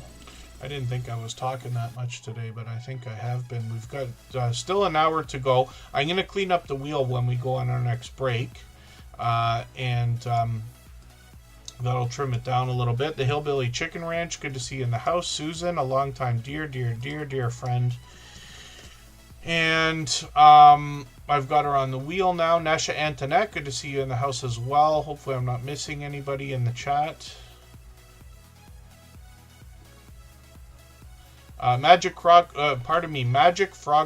I didn't think I was talking that much today, but I think I have been. We've got still an hour to go. I'm going to clean up the wheel when we go on our next break, and that'll trim it down a little bit. The Hillbilly Chicken Ranch, good to see you in the house. Susan, a longtime dear friend. And I've got her on the wheel now. Nesha Antoinette, good to see you in the house as well. Hopefully I'm not missing anybody in the chat. Magic Frog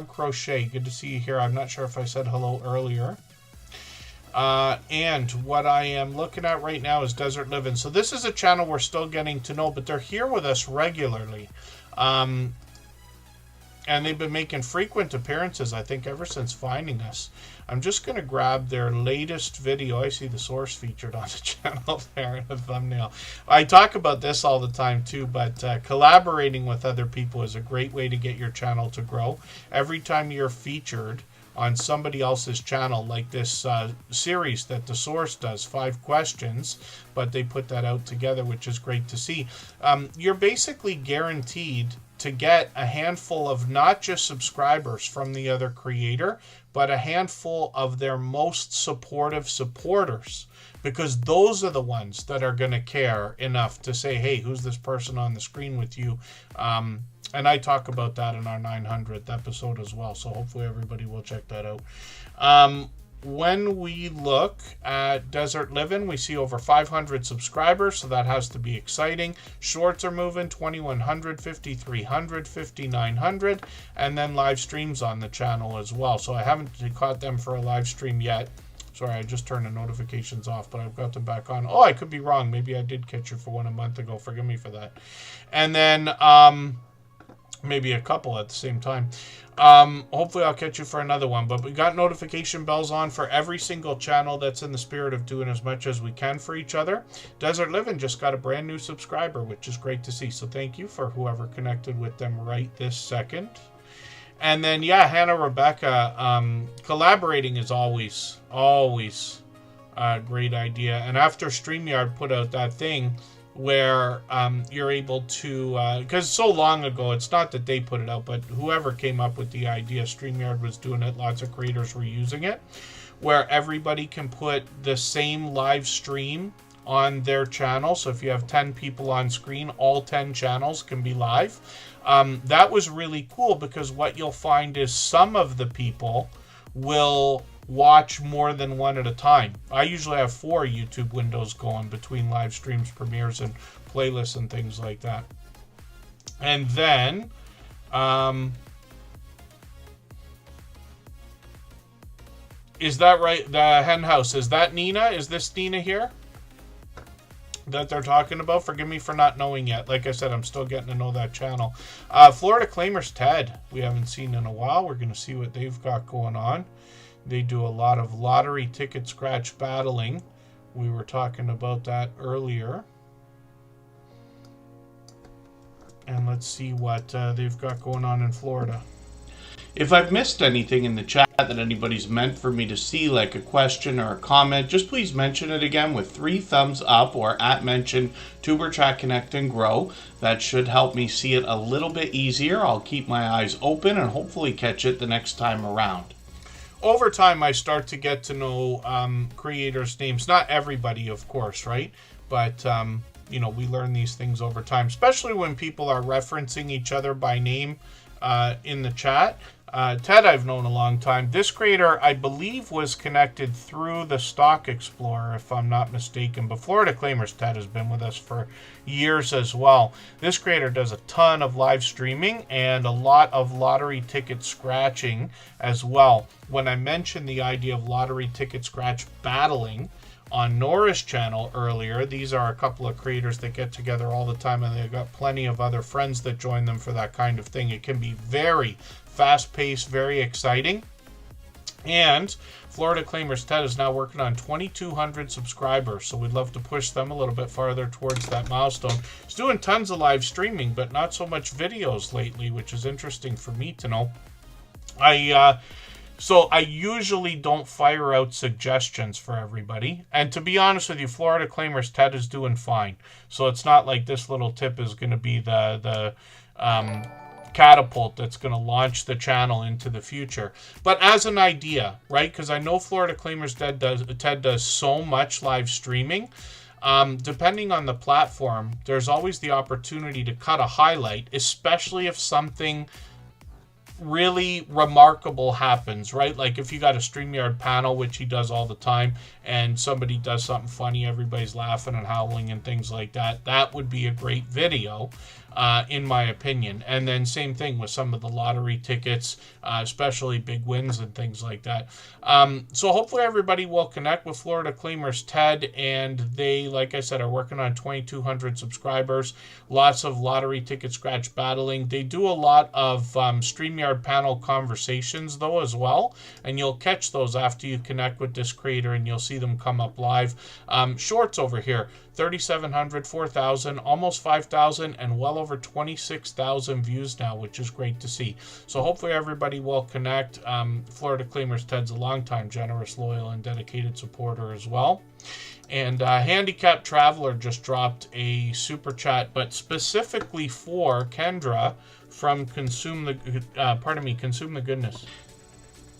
Crochet, good to see you here. I'm not sure if I said hello earlier. And what I am looking at right now is Desert Living. So this is a channel we're still getting to know, but they're here with us regularly. And they've been making frequent appearances, I think, ever since finding us. I'm just going to grab their latest video. I see the source featured on the channel there in the thumbnail. I talk about this all the time, too, but collaborating with other people is a great way to get your channel to grow. Every time you're featured on somebody else's channel, like this series that the source does, 5 questions, but they put that out together, which is great to see. You're basically guaranteed to get a handful of not just subscribers from the other creator, but a handful of their most supportive supporters, because those are the ones that are going to care enough to say, hey, who's this person on the screen with you? And I talk about that in our 900th episode as well, so hopefully everybody will check that out. When we look at Desert Living, we see over 500 subscribers, so that has to be exciting. Shorts are moving, 2,100, 5,300, 5,900, and then live streams on the channel as well. So I haven't caught them for a live stream yet. Sorry, I just turned the notifications off, but I've got them back on. Oh, I could be wrong. Maybe I did catch you for one a month ago. Forgive me for that. And then maybe a couple at the same time. Hopefully I'll catch you for another one, but we got notification bells on for every single channel. That's in the spirit of doing as much as we can for each other. Desert Living just got a brand new subscriber, which is great to see. So thank you for whoever connected with them right this second. And then, yeah, Hannah, Rebecca, collaborating is always a great idea. And after StreamYard put out that thing where you're able to, because so long ago, it's not that they put it out, but whoever came up with the idea, StreamYard was doing it, lots of creators were using it, where everybody can put the same live stream on their channel. So if you have 10 people on screen, all 10 channels can be live. That was really cool, because what you'll find is some of the people will watch more than one at a time. I usually have 4 YouTube windows going between live streams, premieres, and playlists and things like that. And then is that right? The hen house, is that Nina? Is this Nina here that they're talking about? Forgive me for not knowing yet. Like I said, I'm still getting to know that channel. Florida Claimers Ted, we haven't seen in a while. We're going to see what they've got going on. They do a lot of lottery ticket scratch battling. We were talking about that earlier. And let's see what they've got going on in Florida. If I've missed anything in the chat that anybody's meant for me to see, like a question or a comment, just please mention it again with 3 thumbs up or @ Tuberchat Connect and Grow. That should help me see it a little bit easier. I'll keep my eyes open and hopefully catch it the next time around. Over time, I start to get to know creators' names. Not everybody, of course, right? But, you know, we learn these things over time, especially when people are referencing each other by name in the chat. Ted, I've known a long time. This creator, I believe, was connected through the Stock Explorer, if I'm not mistaken. But Florida Claimers Ted has been with us for years as well. This creator does a ton of live streaming and a lot of lottery ticket scratching as well. When I mentioned the idea of lottery ticket scratch battling on Nora's channel earlier, these are a couple of creators that get together all the time, and they've got plenty of other friends that join them for that kind of thing. It can be very fast-paced, very exciting. And Florida Claimers Ted is now working on 2,200 subscribers, so we'd love to push them a little bit farther towards that milestone. He's doing tons of live streaming, but not so much videos lately, which is interesting for me to know. So I usually don't fire out suggestions for everybody. And to be honest with you, Florida Claimers Ted is doing fine. So it's not like this little tip is going to be the catapult that's going to launch the channel into the future. But as an idea, right? Because I know Florida Claimers Ted does so much live streaming. Depending on the platform, there's always the opportunity to cut a highlight, especially if something really remarkable happens, right? Like if you got a StreamYard panel, which he does all the time, and somebody does something funny, everybody's laughing and howling and things like that, that would be a great video, in my opinion. And then same thing with some of the lottery tickets, especially big wins and things like that. So hopefully everybody will connect with Florida Claimers Ted, and they, like I said, are working on 2,200 subscribers. Lots of lottery ticket scratch battling. They do a lot of StreamYard panel conversations though as well, and you'll catch those after you connect with this creator, and you'll see them come up live. Shorts over here, 3,700, 4,000, almost 5,000, and well over 26,000 views now, which is great to see. So hopefully everybody will connect. Florida Claimers Ted's a longtime generous, loyal, and dedicated supporter as well. And Handicapped Traveler just dropped a super chat, but specifically for Kendra from Consume the Goodness.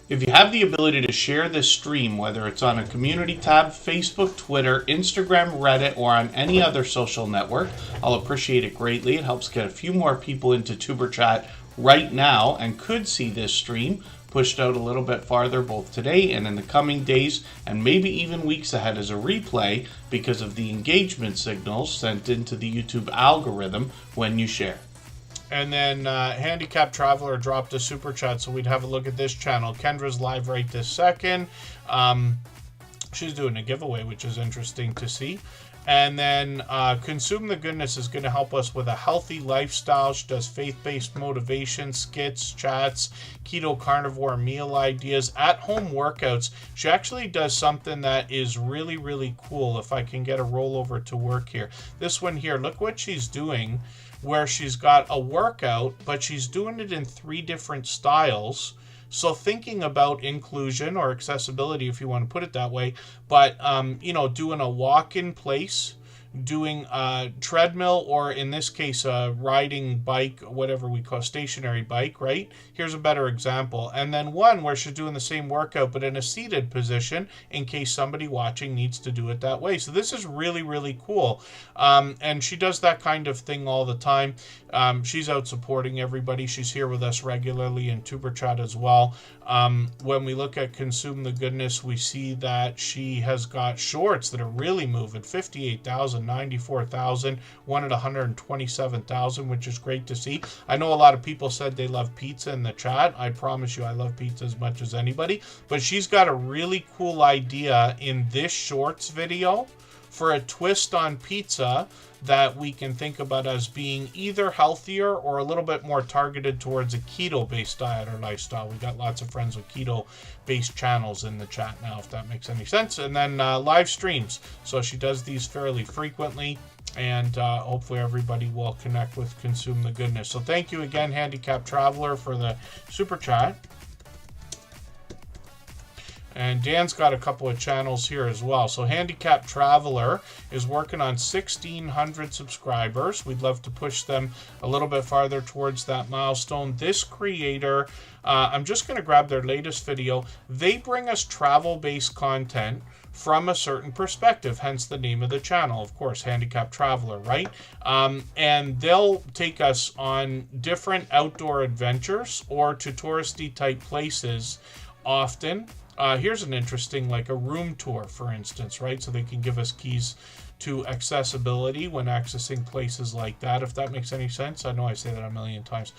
If you have the ability to share this stream, whether it's on a community tab, Facebook, Twitter, Instagram, Reddit, or on any other social network, I'll appreciate it greatly. It helps get a few more people into Tuber Chat right now and could see this stream pushed out a little bit farther both today and in the coming days, and maybe even weeks ahead as a replay because of the engagement signals sent into the YouTube algorithm when you share. And then Handicapped Traveler dropped a super chat, so we'd have a look at this channel. Kendra's live right this second. She's doing a giveaway, which is interesting to see. And then Consume the Goodness is going to help us with a healthy lifestyle. She does faith-based motivation, skits, chats, keto carnivore meal ideas, at-home workouts. She actually does something that is really, really cool. If I can get a rollover to work here. This one here, look what she's doing, where she's got a workout, but she's doing it in 3 different styles. So thinking about inclusion or accessibility, if you want to put it that way, but, doing a walk in place, doing a treadmill, or in this case, a riding bike, whatever we call stationary bike, right? Here's a better example. And then one where she's doing the same workout, but in a seated position in case somebody watching needs to do it that way. So this is really, really cool. And she does that kind of thing all the time. She's out supporting everybody. She's here with us regularly in Tuber Chat as well. When we look at Consume the Goodness, we see that she has got shorts that are really moving. 58,000, 94,000, one at 127,000, which is great to see. I know a lot of people said they love pizza in the chat. I promise you I love pizza as much as anybody. But she's got a really cool idea in this shorts video for a twist on pizza that we can think about as being either healthier or a little bit more targeted towards a keto-based diet or lifestyle. We got lots of friends with keto-based channels in the chat now, if that makes any sense. And then live streams. So she does these fairly frequently, and hopefully everybody will connect with Consume the Goodness. So thank you again, Handicapped Traveler, for the super chat. And Dan's got a couple of channels here as well. So Handicapped Traveler is working on 1,600 subscribers. We'd love to push them a little bit farther towards that milestone. This creator, I'm just going to grab their latest video. They bring us travel-based content from a certain perspective, hence the name of the channel, of course, Handicapped Traveler, right? And they'll take us on different outdoor adventures or to touristy type places often. Here's an interesting, like a room tour, for instance, right? So they can give us keys to accessibility when accessing places like that, if that makes any sense. I know I say that a million times.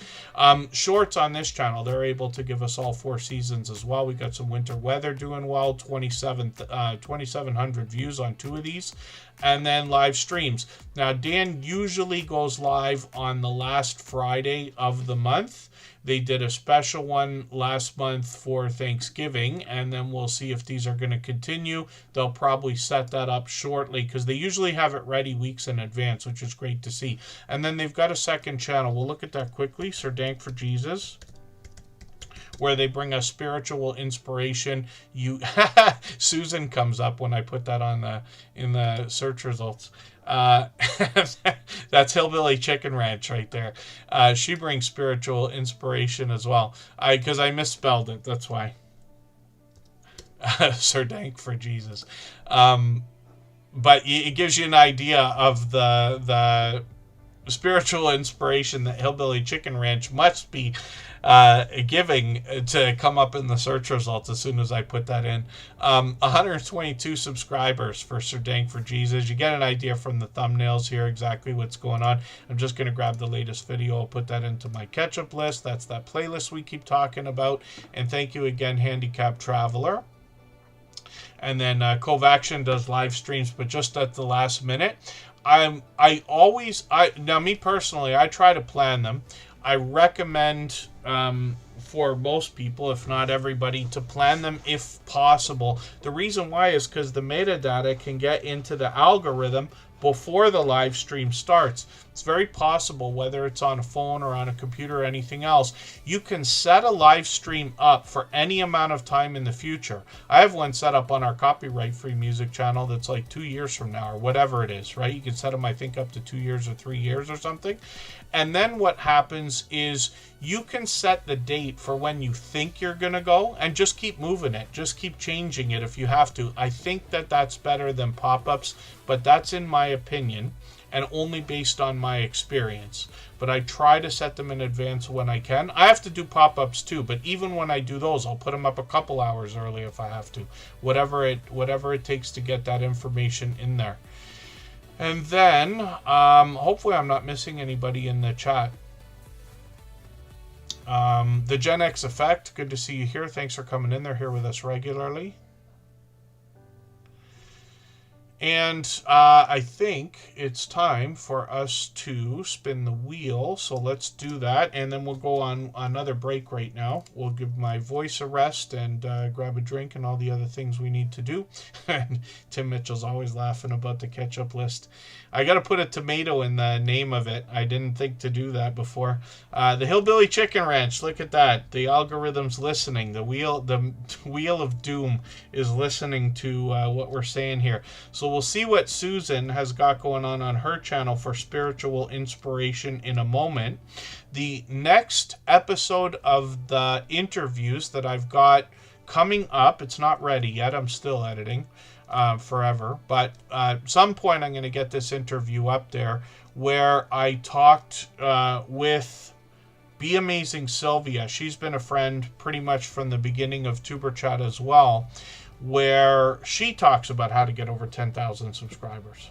Shorts on this channel, they're able to give us all 4 seasons as well. We got some winter weather doing well, 2,700 views on 2 of these. And then live streams. Now, Dan usually goes live on the last Friday of the month. They did a special one last month for Thanksgiving, and then we'll see if these are going to continue. They'll probably set that up shortly because they usually have it ready weeks in advance, which is great to see. And then they've got a second channel. We'll look at that quickly. Sir Dank for Jesus, where they bring us spiritual inspiration. Susan comes up when I put that on in the search results. That's Hillbilly Chicken Ranch right there. She brings spiritual inspiration as well. Because I misspelled it, that's why. Sir Dank for Jesus. But it gives you an idea of the spiritual inspiration that Hillbilly Chicken Ranch must be giving to come up in the search results as soon as I put that in. 122 subscribers for Sir Dank for Jesus. You get an idea from the thumbnails here exactly what's going on. I'm just going to grab the latest video. I'll put that into my catch-up list. That's that playlist we keep talking about. And thank you again, Handicapped Traveler. And then Cove Action does live streams, but just at the last minute. Now me personally, I try to plan them. I recommend for most people, if not everybody, to plan them if possible. The reason why is because the metadata can get into the algorithm before the live stream starts. It's very possible, whether it's on a phone or on a computer or anything else, you can set a live stream up for any amount of time in the future. I have one set up on our copyright-free music channel that's like 2 years from now or whatever it is, right? You can set them, I think, up to 2 years or 3 years or something. And then what happens is you can set the date for when you think you're going to go and just keep moving it. Just keep changing it if you have to. I think that that's better than pop-ups, but that's in my opinion and only based on my experience. But I try to set them in advance when I can. I have to do pop-ups too, but even when I do those, I'll put them up a couple hours early if I have to. Whatever it takes to get that information in there. And then, hopefully I'm not missing anybody in the chat. The Gen X Effect, good to see you here. Thanks for coming in. They're here with us regularly. And I think it's time for us to spin the wheel. So let's do that. And then we'll go on another break right now. We'll give my voice a rest and grab a drink and all the other things we need to do. And Tim Mitchell's always laughing about the ketchup list. I got to put a tomato in the name of it. I didn't think to do that before. The Hillbilly Chicken Ranch. Look at that. The algorithm's listening. The wheel of doom is listening to what we're saying here. So we'll see what Susan has got going on her channel for spiritual inspiration in a moment. The next episode of the interviews that I've got coming up, it's not ready yet. I'm still editing forever. But at some point I'm going to get this interview up there where I talked with Be Amazing Sylvia. She's been a friend pretty much from the beginning of Tuber Chat as well, where she talks about how to get over 10,000 subscribers.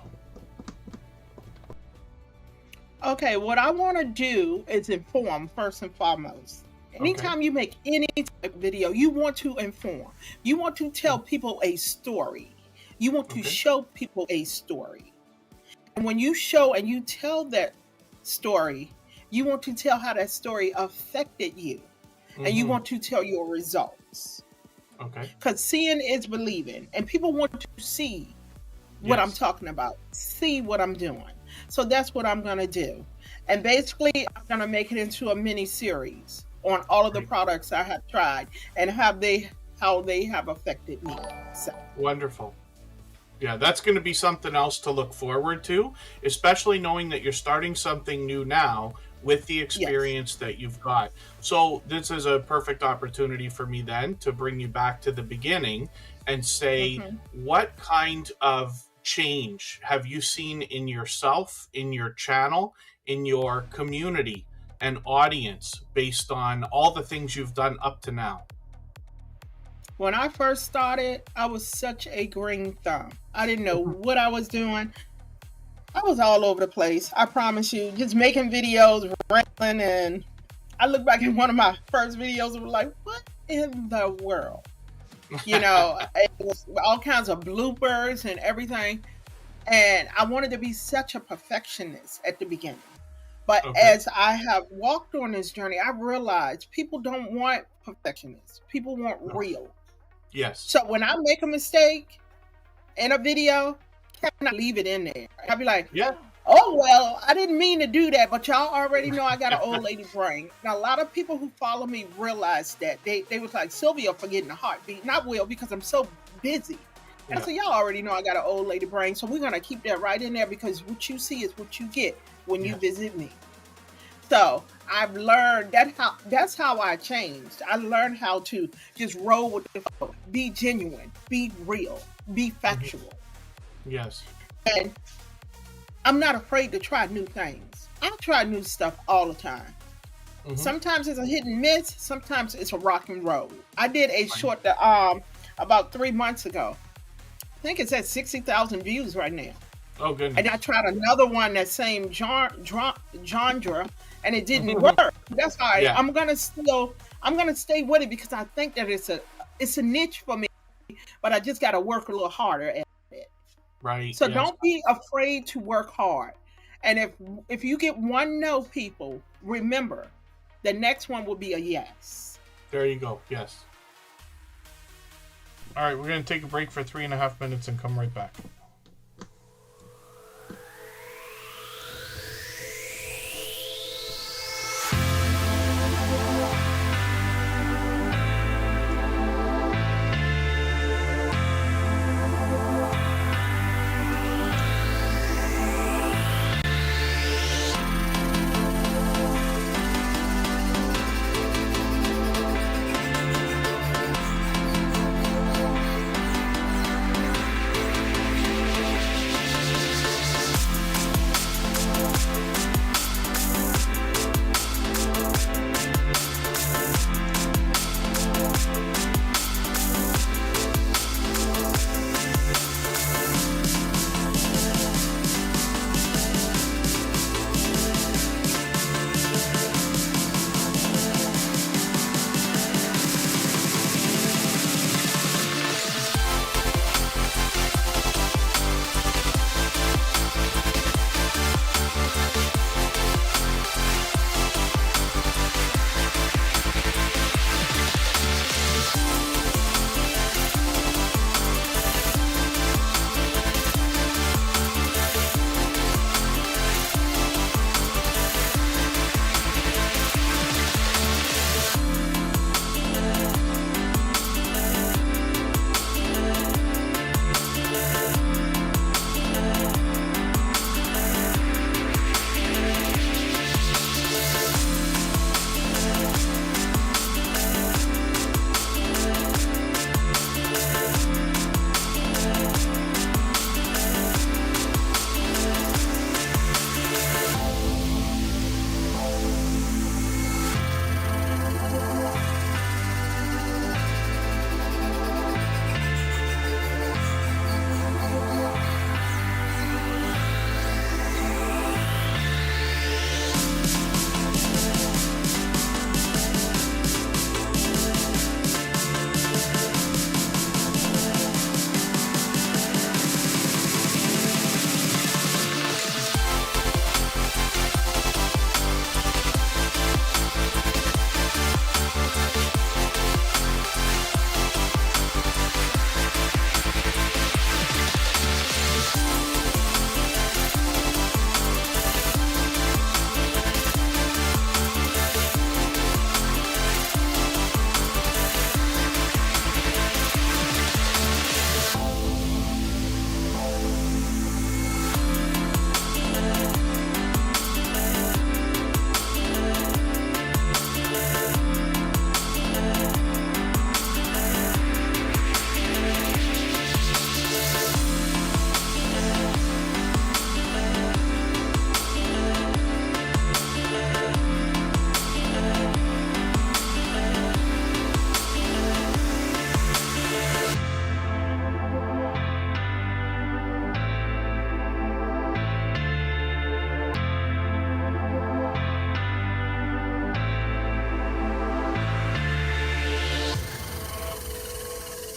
Okay, what I want to do is inform first and foremost. Anytime you make any type of video, you want to inform. You want to tell people a story. You want to show people a story. And when you show and you tell that story, you want to tell how that story affected you. And you want to tell your results. Okay. Because seeing is believing. And people want to see what I'm talking about. See what I'm doing. So that's what I'm going to do. And basically, I'm going to make it into a mini series on all of the products I have tried and how they have affected me. So. Wonderful. Yeah, that's going to be something else to look forward to, especially knowing that you're starting something new now with the experience that you've got. So this is a perfect opportunity for me then to bring you back to the beginning and say, what kind of change have you seen in yourself, in your channel, in your community and audience based on all the things you've done up to now? When I first started, I was such a green thumb. I didn't know what I was doing. I was all over the place. I promise you, just making videos, rambling, and I look back at one of my first videos and was like, what in the world? You know, it was all kinds of bloopers and everything. And I wanted to be such a perfectionist at the beginning. But as I have walked on this journey, I realized people don't want perfectionists. People want real. Yes. So when I make a mistake in a video, I cannot leave it in there. I'll be like, oh, well, I didn't mean to do that, but y'all already know I got an old lady brain. Now, a lot of people who follow me realize that. They was like, Sylvia forgetting a heartbeat. Not Will, because I'm so busy. And so y'all already know I got an old lady brain, so we're going to keep that right in there because what you see is what you get when you visit me. So I've learned that's how I changed. I learned how to just roll with the flow, be genuine, be real, be factual. Yes. And I'm not afraid to try new things. I try new stuff all the time. Mm-hmm. Sometimes it's a hit and miss. Sometimes it's a rock and roll. I did a short about 3 months ago. I think it's at 60,000 views right now. Oh, goodness. And I tried another one, that same genre, and it didn't work. That's why I'm gonna stay with it, because I think that it's a niche for me, but I just got to work a little harder at it. Right. So don't be afraid to work hard. And if you get one no, people, remember, the next one will be a yes. There you go. Yes. All right, we're going to take a break for 3.5 minutes and come right back.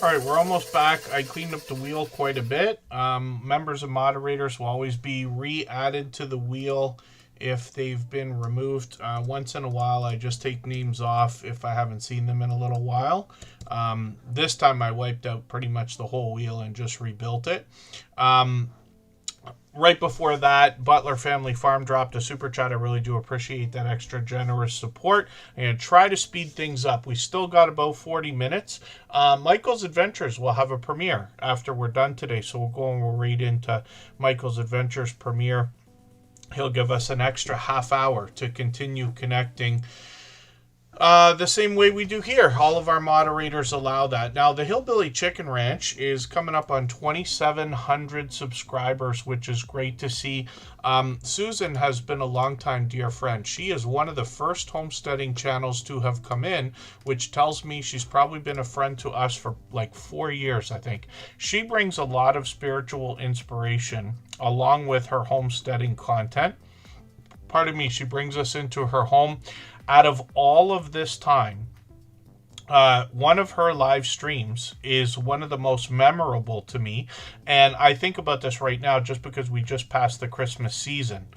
All right, we're almost back. I cleaned up the wheel quite a bit. Members and moderators will always be re-added to the wheel if they've been removed. Once in a while, I just take names off if I haven't seen them in a little while. This time I wiped out pretty much the whole wheel and just rebuilt it. Right before that, Butler Family Farm dropped a super chat. I really do appreciate that extra generous support. I'm going to try to speed things up. We still got about 40 minutes. Michael's Adventures will have a premiere after we're done today. So we'll go and we'll read into Michael's Adventures premiere. He'll give us an extra half hour to continue connecting The same way we do here. All of our moderators allow that. Now, the Hillbilly Chicken Ranch is coming up on 2,700 subscribers, which is great to see. Susan has been a longtime dear friend. She is one of the first homesteading channels to have come in, which tells me she's probably been a friend to us for like 4 years, I think. She brings a lot of spiritual inspiration along with her homesteading content. Pardon me, she brings us into her home. Out of all of this time, one of her live streams is one of the most memorable to me. And I think about this right now just because we just passed the Christmas season.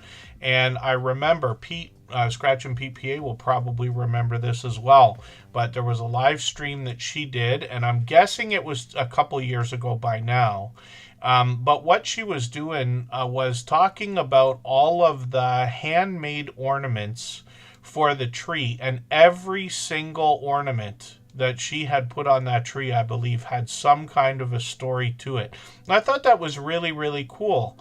And I remember Pete, Scratch and Pete PA will probably remember this as well. But there was a live stream that she did, and I'm guessing it was a couple years ago by now. But what she was doing was talking about all of the handmade ornaments for the tree, and every single ornament that she had put on that tree, I believe, had some kind of a story to it. And I thought that was really, really cool.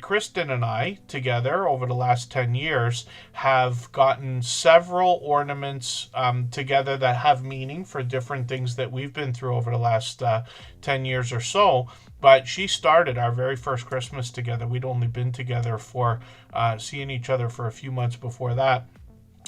Kristen and I, together, over the last 10 years, have gotten several ornaments together that have meaning for different things that we've been through over the last 10 years or so. But she started our very first Christmas together. We'd only been together for seeing each other for a few months before that.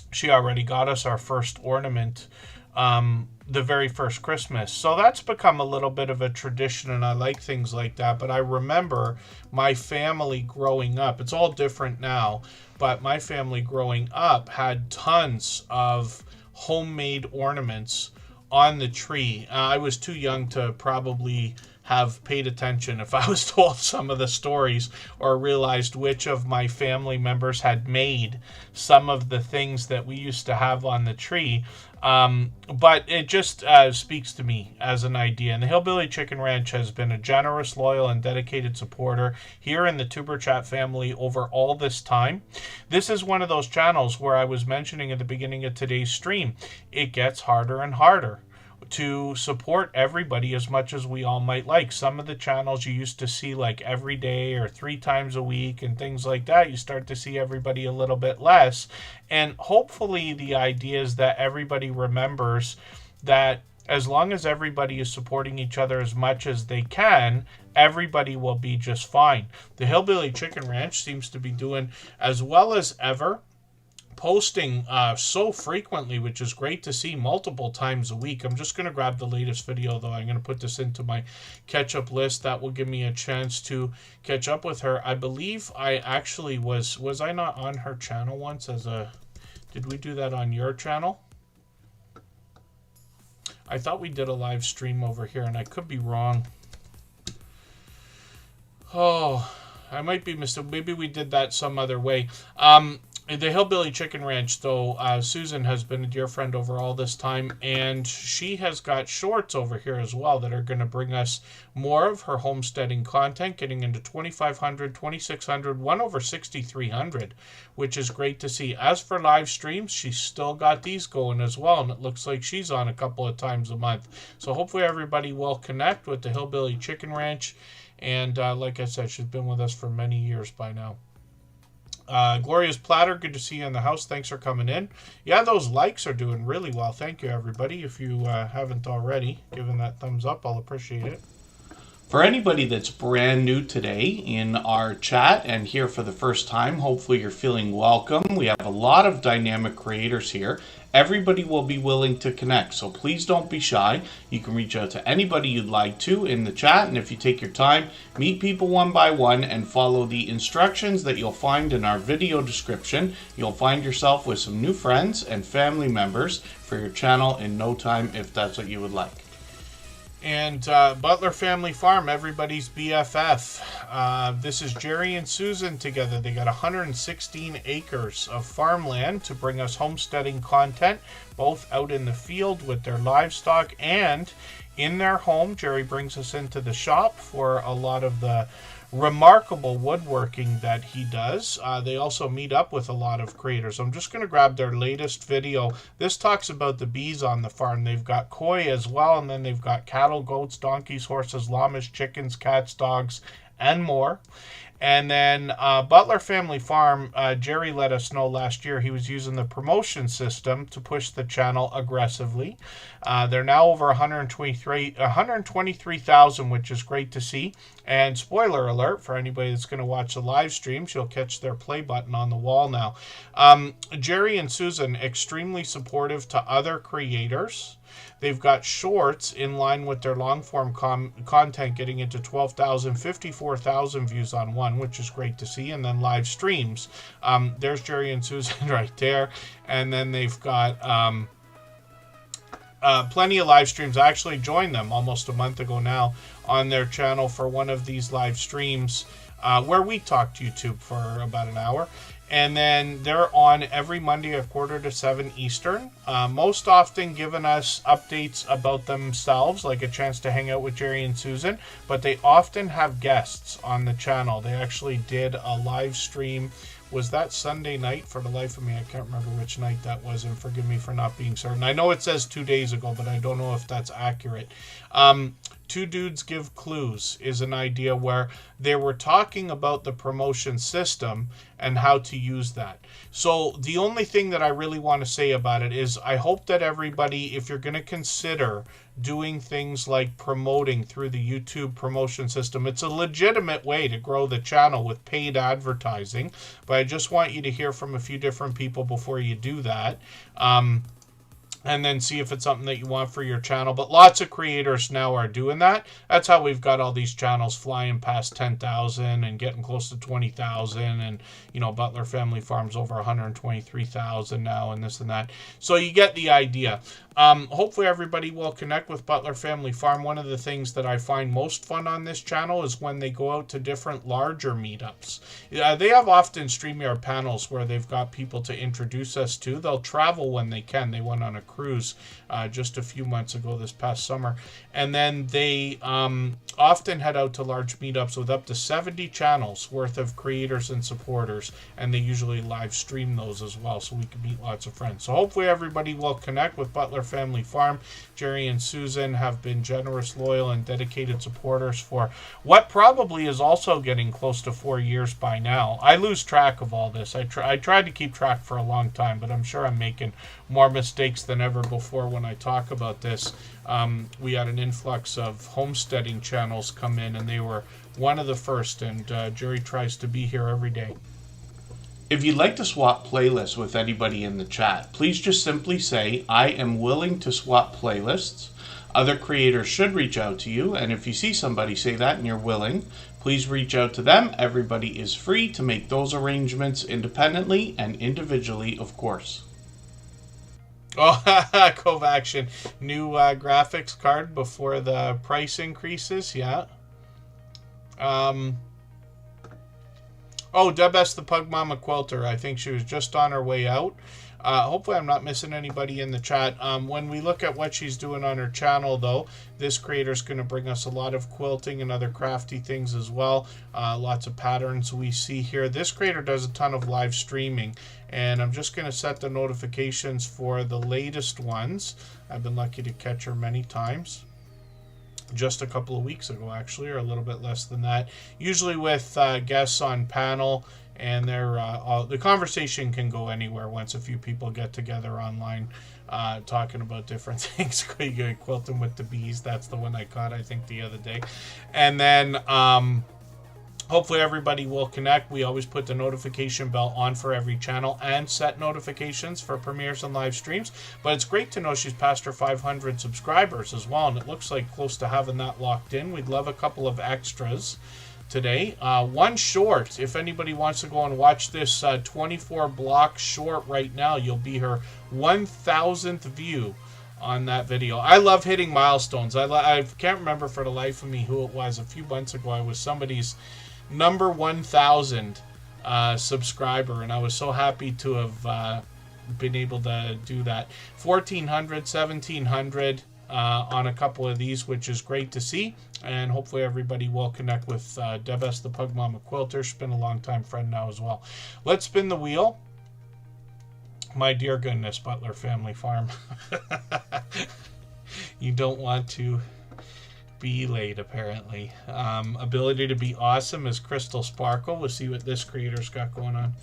She already got us our first ornament the very first Christmas. So that's become a little bit of a tradition, and I like things like that. But I remember my family growing up. It's all different now, but my family growing up had tons of homemade ornaments on the tree. I was too young to probably have paid attention if I was told some of the stories or realized which of my family members had made some of the things that we used to have on the tree. But it just speaks to me as an idea. And the Hillbilly Chicken Ranch has been a generous, loyal, and dedicated supporter here in the Tuber Chat family over all this time. This is one of those channels where I was mentioning at the beginning of today's stream, it gets harder and harder to support everybody as much as we all might like. Some of the channels you used to see like every day or 3 times a week and things like that, you start to see everybody a little bit less. And hopefully the idea is that everybody remembers that as long as everybody is supporting each other as much as they can, everybody will be just fine. The Hillbilly Chicken Ranch seems to be doing as well as ever, posting so frequently, which is great to see, multiple times a week. I'm just going to grab the latest video, though. I'm going to put this into my catch-up list. That will give me a chance to catch up with her. I believe I actually was I not on her channel once as a... Did we do that on your channel? I thought we did a live stream over here, and I could be wrong. Oh, I might be mistaken. Maybe we did that some other way. The Hillbilly Chicken Ranch, though, Susan has been a dear friend over all this time, and she has got shorts over here as well that are going to bring us more of her homesteading content, getting into 2,500, 2,600, one over 6,300, which is great to see. As for live streams, she's still got these going as well, and it looks like she's on a couple of times a month. So hopefully everybody will connect with the Hillbilly Chicken Ranch, and like I said, she's been with us for many years by now. Gloria's Platter, good to see you in the house. Thanks for coming in. Yeah, those likes are doing really well. Thank you, everybody. If you haven't already given that thumbs up, I'll appreciate it. For anybody that's brand new today in our chat and here for the first time, hopefully you're feeling welcome. We have a lot of dynamic creators here. Everybody will be willing to connect, so please don't be shy. You can reach out to anybody you'd like to in the chat, and if you take your time, meet people one by one and follow the instructions that you'll find in our video description. You'll find yourself with some new friends and family members for your channel in no time if that's what you would like. And Butler Family Farm, everybody's BFF. This is Jerry and Susan together. They got 116 acres of farmland to bring us homesteading content, both out in the field with their livestock and in their home. Jerry brings us into the shop for a lot of the remarkable woodworking that he does. They also meet up with a lot of creators. I'm just going to grab their latest video. This talks about the bees on the farm. They've got koi as well, and then they've got cattle, goats, donkeys, horses, llamas, chickens, cats, dogs, and more. And then Butler Family Farm, Jerry let us know last year he was using the promotion system to push the channel aggressively. They're now over 123,000, which is great to see. And spoiler alert for anybody that's going to watch the live streams, you'll catch their play button on the wall now. Jerry and Susan, extremely supportive to other creators. They've got shorts in line with their long-form content getting into 12,000, 54,000 views on one, which is great to see. And then live streams. There's Jerry and Susan right there. And then they've got plenty of live streams. I actually joined them almost a month ago now on their channel for one of these live streams where we talked YouTube for about an hour. And then they're on every Monday at 6:45 Eastern, most often giving us updates about themselves, like a chance to hang out with Jerry and Susan, but they often have guests on the channel. They actually did a live stream. Was that Sunday night? For the life of me, I can't remember which night that was, and forgive me for not being certain. I know it says 2 days ago, but I don't know if that's accurate. Two Dudes Give Clues is an idea where they were talking about the promotion system and how to use that. So the only thing that I really want to say about it is I hope that everybody, if you're going to consider doing things like promoting through the YouTube promotion system, it's a legitimate way to grow the channel with paid advertising. But I just want you to hear from a few different people before you do that. And then see if it's something that you want for your channel. But lots of creators now are doing that. That's how we've got all these channels flying past 10,000 and getting close to 20,000. And, you know, Butler Family Farm's over 123,000 now and this and that. So you get the idea. Hopefully everybody will connect with Butler Family Farm. One of the things that I find most fun on this channel is when they go out to different larger meetups. They have often StreamYard panels where they've got people to introduce us to. They'll travel when they can. They went on a cruise just a few months ago this past summer. And then they often head out to large meetups with up to 70 channels worth of creators and supporters. And they usually live stream those as well, so we can meet lots of friends. So hopefully everybody will connect with Butler Family Farm. Jerry and Susan have been generous, loyal, and dedicated supporters for what probably is also getting close to 4 years by now. I lose track of all this. I tried to keep track for a long time, but I'm sure I'm making more mistakes than ever before when I talk about this. We had an influx of homesteading channels come in, and they were one of the first, and Jerry tries to be here every day. If you'd like to swap playlists with anybody in the chat, please just simply say, I am willing to swap playlists. Other creators should reach out to you, and if you see somebody say that and you're willing, please reach out to them. Everybody is free to make those arrangements independently and individually, of course. Oh, Cove Action. New graphics card before the price increases, yeah. Oh, Debs the Pug Mama Quilter. I think she was just on her way out. Hopefully I'm not missing anybody in the chat. When we look at what she's doing on her channel, though, this creator's going to bring us a lot of quilting and other crafty things as well. Lots of patterns we see here. This creator does a ton of live streaming, and I'm just going to set the notifications for the latest ones. I've been lucky to catch her many times. Just a couple of weeks ago, actually, or a little bit less than that. Usually with guests on panel, and the conversation can go anywhere once a few people get together online talking about different things. Quilting with the bees, that's the one I caught, I think, the other day. And then hopefully everybody will connect. We always put the notification bell on for every channel and set notifications for premieres and live streams. But it's great to know she's past her 500 subscribers as well, and it looks like close to having that locked in. We'd love a couple of extras today. One short, if anybody wants to go and watch this 24 block short right now, you'll be her 1,000th view on that video. I love hitting milestones. I can't remember for the life of me who it was. A few months ago, I was somebody's number 1,000 subscriber, and I was so happy to have been able to do that. 1,400, 1,700 on a couple of these, which is great to see, and hopefully everybody will connect with Debs the Pug Mama Quilter. She's been a long-time friend now as well. Let's spin the wheel. My dear goodness, Butler Family Farm. You don't want to be late, apparently. Ability to be awesome is Crystal Sparkle. We'll see what this creator's got going on.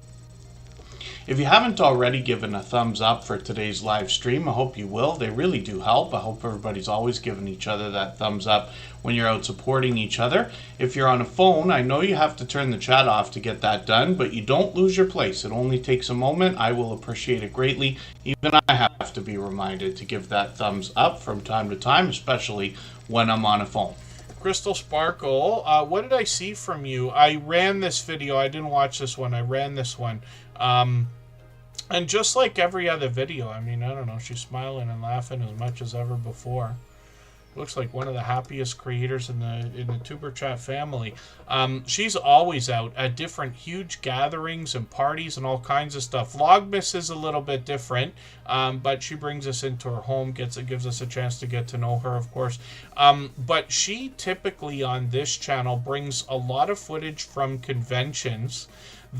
If you haven't already given a thumbs up for today's live stream, I hope you will. They really do help. I hope everybody's always giving each other that thumbs up when you're out supporting each other. If you're on a phone, I know you have to turn the chat off to get that done, but you don't lose your place. It only takes a moment. I will appreciate it greatly. Even I have to be reminded to give that thumbs up from time to time, especially when I'm on a phone. Crystal Sparkle, what did I see from you? I ran this video. I didn't watch this one. I ran this one. And just like every other video, I mean, I don't know, she's smiling and laughing as much as ever before. Looks like one of the happiest creators in the Tuber Chat family. She's always out at different huge gatherings and parties and all kinds of stuff. Vlogmas is a little bit different, but she brings us into her home, gives us a chance to get to know her, of course. But she typically on this channel brings a lot of footage from conventions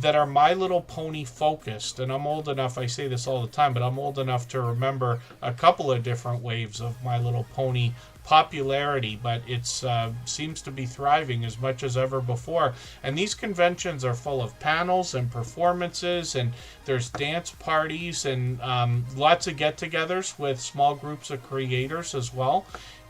that are My Little Pony focused. And I'm old enough, I say this all the time, but I'm old enough to remember a couple of different waves of My Little Pony popularity, but it's seems to be thriving as much as ever before. And these conventions are full of panels and performances, and there's dance parties and lots of get-togethers with small groups of creators as well.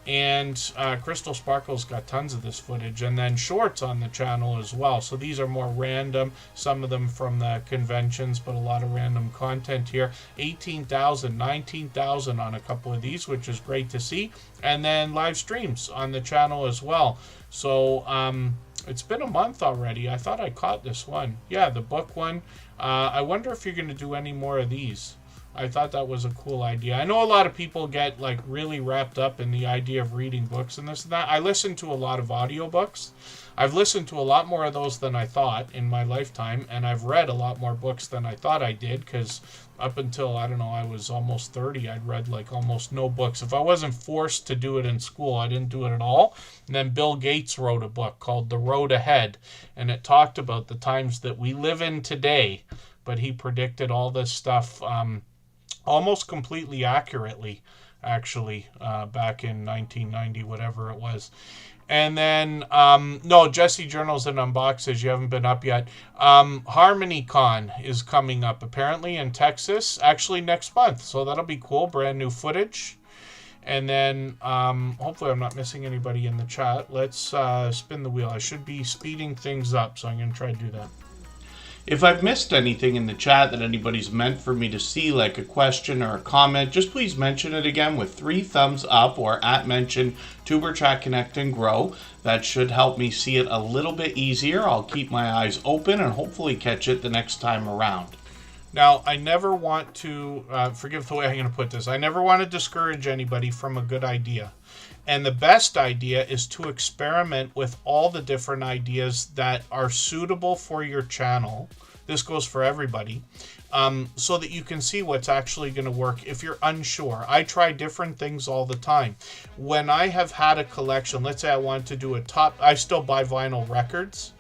And Crystal Sparkle's got tons of this footage, and then shorts on the channel as well. So these are more random, some of them from the conventions, but a lot of random content here. 18,000, 19,000 on a couple of these, which is great to see. And then live streams on the channel as well. So it's been a month already. I thought I caught this one. Yeah, the book one. I wonder if you're going to do any more of these. I thought that was a cool idea. I know a lot of people get like really wrapped up in the idea of reading books and this and that. I listen to a lot of audiobooks. I've listened to a lot more of those than I thought in my lifetime, and I've read a lot more books than I thought I did, because up until, I don't know, I was almost 30, I'd read like almost no books. If I wasn't forced to do it in school, I didn't do it at all. And then Bill Gates wrote a book called The Road Ahead, and it talked about the times that we live in today, but he predicted all this stuff almost completely accurately, actually, back in 1990, whatever it was. And then, no, Jesse Journals and Unboxes, you haven't been up yet. HarmonyCon is coming up, apparently, in Texas, actually next month. So that'll be cool, brand new footage. And then, hopefully I'm not missing anybody in the chat. Let's spin the wheel. I should be speeding things up, so I'm going to try to do that. If I've missed anything in the chat that anybody's meant for me to see, like a question or a comment, just please mention it again with 3 thumbs up or @mention Tuber Chat Connect and Grow. That should help me see it a little bit easier. I'll keep my eyes open and hopefully catch it the next time around. Now, I never want to, forgive the way I'm going to put this, I never want to discourage anybody from a good idea. And the best idea is to experiment with all the different ideas that are suitable for your channel. This goes for everybody, so that you can see what's actually going to work if you're unsure. I try different things all the time. When I have had a collection, let's say I want to do a top, I still buy vinyl records,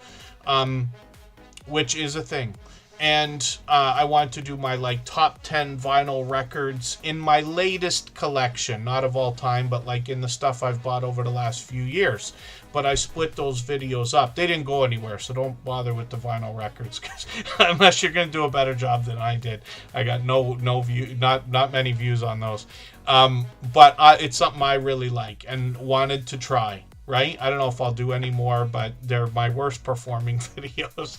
which is a thing. And I want to do my like top 10 vinyl records in my latest collection, not of all time, but like in the stuff I've bought over the last few years. But I split those videos up. They didn't go anywhere, so don't bother with the vinyl records, cause unless you're going to do a better job than I did. I got no view, not many views on those. But it's something I really like and wanted to try. Right? I don't know if I'll do any more, but they're my worst performing videos.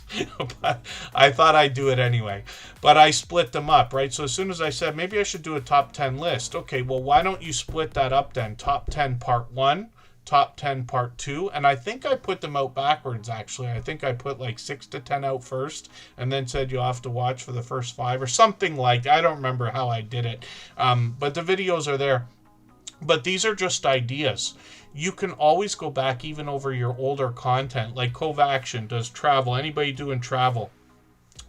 But I thought I'd do it anyway. But I split them up, right? So as soon as I said, maybe I should do a top 10 list. Okay, well, why don't you split that up then? Top 10 part 1, top 10 part 2. And I think I put them out backwards, actually. I think I put like 6 to 10 out first, and then said you'll have to watch for the first 5 or something like that. I don't remember how I did it. But the videos are there. But these are just ideas. You can always go back even over your older content, like Covaction does travel. Anybody doing travel?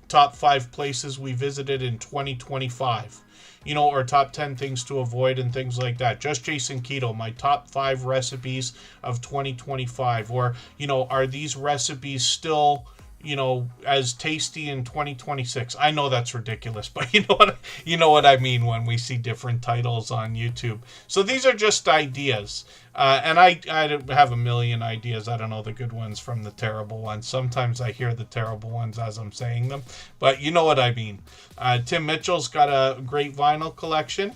Top 5 places we visited in 2025. You know, or top 10 things to avoid and things like that. Just Jason Keto, my top 5 recipes of 2025. Or, you know, are these recipes still, you know, as tasty in 2026? I know that's ridiculous, but you know what I mean when we see different titles on YouTube. So these are just ideas. And I have a million ideas. I don't know the good ones from the terrible ones. Sometimes I hear the terrible ones as I'm saying them, but you know what I mean. Tim Mitchell's got a great vinyl collection.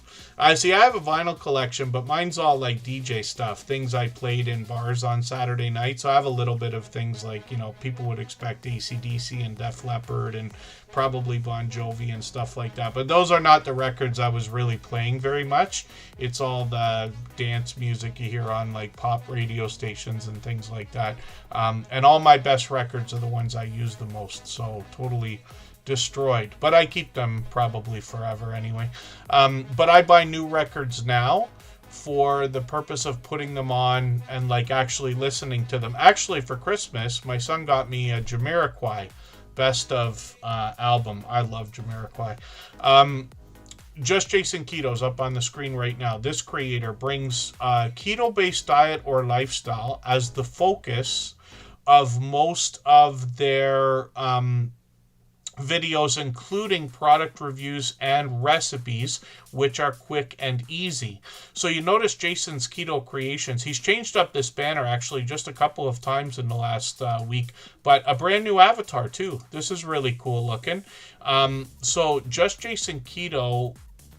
See, I have a vinyl collection, but mine's all like DJ stuff, things I played in bars on Saturday night. So I have a little bit of things like, you know, people would expect AC/DC and Def Leppard and probably Bon Jovi and stuff like that. But those are not the records I was really playing very much. It's all the dance music you hear on like pop radio stations and things like that. And all my best records are the ones I use the most. So totally destroyed, but I keep them probably forever anyway. But I buy new records now for the purpose of putting them on and like actually listening to them. Actually, for Christmas, my son got me a Jamiroquai best of album. I love Jamiroquai. Just Jason Keto's up on the screen right now. This creator brings keto-based diet or lifestyle as the focus of most of their videos, including product reviews and recipes, which are quick and easy. So you notice Jason's Keto Creations. He's changed up this banner actually just a couple of times in the last week, but a brand new avatar too. This is really cool looking. So Just Jason Keto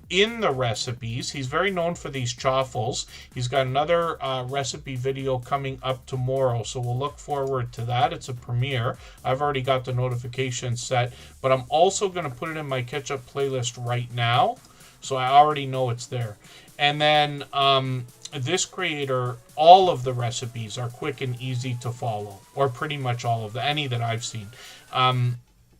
in the recipes. He's very known for these chaffles. He's got another recipe video coming up tomorrow, so we'll look forward to that. It's a premiere. I've already got the notification set, but I'm also going to put it in my catch-up playlist right now, so I already know it's there. And then this creator, all of the recipes are quick and easy to follow, or pretty much all of them, any that I've seen.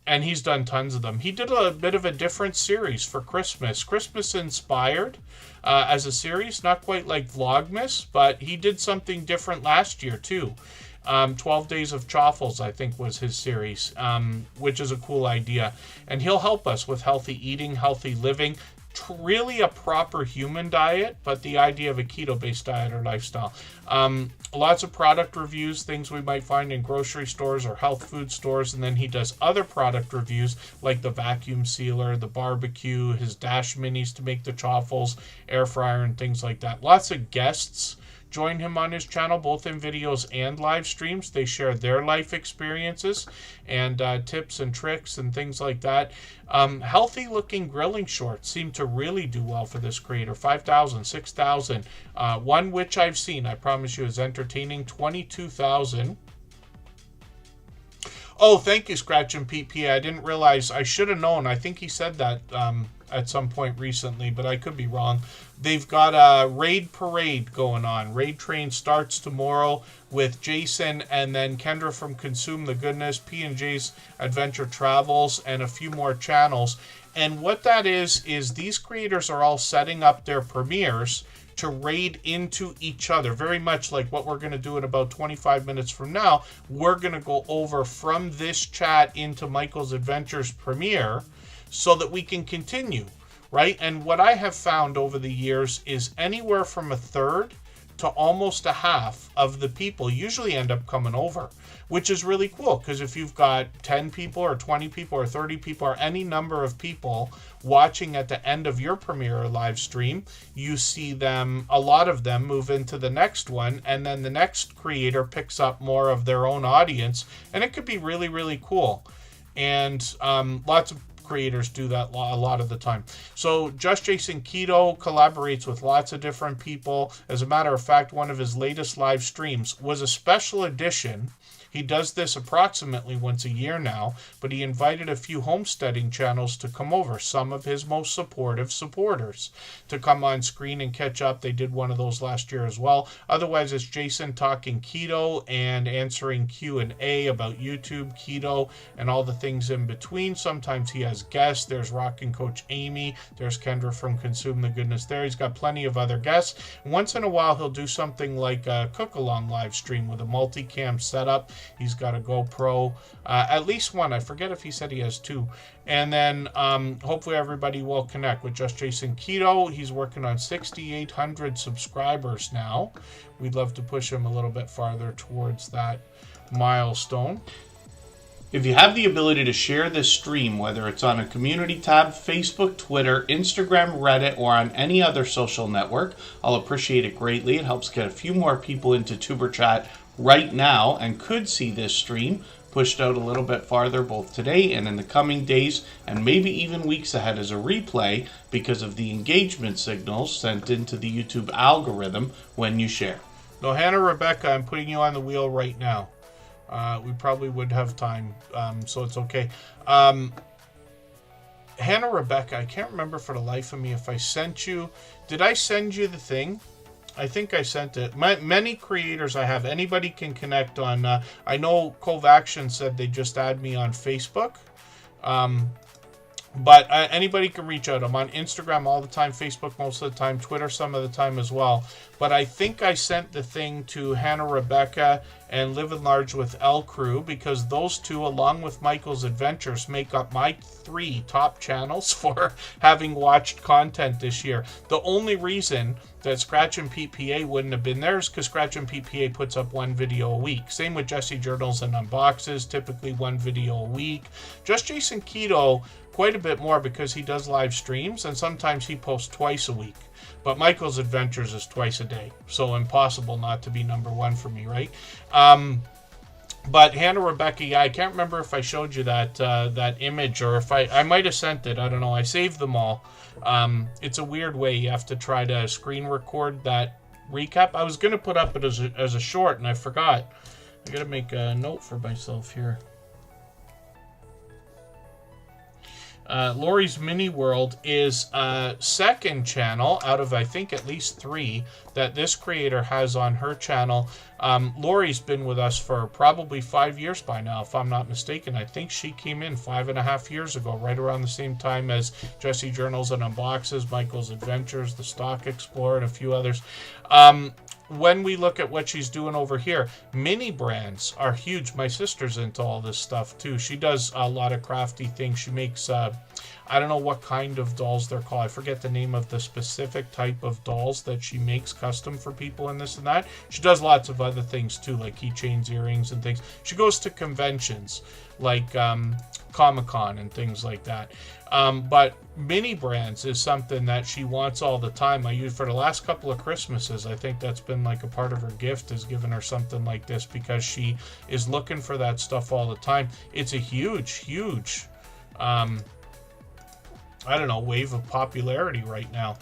And he's done tons of them. He did a bit of a different series for Christmas. Christmas inspired as a series, not quite like Vlogmas, but he did something different last year too. 12 Days of Chaffles, I think, was his series, which is a cool idea. And he'll help us with healthy eating, healthy living, really a proper human diet, but the idea of a keto-based diet or lifestyle. Lots of product reviews, things we might find in grocery stores or health food stores, and then he does other product reviews like the vacuum sealer, the barbecue, his Dash Minis to make the chaffles, air fryer, and things like that. Lots of guests join him on his channel, both in videos and live streams. They share their life experiences and tips and tricks and things like that. Healthy looking grilling shorts seem to really do well for this creator. 5,000, 6,000. One which I've seen, I promise you, is entertaining. 22,000. Oh, thank you, Scratch and PP. I didn't realize. I should have known. I think he said that at some point recently, but I could be wrong. They've got a raid parade going on. Raid train starts tomorrow with Jason and then Kendra from Consume the Goodness, P&J's Adventure Travels, and a few more channels. And what that is these creators are all setting up their premieres to raid into each other, very much like what we're going to do in about 25 minutes from now. We're going to go over from this chat into Michael's Adventures premiere so that we can continue, right? And what I have found over the years is anywhere from a third to almost a half of the people usually end up coming over, which is really cool, because if you've got 10 people or 20 people or 30 people or any number of people watching at the end of your premiere or live stream, you see them, a lot of them move into the next one, and then the next creator picks up more of their own audience, and it could be really, really cool. And lots of creators do that a lot of the time. So Just Jason Keto collaborates with lots of different people. As a matter of fact, one of his latest live streams was a special edition. He does this approximately once a year now, but he invited a few homesteading channels to come over, some of his most supportive supporters, to come on screen and catch up. They did one of those last year as well. Otherwise, it's Jason talking keto and answering Q&A about YouTube, keto, and all the things in between. Sometimes he has guests. There's Rockin' Coach Amy. There's Kendra from Consume the Goodness there. He's got plenty of other guests. Once in a while, he'll do something like a cook-along live stream with a multicam setup. He's got a GoPro, at least one. I forget if he said he has two. And then hopefully everybody will connect with Just Jason Keto. He's working on 6,800 subscribers now. We'd love to push him a little bit farther towards that milestone. If you have the ability to share this stream, whether it's on a community tab, Facebook, Twitter, Instagram, Reddit, or on any other social network, I'll appreciate it greatly. It helps get a few more people into Tuber Chat right now and could see this stream pushed out a little bit farther both today and in the coming days and maybe even weeks ahead as a replay because of the engagement signals sent into the YouTube algorithm when you share. Now, Hannah Rebecca, I'm putting you on the wheel right now. We probably would have time, so it's okay. Hannah Rebecca, I can't remember for the life of me if I sent you. Did I send you the thing? I think I sent it. Many creators I have. Anybody can connect on. I know Covaction said they just add me on Facebook. But anybody can reach out. I'm on Instagram all the time, Facebook most of the time, Twitter some of the time as well. But I think I sent the thing to Hannah Rebecca and Live and Large with L Crew because those two, along with Michael's Adventures, make up my 3 top channels for having watched content this year. The only reason that Scratch and PPA wouldn't have been there is because Scratch and PPA puts up 1 video a week. Same with Jesse Journals and Unboxes, typically 1 video a week. Just Jason Keto, quite a bit more because he does live streams and sometimes he posts twice a week. But Michael's Adventures is twice a day, so impossible not to be number 1 for me, right? But Hannah Rebecca, yeah, I can't remember if I showed you that that image or if I might have sent it. I don't know. I saved them all. It's a weird way you have to try to screen record that recap. I was going to put up it as a short and I forgot. I got to make a note for myself here. Lori's Mini World is a second channel out of, I think, at least 3 that this creator has on her channel. Lori's been with us for probably 5 years by now, if I'm not mistaken. I think she came in 5.5 years ago, right around the same time as Jesse Journals and Unboxes, Michael's Adventures, The Stock Explorer, and a few others. When we look at what she's doing over here, mini brands are huge. My sister's into all this stuff too. She does a lot of crafty things. She makes, I don't know what kind of dolls they're called. I forget the name of the specific type of dolls that she makes custom for people and this and that. She does lots of other things too, like keychains, earrings, and things. She goes to conventions like Comic-Con and things like that. But mini brands is something that she wants all the time. I use for the last couple of Christmases. I think that's been like a part of her gift, is giving her something like this because she is looking for that stuff all the time. It's a huge I don't know, wave of popularity right now.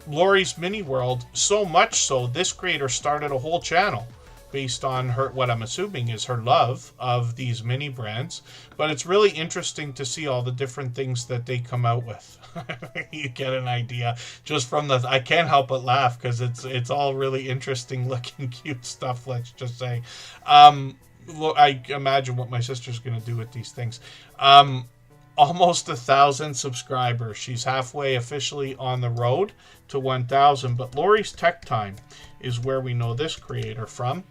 Lori's Mini World, so much so this creator started a whole channel based on her, what I'm assuming is her love of these mini brands. But it's really interesting to see all the different things that they come out with. You get an idea just from the, I can't help but laugh because it's all really interesting looking, cute stuff, let's just say. I imagine what my sister's going to do with these things. Almost 1,000 subscribers. She's halfway officially on the road to 1,000. But Lori's Tech Time is where we know this creator from.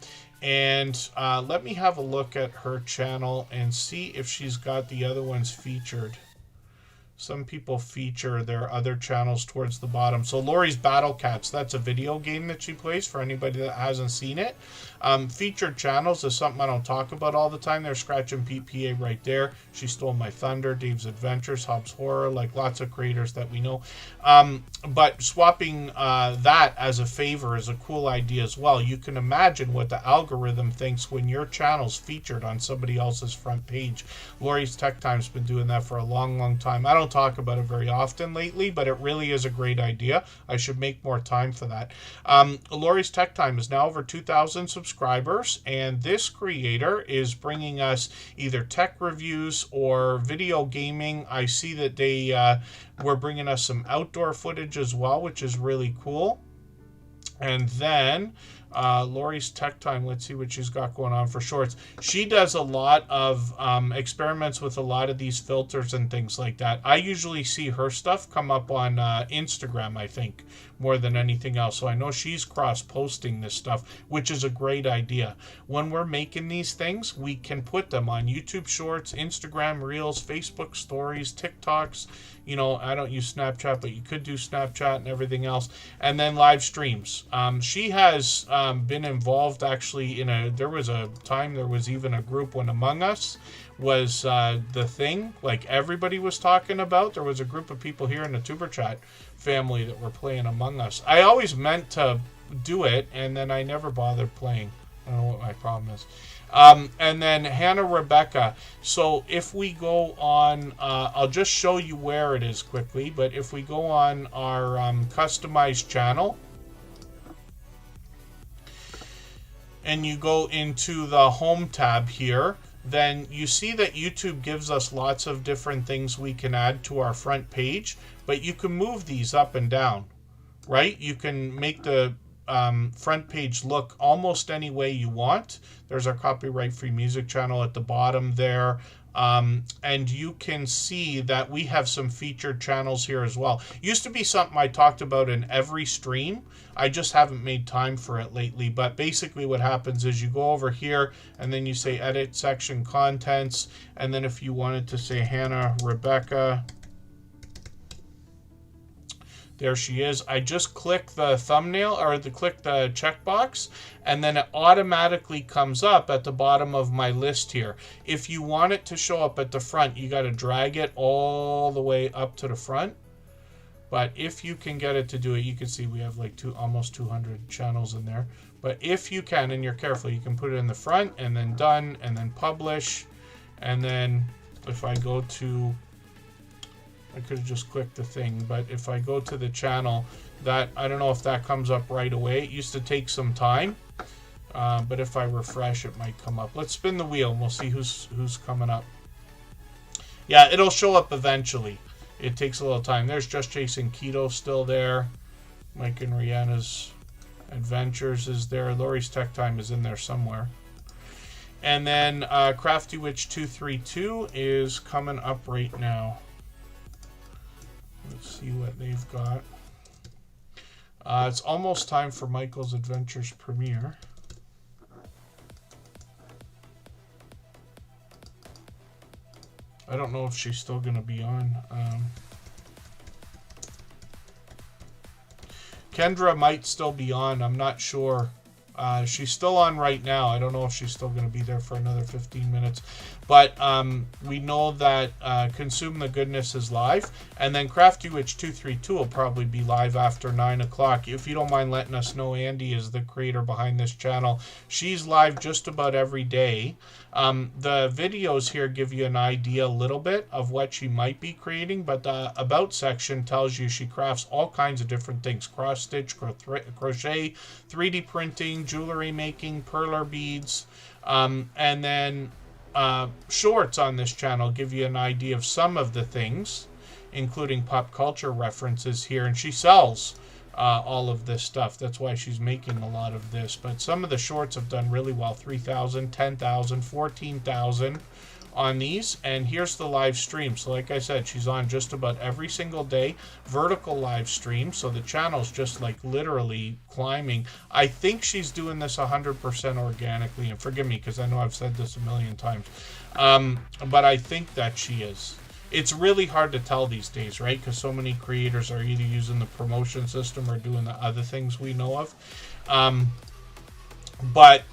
And let me have a look at her channel and see if she's got the other ones featured. Some people feature their other channels towards the bottom. So Lori's Battle Cats, that's a video game that she plays for anybody that hasn't seen it. Featured channels is something I don't talk about all the time. There's Scratch and PPA right there. She Stole My Thunder, Dave's Adventures, Hobbs Horror, like lots of creators that we know. But swapping that as a favor is a cool idea as well. You can imagine what the algorithm thinks when your channel's featured on somebody else's front page. Lori's Tech Time's been doing that for a long time. I don't talk about it very often lately, but it really is a great idea. I should make more time for that. Lori's Tech Time is now over 2,000 subscribers, and this creator is bringing us either tech reviews or video gaming. I see that they were bringing us some outdoor footage as well, which is really cool. And then Lori's Tech Time, let's see what she's got going on for shorts. She does a lot of experiments with a lot of these filters and things like that. I usually see her stuff come up on Instagram, I think, more than anything else. So I know she's cross-posting this stuff, which is a great idea. When we're making these things, we can put them on YouTube Shorts, Instagram Reels, Facebook Stories, TikToks. You know, I don't use Snapchat, but you could do Snapchat and everything else. And then live streams. She has been involved actually there was a time, there was even a group when Among Us was the thing, like everybody was talking about. There was a group of people here in the Superchat family that were playing Among Us. I always meant to do it, and then I never bothered playing. I don't know what my problem is. And then Hannah Rebecca. So if we go on, I'll just show you where it is quickly, but if we go on our customized channel, and you go into the home tab here, then you see that YouTube gives us lots of different things we can add to our front page, but you can move these up and down, right? You can make the front page look almost any way you want. There's our copyright-free music channel at the bottom there. And you can see that we have some featured channels here as well. Used to be something I talked about in every stream. I just haven't made time for it lately. But basically what happens is you go over here and then you say edit section contents. And then if you wanted to say Hannah Rebecca, there she is. I just click the thumbnail or click the checkbox, and then it automatically comes up at the bottom of my list here. If you want it to show up at the front, you got to drag it all the way up to the front. But if you can get it to do it, you can see we have like almost 200 channels in there. But if you can, and you're careful, you can put it in the front and then done and then publish. And then if I go to, I could have just clicked the thing, but if I go to the channel, that I don't know if that comes up right away. It used to take some time, but if I refresh, it might come up. Let's spin the wheel and we'll see who's coming up. Yeah, it'll show up eventually. It takes a little time. There's Just Chasing Keto still there. Mike and Rihanna's Adventures is there. Lori's Tech Time is in there somewhere. And then Crafty Witch 232 is coming up right now. Let's see what they've got. It's almost time for Michael's Adventures premiere. I don't know if she's still going to be on. Kendra might still be on. I'm not sure. She's still on right now. I don't know if she's still going to be there for another 15 minutes. But we know that Consume the Goodness is live. And then Crafty Witch 232 will probably be live after 9 o'clock. If you don't mind letting us know, Andy is the creator behind this channel. She's live just about every day. The videos here give you an idea a little bit of what she might be creating. But the About section tells you she crafts all kinds of different things. Cross-stitch, crochet, 3D printing, jewelry making, perler beads, and then shorts on this channel give you an idea of some of the things, including pop culture references here, and she sells all of this stuff. That's why she's making a lot of this. But some of the shorts have done really well. 3,000, 10,000, 14,000 on these. And here's the live stream. So like I said, she's on just about every single day. Vertical live stream. So the channel's just like literally climbing. I think she's doing this 100% organically. And forgive me, because I know I've said this a million times. But I think that she is. It's really hard to tell these days, right? Because so many creators are either using the promotion system or doing the other things we know of. But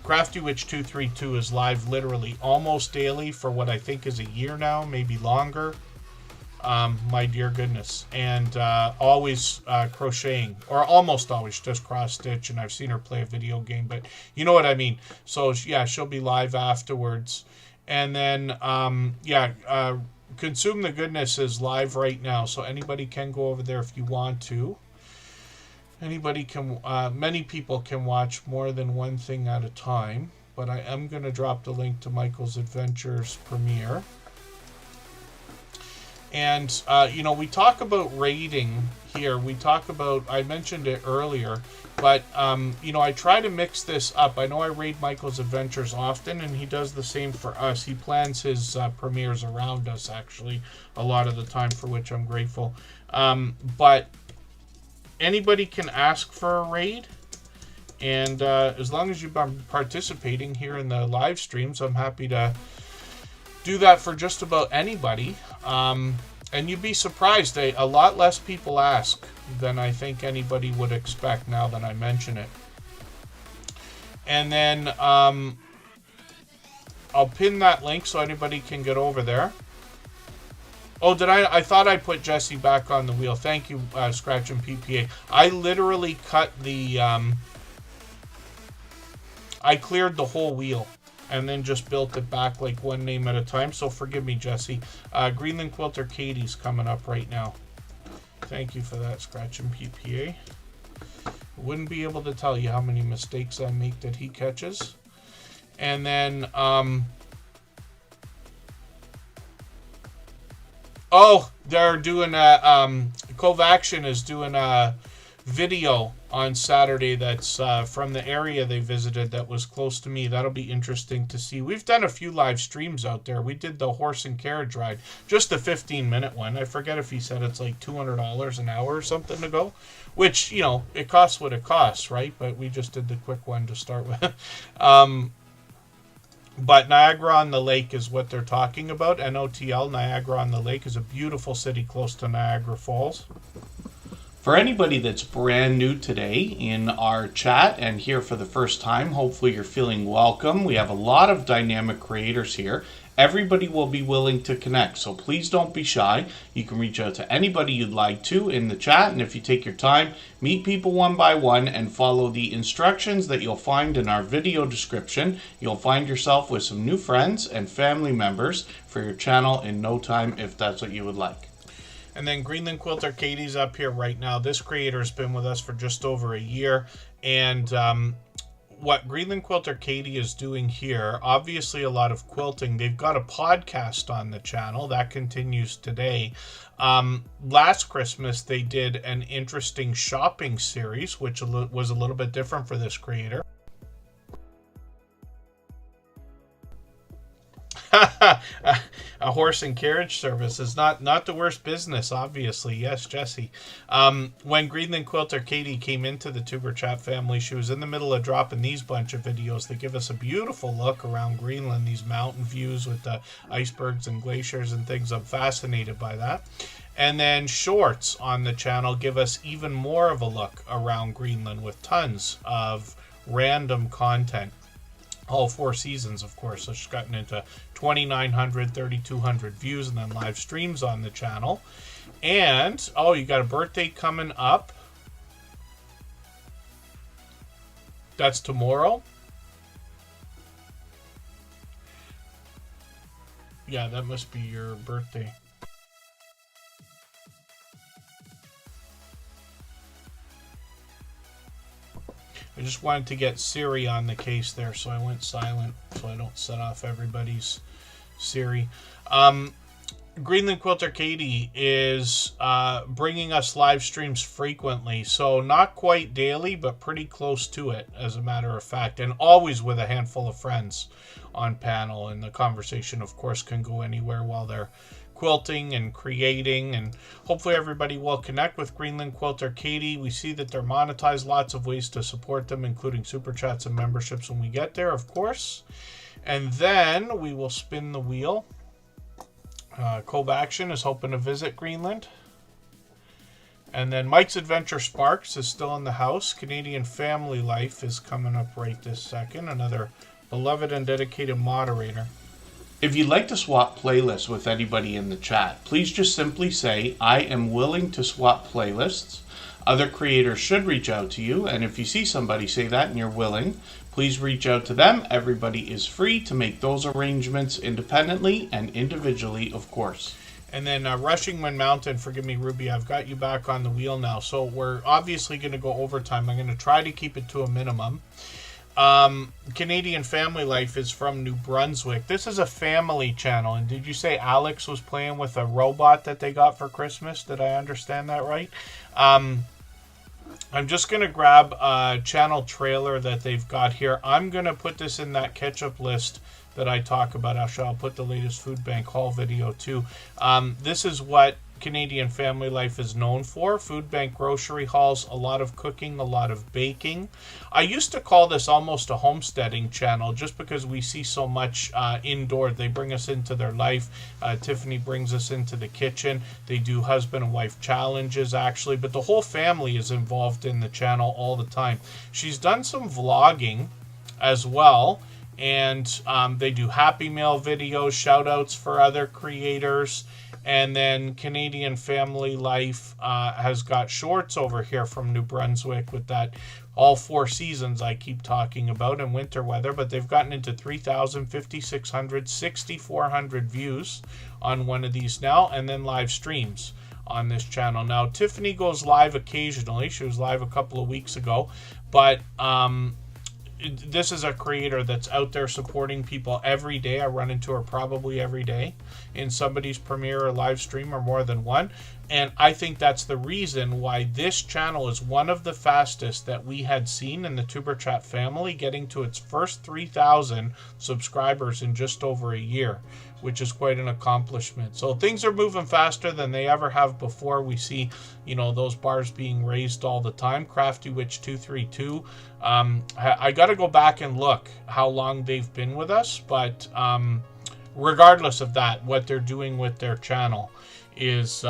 Crafty Witch 232 is live literally almost daily for what I think is a year now, maybe longer. My dear goodness. And always crocheting, or almost always just cross stitch. And I've seen her play a video game, but you know what I mean. So yeah, she'll be live afterwards. And then Consume the Goodness is live right now, so anybody can go over there if you want to. Anybody can, many people can watch more than one thing at a time, but I am going to drop the link to Michael's Adventures premiere. And, you know, we talk about rating here. We talk about, I mentioned it earlier, but, you know, I try to mix this up. I know I raid Michael's Adventures often, and he does the same for us. He plans his premieres around us, actually, a lot of the time, for which I'm grateful. But anybody can ask for a raid, and as long as you've been participating here in the live streams, I'm happy to do that for just about anybody. And you'd be surprised, a lot less people ask than I think anybody would expect now that I mention it. And then I'll pin that link so anybody can get over there. Oh, did I thought I put Jesse back on the wheel. Thank you, Scratch and PPA. I literally cut the... I cleared the whole wheel and then just built it back like one name at a time. So forgive me, Jesse. Greenland Quilter Katie's coming up right now. Thank you for that, Scratch and PPA. Wouldn't be able to tell you how many mistakes I make that he catches. And then... oh, they're doing a... Cove Action is doing a video on Saturday that's from the area they visited that was close to me. That'll be interesting to see. We've done a few live streams out there. We did the horse and carriage ride, just the 15-minute one. I forget if he said it's like $200 an hour or something to go, which, you know, it costs what it costs, right? But we just did the quick one to start with. But Niagara on the Lake is what they're talking about. NOTL, Niagara on the Lake, is a beautiful city close to Niagara Falls. For anybody that's brand new today in our chat and here for the first time, hopefully you're feeling welcome. We have a lot of dynamic creators here. Everybody will be willing to connect, so please don't be shy. You can reach out to anybody you'd like to in the chat, and if you take your time, meet people one by one and follow the instructions that you'll find in our video description. You'll find yourself with some new friends and family members for your channel in no time if that's what you would like. And then Greenland Quilter Katie's up here right now. This creator has been with us for just over a year. And what Greenland Quilter Katie is doing here, obviously a lot of quilting. They've got a podcast on the channel. That continues today. Last Christmas, they did an interesting shopping series, which was a little bit different for this creator. A horse and carriage service is not the worst business, obviously. Yes, Jesse. When Greenland Quilter Katie came into the Tuber Chat family, she was in the middle of dropping these bunch of videos that give us a beautiful look around Greenland, these mountain views with the icebergs and glaciers and things. I'm fascinated by that. And then shorts on the channel give us even more of a look around Greenland with tons of random content. All 4 seasons, of course. So she's gotten into 2,900, 3,200 views and then live streams on the channel. And, oh, you got a birthday coming up. That's tomorrow. Yeah, that must be your birthday. I just wanted to get Siri on the case there, so I went silent so I don't set off everybody's Siri. Greenland Quilter Katie is bringing us live streams frequently, so not quite daily, but pretty close to it, as a matter of fact, and always with a handful of friends on panel, and the conversation, of course, can go anywhere while they're quilting and creating, and hopefully everybody will connect with Greenland Quilter Katie. We see that they're monetized, lots of ways to support them, including super chats and memberships when we get there, of course. And then we will spin the wheel. Cove Action is hoping to visit Greenland. And then Mike's Adventure Sparks is still in the house. Canadian Family Life is coming up right this second. Another beloved and dedicated moderator. If you'd like to swap playlists with anybody in the chat, please just simply say, I am willing to swap playlists. Other creators should reach out to you, and if you see somebody say that and you're willing, please reach out to them. Everybody is free to make those arrangements independently and individually, of course. And then Rushing Wind Mountain, forgive me, Ruby, I've got you back on the wheel now. So we're obviously going to go overtime. I'm going to try to keep it to a minimum. Canadian Family Life is from New Brunswick. This is a family channel. And did you say Alex was playing with a robot that they got for Christmas? Did I understand that right? I'm just going to grab a channel trailer that they've got here. I'm going to put this in that catch-up list that I talk about. Actually, I'll put the latest food bank haul video too. This is what Canadian Family Life is known for. Food bank grocery hauls, a lot of cooking, a lot of baking. I used to call this almost a homesteading channel just because we see so much indoor. They bring us into their life. Tiffany brings us into the kitchen. They do husband and wife challenges actually, but the whole family is involved in the channel all the time. She's done some vlogging as well. And they do Happy Mail videos, shout outs for other creators. And then Canadian Family Life has got shorts over here from New Brunswick with that all 4 seasons I keep talking about and winter weather. But they've gotten into 3,000, 5,600, 6,400 views on one of these now. And then live streams on this channel. Now, Tiffany goes live occasionally. She was live a couple of weeks ago. But this is a creator that's out there supporting people every day. I run into her probably every day in somebody's premiere or live stream or more than one. And I think that's the reason why this channel is one of the fastest that we had seen in the Superchat family, getting to its first 3,000 subscribers in just over a year, which is quite an accomplishment. So things are moving faster than they ever have before. We see, you know, those bars being raised all the time. Crafty Witch 232. I got to go back and look how long they've been with us, but regardless of that, what they're doing with their channel is,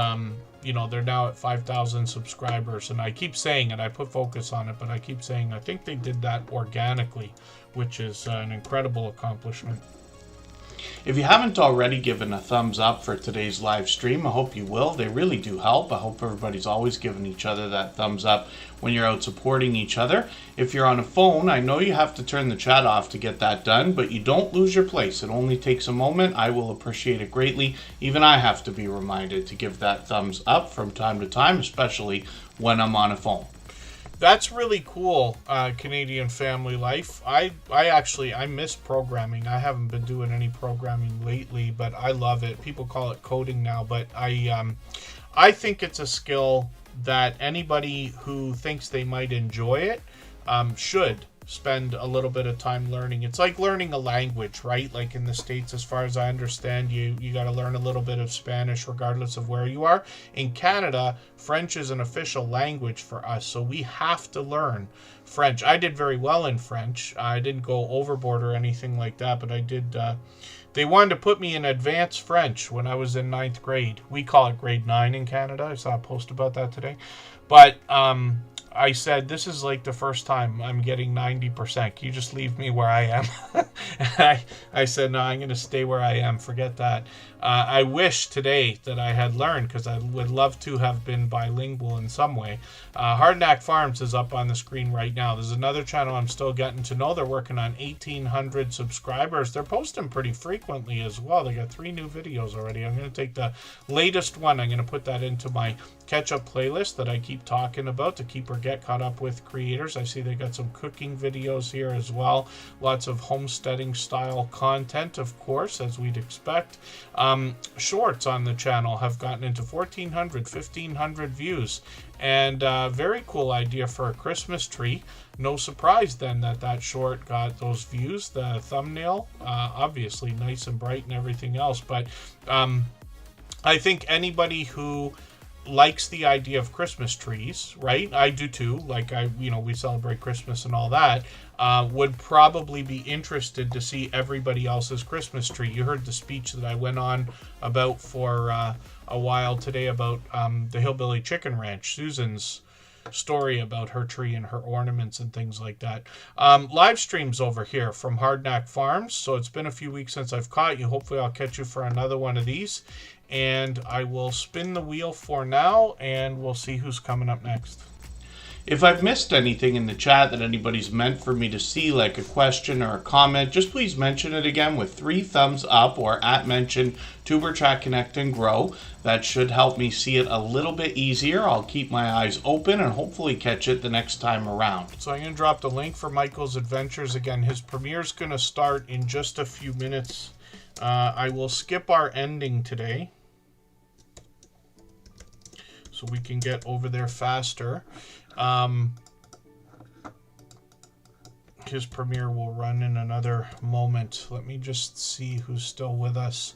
you know, they're now at 5,000 subscribers. And I keep saying it, I put focus on it, but I keep saying I think they did that organically, which is an incredible accomplishment. If you haven't already given a thumbs up for today's live stream, I hope you will. They really do help. I hope everybody's always giving each other that thumbs up when you're out supporting each other. If you're on a phone, I know you have to turn the chat off to get that done, but you don't lose your place. It only takes a moment. I will appreciate it greatly. Even I have to be reminded to give that thumbs up from time to time, especially when I'm on a phone. That's really cool, Canadian Family Life. I miss programming. I haven't been doing any programming lately, but I love it. People call it coding now, but I think it's a skill that anybody who thinks they might enjoy it should spend a little bit of time learning. It's like learning a language, right? Like in the States, as far as I understand, you got to learn a little bit of Spanish regardless of where you are. In Canada, French is an official language for us, so we have to learn French. I did very well in French. I didn't go overboard or anything like that, but I did. They wanted to put me in advanced French when I was in 9th grade. We call it grade 9 in Canada. I saw a post about that today. But I said, this is like the first time I'm getting 90%. Can you just leave me where I am? And I said, no, I'm going to stay where I am. Forget that. I wish today that I had learned, because I would love to have been bilingual in some way. Hardknack Farms is up on the screen right now. There's another channel I'm still getting to know. They're working on 1,800 subscribers. They're posting pretty frequently as well. They got 3 new videos already. I'm going to take the latest one. I'm going to put that into my catch-up playlist that I keep talking about to keep or get caught up with creators. I see they got some cooking videos here as well. Lots of homesteading style content, of course, as we'd expect. Shorts on the channel have gotten into 1,400, 1,500 views. And very cool idea for a Christmas tree. No surprise then that short got those views. The thumbnail, obviously nice and bright and everything else. But I think anybody who likes the idea of Christmas trees, right? I do too. Like we celebrate Christmas and all that. Would probably be interested to see everybody else's Christmas tree. You heard the speech that I went on about for a while today about the Hillbilly Chicken Ranch, Susan's story about her tree and her ornaments and things like that. Live streams over here from Hardknack Farms. So it's been a few weeks since I've caught you. Hopefully I'll catch you for another one of these. And I will spin the wheel for now, and we'll see who's coming up next. If I've missed anything in the chat that anybody's meant for me to see, like a question or a comment, just please mention it again with 3 thumbs up or @mention Tuberchat Connect and Grow. That should help me see it a little bit easier. I'll keep my eyes open and hopefully catch it the next time around. So I'm going to drop the link for Michael's Adventures. Again, his premiere is going to start in just a few minutes. I will skip our ending today, so we can get over there faster. His premiere will run in another moment. Let me just see who's still with us.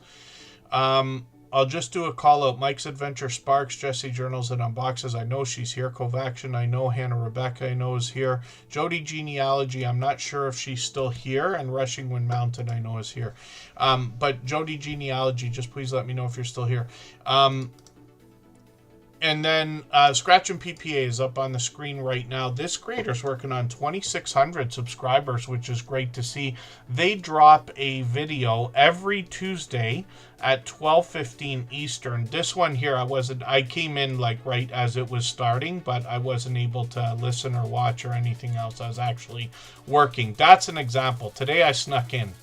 I'll just do a call out. Mike's Adventure Sparks, Jesse Journals and Unboxes. I know she's here. Kovaction, I know. Hannah Rebecca, I know, is here. Jody Genealogy, I'm not sure if she's still here. And Rushing Wind Mountain, I know, is here. But Jody Genealogy, just please let me know if you're still here. And then Scratch and PPA is up on the screen right now. This creator's working on 2,600 subscribers, which is great to see. They drop a video every Tuesday at 12:15 Eastern. This one here, I came in like right as it was starting, but I wasn't able to listen or watch or anything else. I was actually working. That's an example. Today I snuck in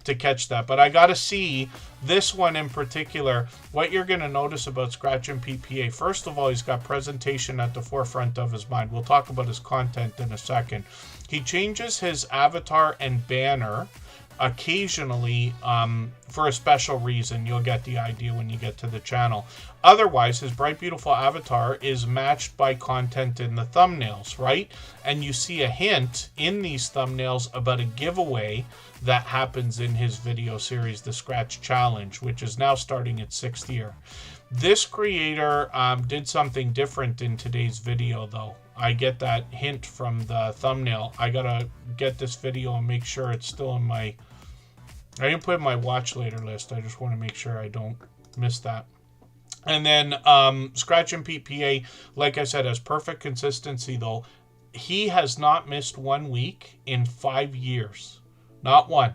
to catch that, but I got to see this one in particular. What you're going to notice about Scratch and PPA, first of all, he's got presentation at the forefront of his mind. We'll talk about his content in a second. He changes his avatar and banner occasionally for a special reason. You'll get the idea when you get to the channel. Otherwise, his bright, beautiful avatar is matched by content in the thumbnails, right? And you see a hint in these thumbnails about a giveaway that happens in his video series, The Scratch Challenge, which is now starting its 6th year. This creator did something different in today's video, though. I get that hint from the thumbnail. I gotta get this video and make sure it's still in my... I didn't put it in my watch later list. I just want to make sure I don't miss that. And then Scratch and PPA, like I said, has perfect consistency, though. He has not missed 1 week in 5 years. Not one,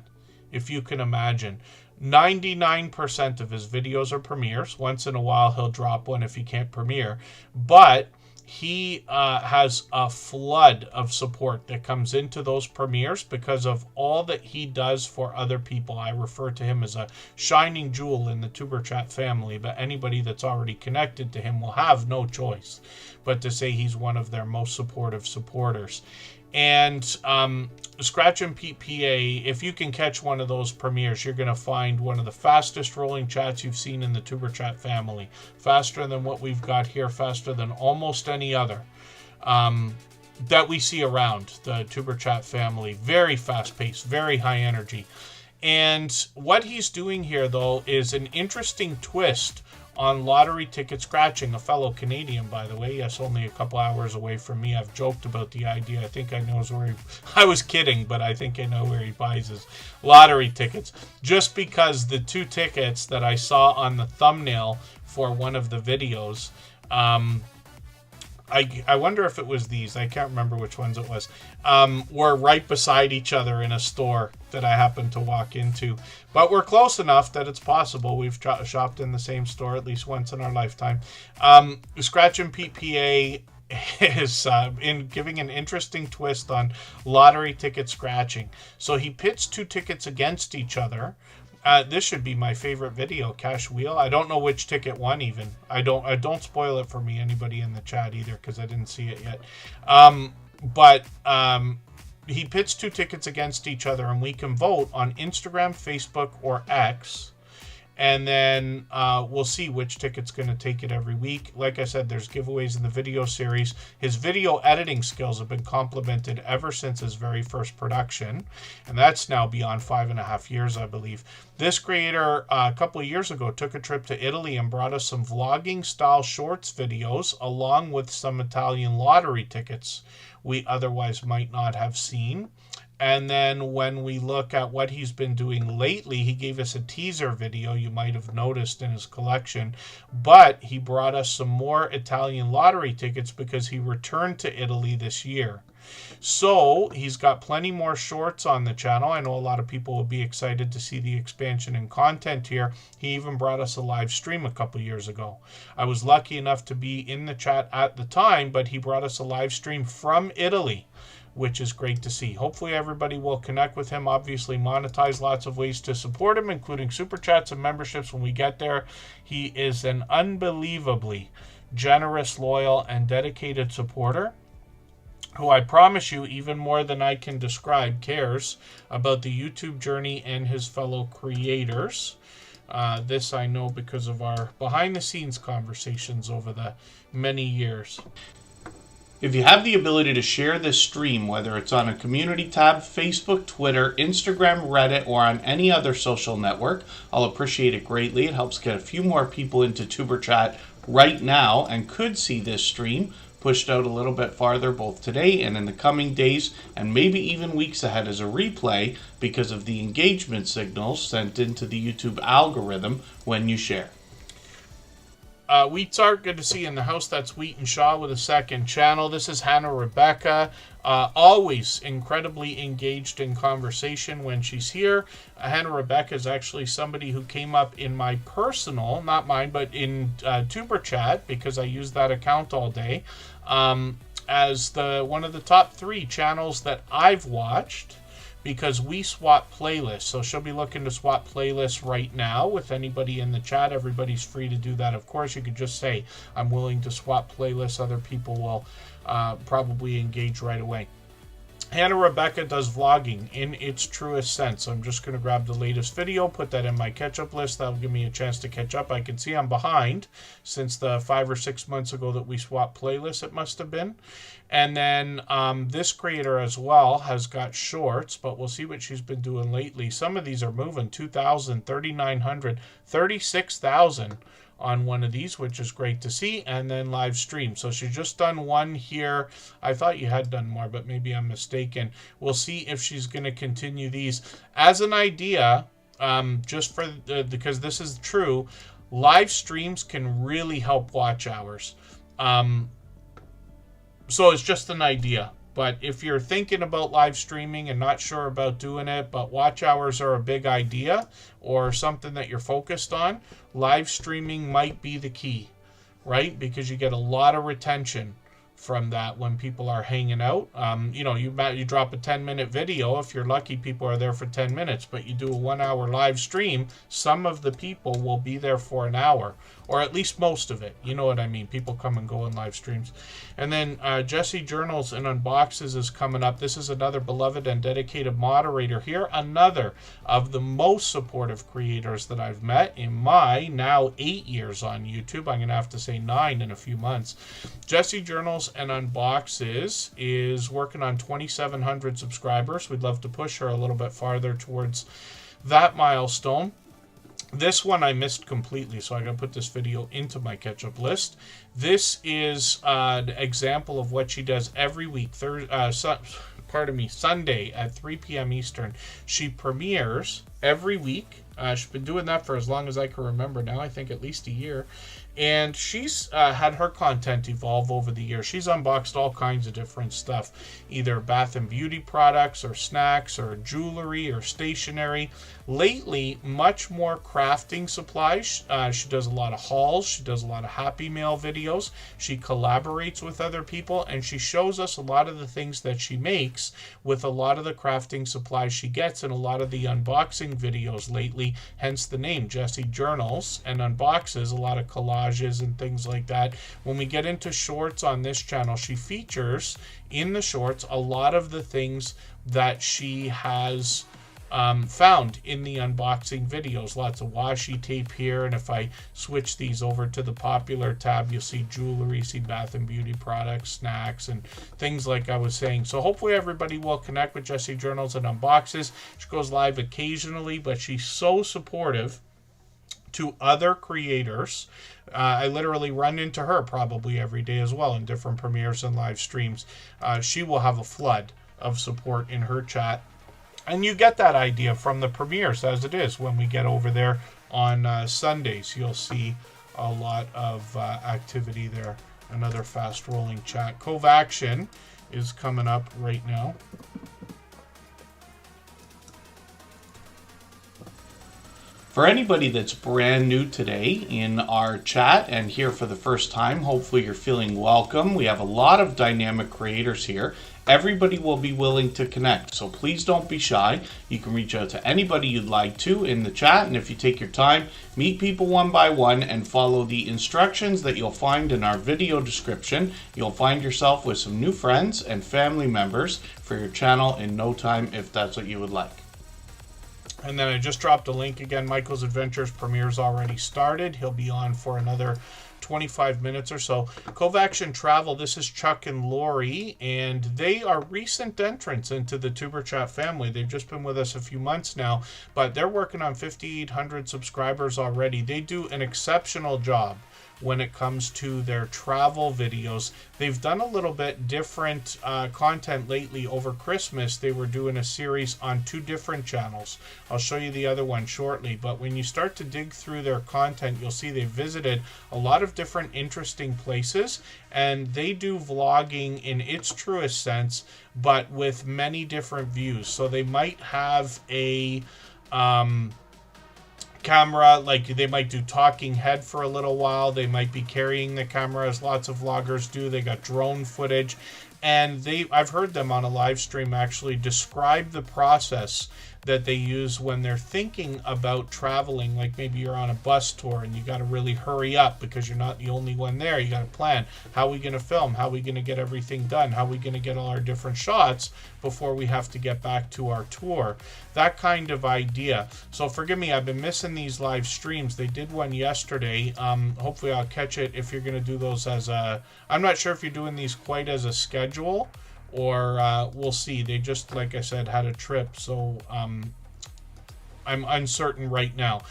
if you can imagine. 99% of his videos are premieres. Once in a while, he'll drop one if he can't premiere. But he has a flood of support that comes into those premieres because of all that he does for other people. I refer to him as a shining jewel in the Superchat family, but anybody that's already connected to him will have no choice but to say he's one of their most supportive supporters. And Scratch and PPA, if you can catch one of those premieres, you're going to find one of the fastest rolling chats you've seen in the Tuber Chat family. Faster than what we've got here, faster than almost any other that we see around the Tuber Chat family. Very fast paced, very high energy. And what he's doing here, though, is an interesting twist on lottery ticket scratching. A fellow Canadian, by the way. Yes, only a couple hours away from me. I've joked about the idea. I think I know where he... I was kidding, but I think I know where he buys his lottery tickets. Just because the 2 tickets that I saw on the thumbnail for one of the videos, I wonder if it was these. I can't remember which ones it was. Were right beside each other in a store that I happened to walk into. But we're close enough that it's possible. We've shopped in the same store at least once in our lifetime. Scratch and PPA is in giving an interesting twist on lottery ticket scratching. So he pits 2 tickets against each other. This should be my favorite video, Cash Wheel. I don't know which ticket won even. I don't spoil it for me, anybody in the chat either, because I didn't see it yet. But he pits 2 tickets against each other, and we can vote on Instagram, Facebook, or X. And then we'll see which ticket's going to take it every week. Like I said, there's giveaways in the video series. His video editing skills have been complimented ever since his very first production. And that's now beyond 5.5 years, I believe. This creator, a couple of years ago, took a trip to Italy and brought us some vlogging-style shorts videos, along with some Italian lottery tickets we otherwise might not have seen. And then when we look at what he's been doing lately, he gave us a teaser video you might have noticed in his collection. But he brought us some more Italian lottery tickets because he returned to Italy this year. So he's got plenty more shorts on the channel. I know a lot of people will be excited to see the expansion in content here. He even brought us a live stream a couple years ago. I was lucky enough to be in the chat at the time, but he brought us a live stream from Italy, which is great to see. Hopefully everybody will connect with him. Obviously monetize, lots of ways to support him, including super chats and memberships when we get there. He is an unbelievably generous, loyal, and dedicated supporter who I promise you, even more than I can describe, cares about the YouTube journey and his fellow creators. This I know because of our behind-the-scenes conversations over the many years. If you have the ability to share this stream, whether it's on a community tab, Facebook, Twitter, Instagram, Reddit, or on any other social network, I'll appreciate it greatly. It helps get a few more people into Tuber Chat right now and could see this stream pushed out a little bit farther both today and in the coming days and maybe even weeks ahead as a replay because of the engagement signals sent into the YouTube algorithm when you share. Wheat Art, good to see you in the house. That's Wheat and Shaw with a second channel. This is Hannah Rebecca, always incredibly engaged in conversation when she's here. Hannah Rebecca is actually somebody who came up in my personal, not mine, but in Tuber Chat, because I use that account all day, as one of the top 3 channels that I've watched, because we swap playlists. So she'll be looking to swap playlists right now with anybody in the chat. Everybody's free to do that. Of course, you could just say, I'm willing to swap playlists. Other people will probably engage right away. Hannah Rebecca does vlogging in its truest sense. So I'm just going to grab the latest video, put that in my catch-up list. That'll give me a chance to catch up. I can see I'm behind since the 5 or 6 months ago that we swapped playlists, it must have been. And then this creator as well has got shorts, but we'll see what she's been doing lately. Some of these are moving, 2,000, 3,900, 36,000 on one of these, which is great to see. And then live stream. So she's just done one here. I thought you had done more, but maybe I'm mistaken. We'll see if she's going to continue these. As an idea, just for because this is true, live streams can really help watch hours. So it's just an idea. But if you're thinking about live streaming and not sure about doing it, but watch hours are a big idea or something that you're focused on, live streaming might be the key, right? Because you get a lot of retention from that when people are hanging out. You drop a 10-minute video. If you're lucky, people are there for 10 minutes, but you do a 1-hour live stream, some of the people will be there for an hour, or at least most of it. You know what I mean? People come and go in live streams. And then Jesse Journals and Unboxes is coming up. This is another beloved and dedicated moderator here. Another of the most supportive creators that I've met in my now 8 years on YouTube. I'm going to have to say 9 in a few months. Jesse Journals and Unboxes is working on 2,700 subscribers. We'd love to push her a little bit farther towards that milestone. This one I missed completely, so I'm going to put this video into my catch-up list. This is an example of what she does every week, Sunday at 3 p.m. Eastern. She premieres every week. She's been doing that for as long as I can remember now, I think at least a year. And she's had her content evolve over the years. She's unboxed all kinds of different stuff, either bath and beauty products or snacks or jewelry or stationery. Lately, much more crafting supplies. She does a lot of hauls. She does a lot of Happy Mail videos. She collaborates with other people, and she shows us a lot of the things that she makes with a lot of the crafting supplies she gets in a lot of the unboxing videos lately, hence the name Jesse Journals and Unboxes, a lot of collages and things like that. When we get into shorts on this channel, she features in the shorts a lot of the things that she has found in the unboxing videos. Lots of washi tape here, and if I switch these over to the popular tab, you'll see jewelry, see bath and beauty products, snacks, and things like I was saying. So hopefully everybody will connect with Jesse Journals and Unboxes. She goes live occasionally, but she's so supportive to other creators. I literally run into her probably every day as well in different premieres and live streams. She will have a flood of support in her chat. And you get that idea from the premieres as it is. When we get over there on Sundays, you'll see a lot of activity there. Another fast rolling chat. Covaction is coming up right now. For anybody that's brand new today in our chat and here for the first time, hopefully you're feeling welcome. We have a lot of dynamic creators here. Everybody will be willing to connect, so please don't be shy. You can reach out to anybody you'd like to in the chat, and if you take your time, meet people one by one and follow the instructions that you'll find in our video description. You'll find yourself with some new friends and family members for your channel in no time if that's what you would like. And then I just dropped a link again. Michael's Adventures premiere's already started. He'll be on for another 25 minutes or so. Covaction Travel, this is Chuck and Lori, and they are recent entrants into the Tuber Chat family. They've just been with us a few months now, but they're working on 5,800 subscribers already. They do an exceptional job when it comes to their travel videos. They've done a little bit different content lately. Over Christmas, they were doing a series on 2 different channels. I'll show you the other one shortly, but when you start to dig through their content, you'll see they've visited a lot of different interesting places, and they do vlogging in its truest sense, but with many different views. So they might have a camera, like they might do talking head for a little while. They might be carrying the camera, as lots of vloggers do. They got drone footage, and I've heard them on a live stream actually describe the process that they use when they're thinking about traveling. Like maybe you're on a bus tour and you got to really hurry up because you're not the only one there. You got to plan, how are we going to film? How are we going to get everything done? How are we going to get all our different shots before we have to get back to our tour? That kind of idea. So forgive me, I've been missing these live streams. They did one yesterday. Hopefully I'll catch it if you're going to do those as a... I'm not sure if you're doing these quite as a schedule, or we'll see. They just, like I said, had a trip, so I'm uncertain right now.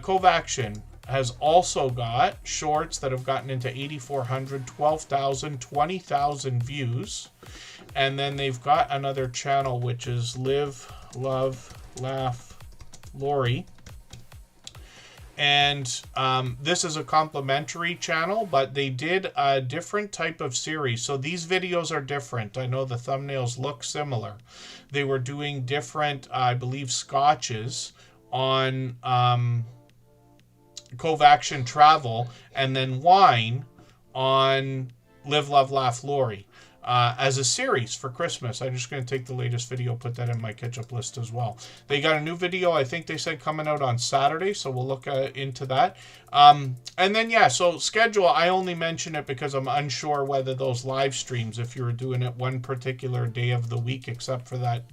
Cove Action has also got shorts that have gotten into 8,400, 12,000, 20,000 views. And then they've got another channel, which is Live, Love, Laugh, Lori. And this is a complimentary channel, but they did a different type of series. So these videos are different. I know the thumbnails look similar. They were doing different, I believe, scotches on Cove Action Travel, and then wine on Live, Love, Laugh, Lori. As a series for Christmas. I'm just going to take the latest video, put that in my catch-up list as well. They got a new video, I think they said, coming out on Saturday, so we'll look into that. And then, yeah, so schedule, I only mention it because I'm unsure whether those live streams, if you were doing it one particular day of the week, except for that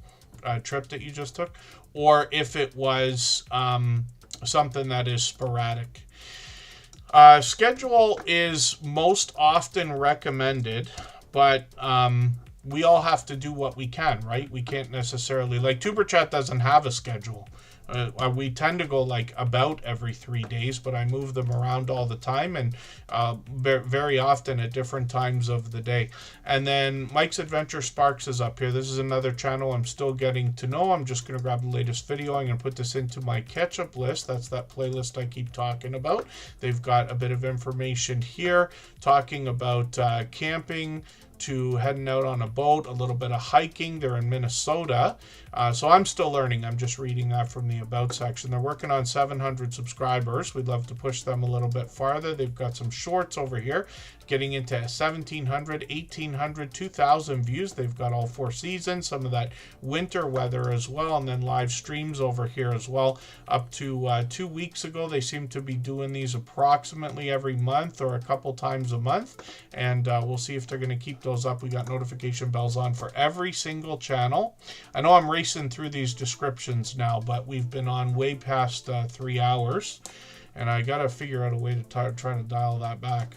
trip that you just took, or if it was something that is sporadic. Schedule is most often recommended, but we all have to do what we can, right? We can't necessarily, like Superchat doesn't have a schedule. We tend to go like about every 3 days, but I move them around all the time, and very often at different times of the day. And then Mike's Adventure Sparks is up here. This is another channel I'm still getting to know. I'm just going to grab the latest video. I'm going to put this into my catch-up list. That's that playlist I keep talking about. They've got a bit of information here talking about camping, to heading out on a boat, a little bit of hiking. They're in Minnesota. So I'm still learning. I'm just reading that from the About section. They're working on 700 subscribers. We'd love to push them a little bit farther. They've got some shorts over here, getting into 1,700, 1,800, 2,000 views. They've got all 4 seasons, some of that winter weather as well, and then live streams over here as well. Up to 2 weeks ago, they seem to be doing these approximately every month or a couple times a month, and we'll see if they're going to keep those up. We got notification bells on for every single channel. I know I'm racing through these descriptions now, but we've been on way past 3 hours, and I got to figure out a way to try to dial that back.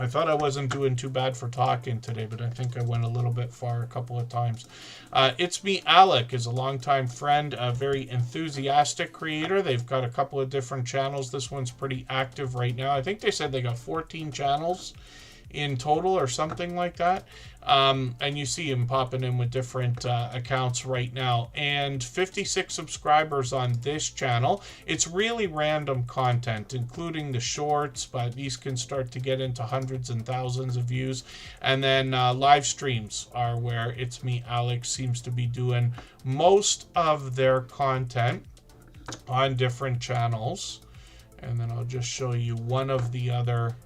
I thought I wasn't doing too bad for talking today, but I think I went a little bit far a couple of times. It's Me Alec is a longtime friend, a very enthusiastic creator. They've got a couple of different channels. This one's pretty active right now. I think they said they got 14 channels in total or something like that. And you see him popping in with different accounts right now, and 56 subscribers on this channel. It's really random content, including the shorts, but these can start to get into hundreds and thousands of views. And then live streams are where It's Me Alex seems to be doing most of their content on different channels. And then I'll just show you one of the other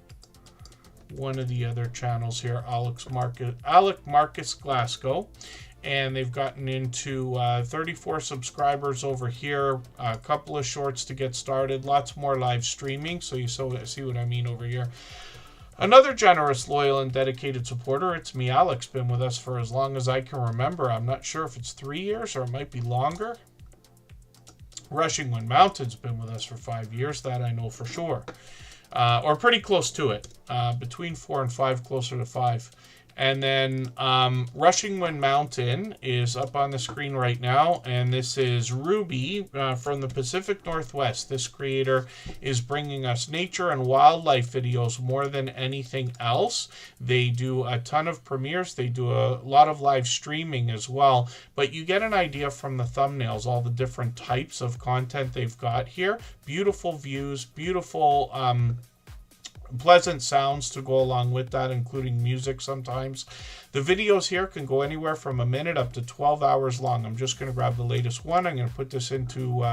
channels here, Alec Marcus Glasgow, and they've gotten into 34 subscribers over here, a couple of shorts to get started, lots more live streaming, so you see what I mean over here. Another generous, loyal, and dedicated supporter, It's Me Alex, been with us for as long as I can remember. I'm not sure if it's 3 years or it might be longer. Rushing Wind Mountain's been with us for 5 years, that I know for sure. Or pretty close to it, between 4 and 5, closer to 5. And then Rushing Wind Mountain is up on the screen right now. And this is Ruby from the Pacific Northwest. This creator is bringing us nature and wildlife videos more than anything else. They do a ton of premieres. They do a lot of live streaming as well. But you get an idea from the thumbnails, all the different types of content they've got here. Beautiful views, beautiful pleasant sounds to go along with that, including music sometimes. The videos here can go anywhere from a minute up to 12 hours long. I'm just going to grab the latest one. I'm going to put this into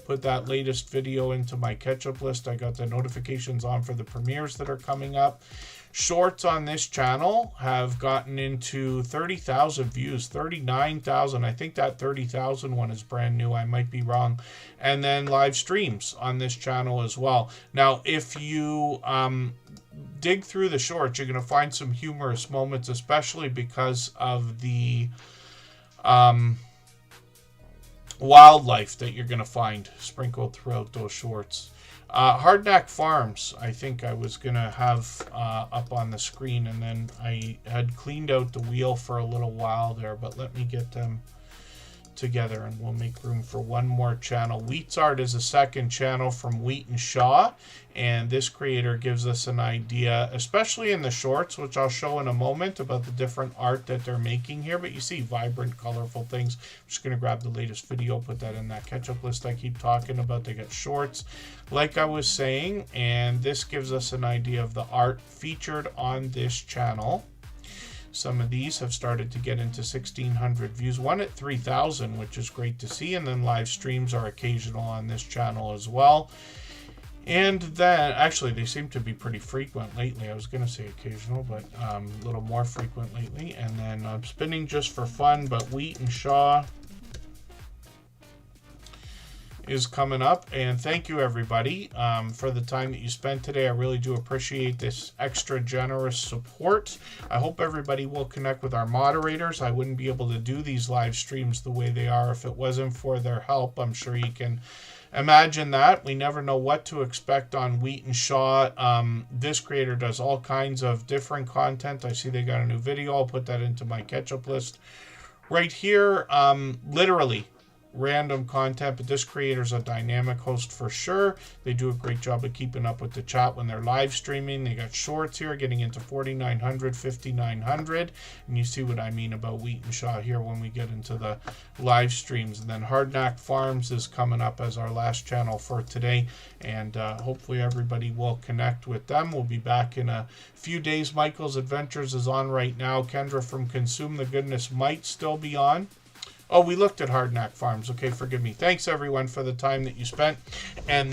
put that latest video into my catch-up list. I got the notifications on for the premieres that are coming up. Shorts on this channel have gotten into 30,000 views, 39,000. I think that 30,000 one is brand new. I might be wrong. And then live streams on this channel as well. Now, if you dig through the shorts, you're going to find some humorous moments, especially because of the wildlife that you're going to find sprinkled throughout those shorts. Hardknack Farms, I think I was going to have up on the screen, and then I had cleaned out the wheel for a little while there, but let me get them together and we'll make room for one more channel. Wheat's Art is a second channel from Wheat and Shaw, and this creator gives us an idea, especially in the shorts, which I'll show in a moment, about the different art that they're making here. But you see vibrant, colorful things. I'm just going to grab the latest video, put that in that catch-up list I keep talking about. They get shorts, like I was saying, and this gives us an idea of the art featured on this channel. Some of these have started to get into 1,600 views, one at 3,000, which is great to see. And then live streams are occasional on this channel as well. And then, actually, they seem to be pretty frequent lately. I was going to say occasional, but a little more frequent lately. And then spinning just for fun, but Wheat and Shaw is coming up. And thank you, everybody, for the time that you spent today. I really do appreciate this extra generous support. I hope everybody will connect with our moderators. I wouldn't be able to do these live streams the way they are if it wasn't for their help. I'm sure you can imagine that. We never know what to expect on Wheat and Shaw. This creator does all kinds of different content. I see they got a new video. I'll put that into my catch-up list right here. Literally random content, but this creator's a dynamic host for sure. They do a great job of keeping up with the chat when they're live streaming. They got shorts here getting into 4,900, 5,900, and you see what I mean about Wheat and Shaw here when we get into the live streams. And then Hardknack Farms is coming up as our last channel for today, and hopefully everybody will connect with them. We'll be back in a few days. Michael's Adventures is on right now. Kendra from Consume the Goodness might still be on. Oh, we looked at Hardknack Farms. Okay, forgive me. Thanks, everyone, for the time that you spent. And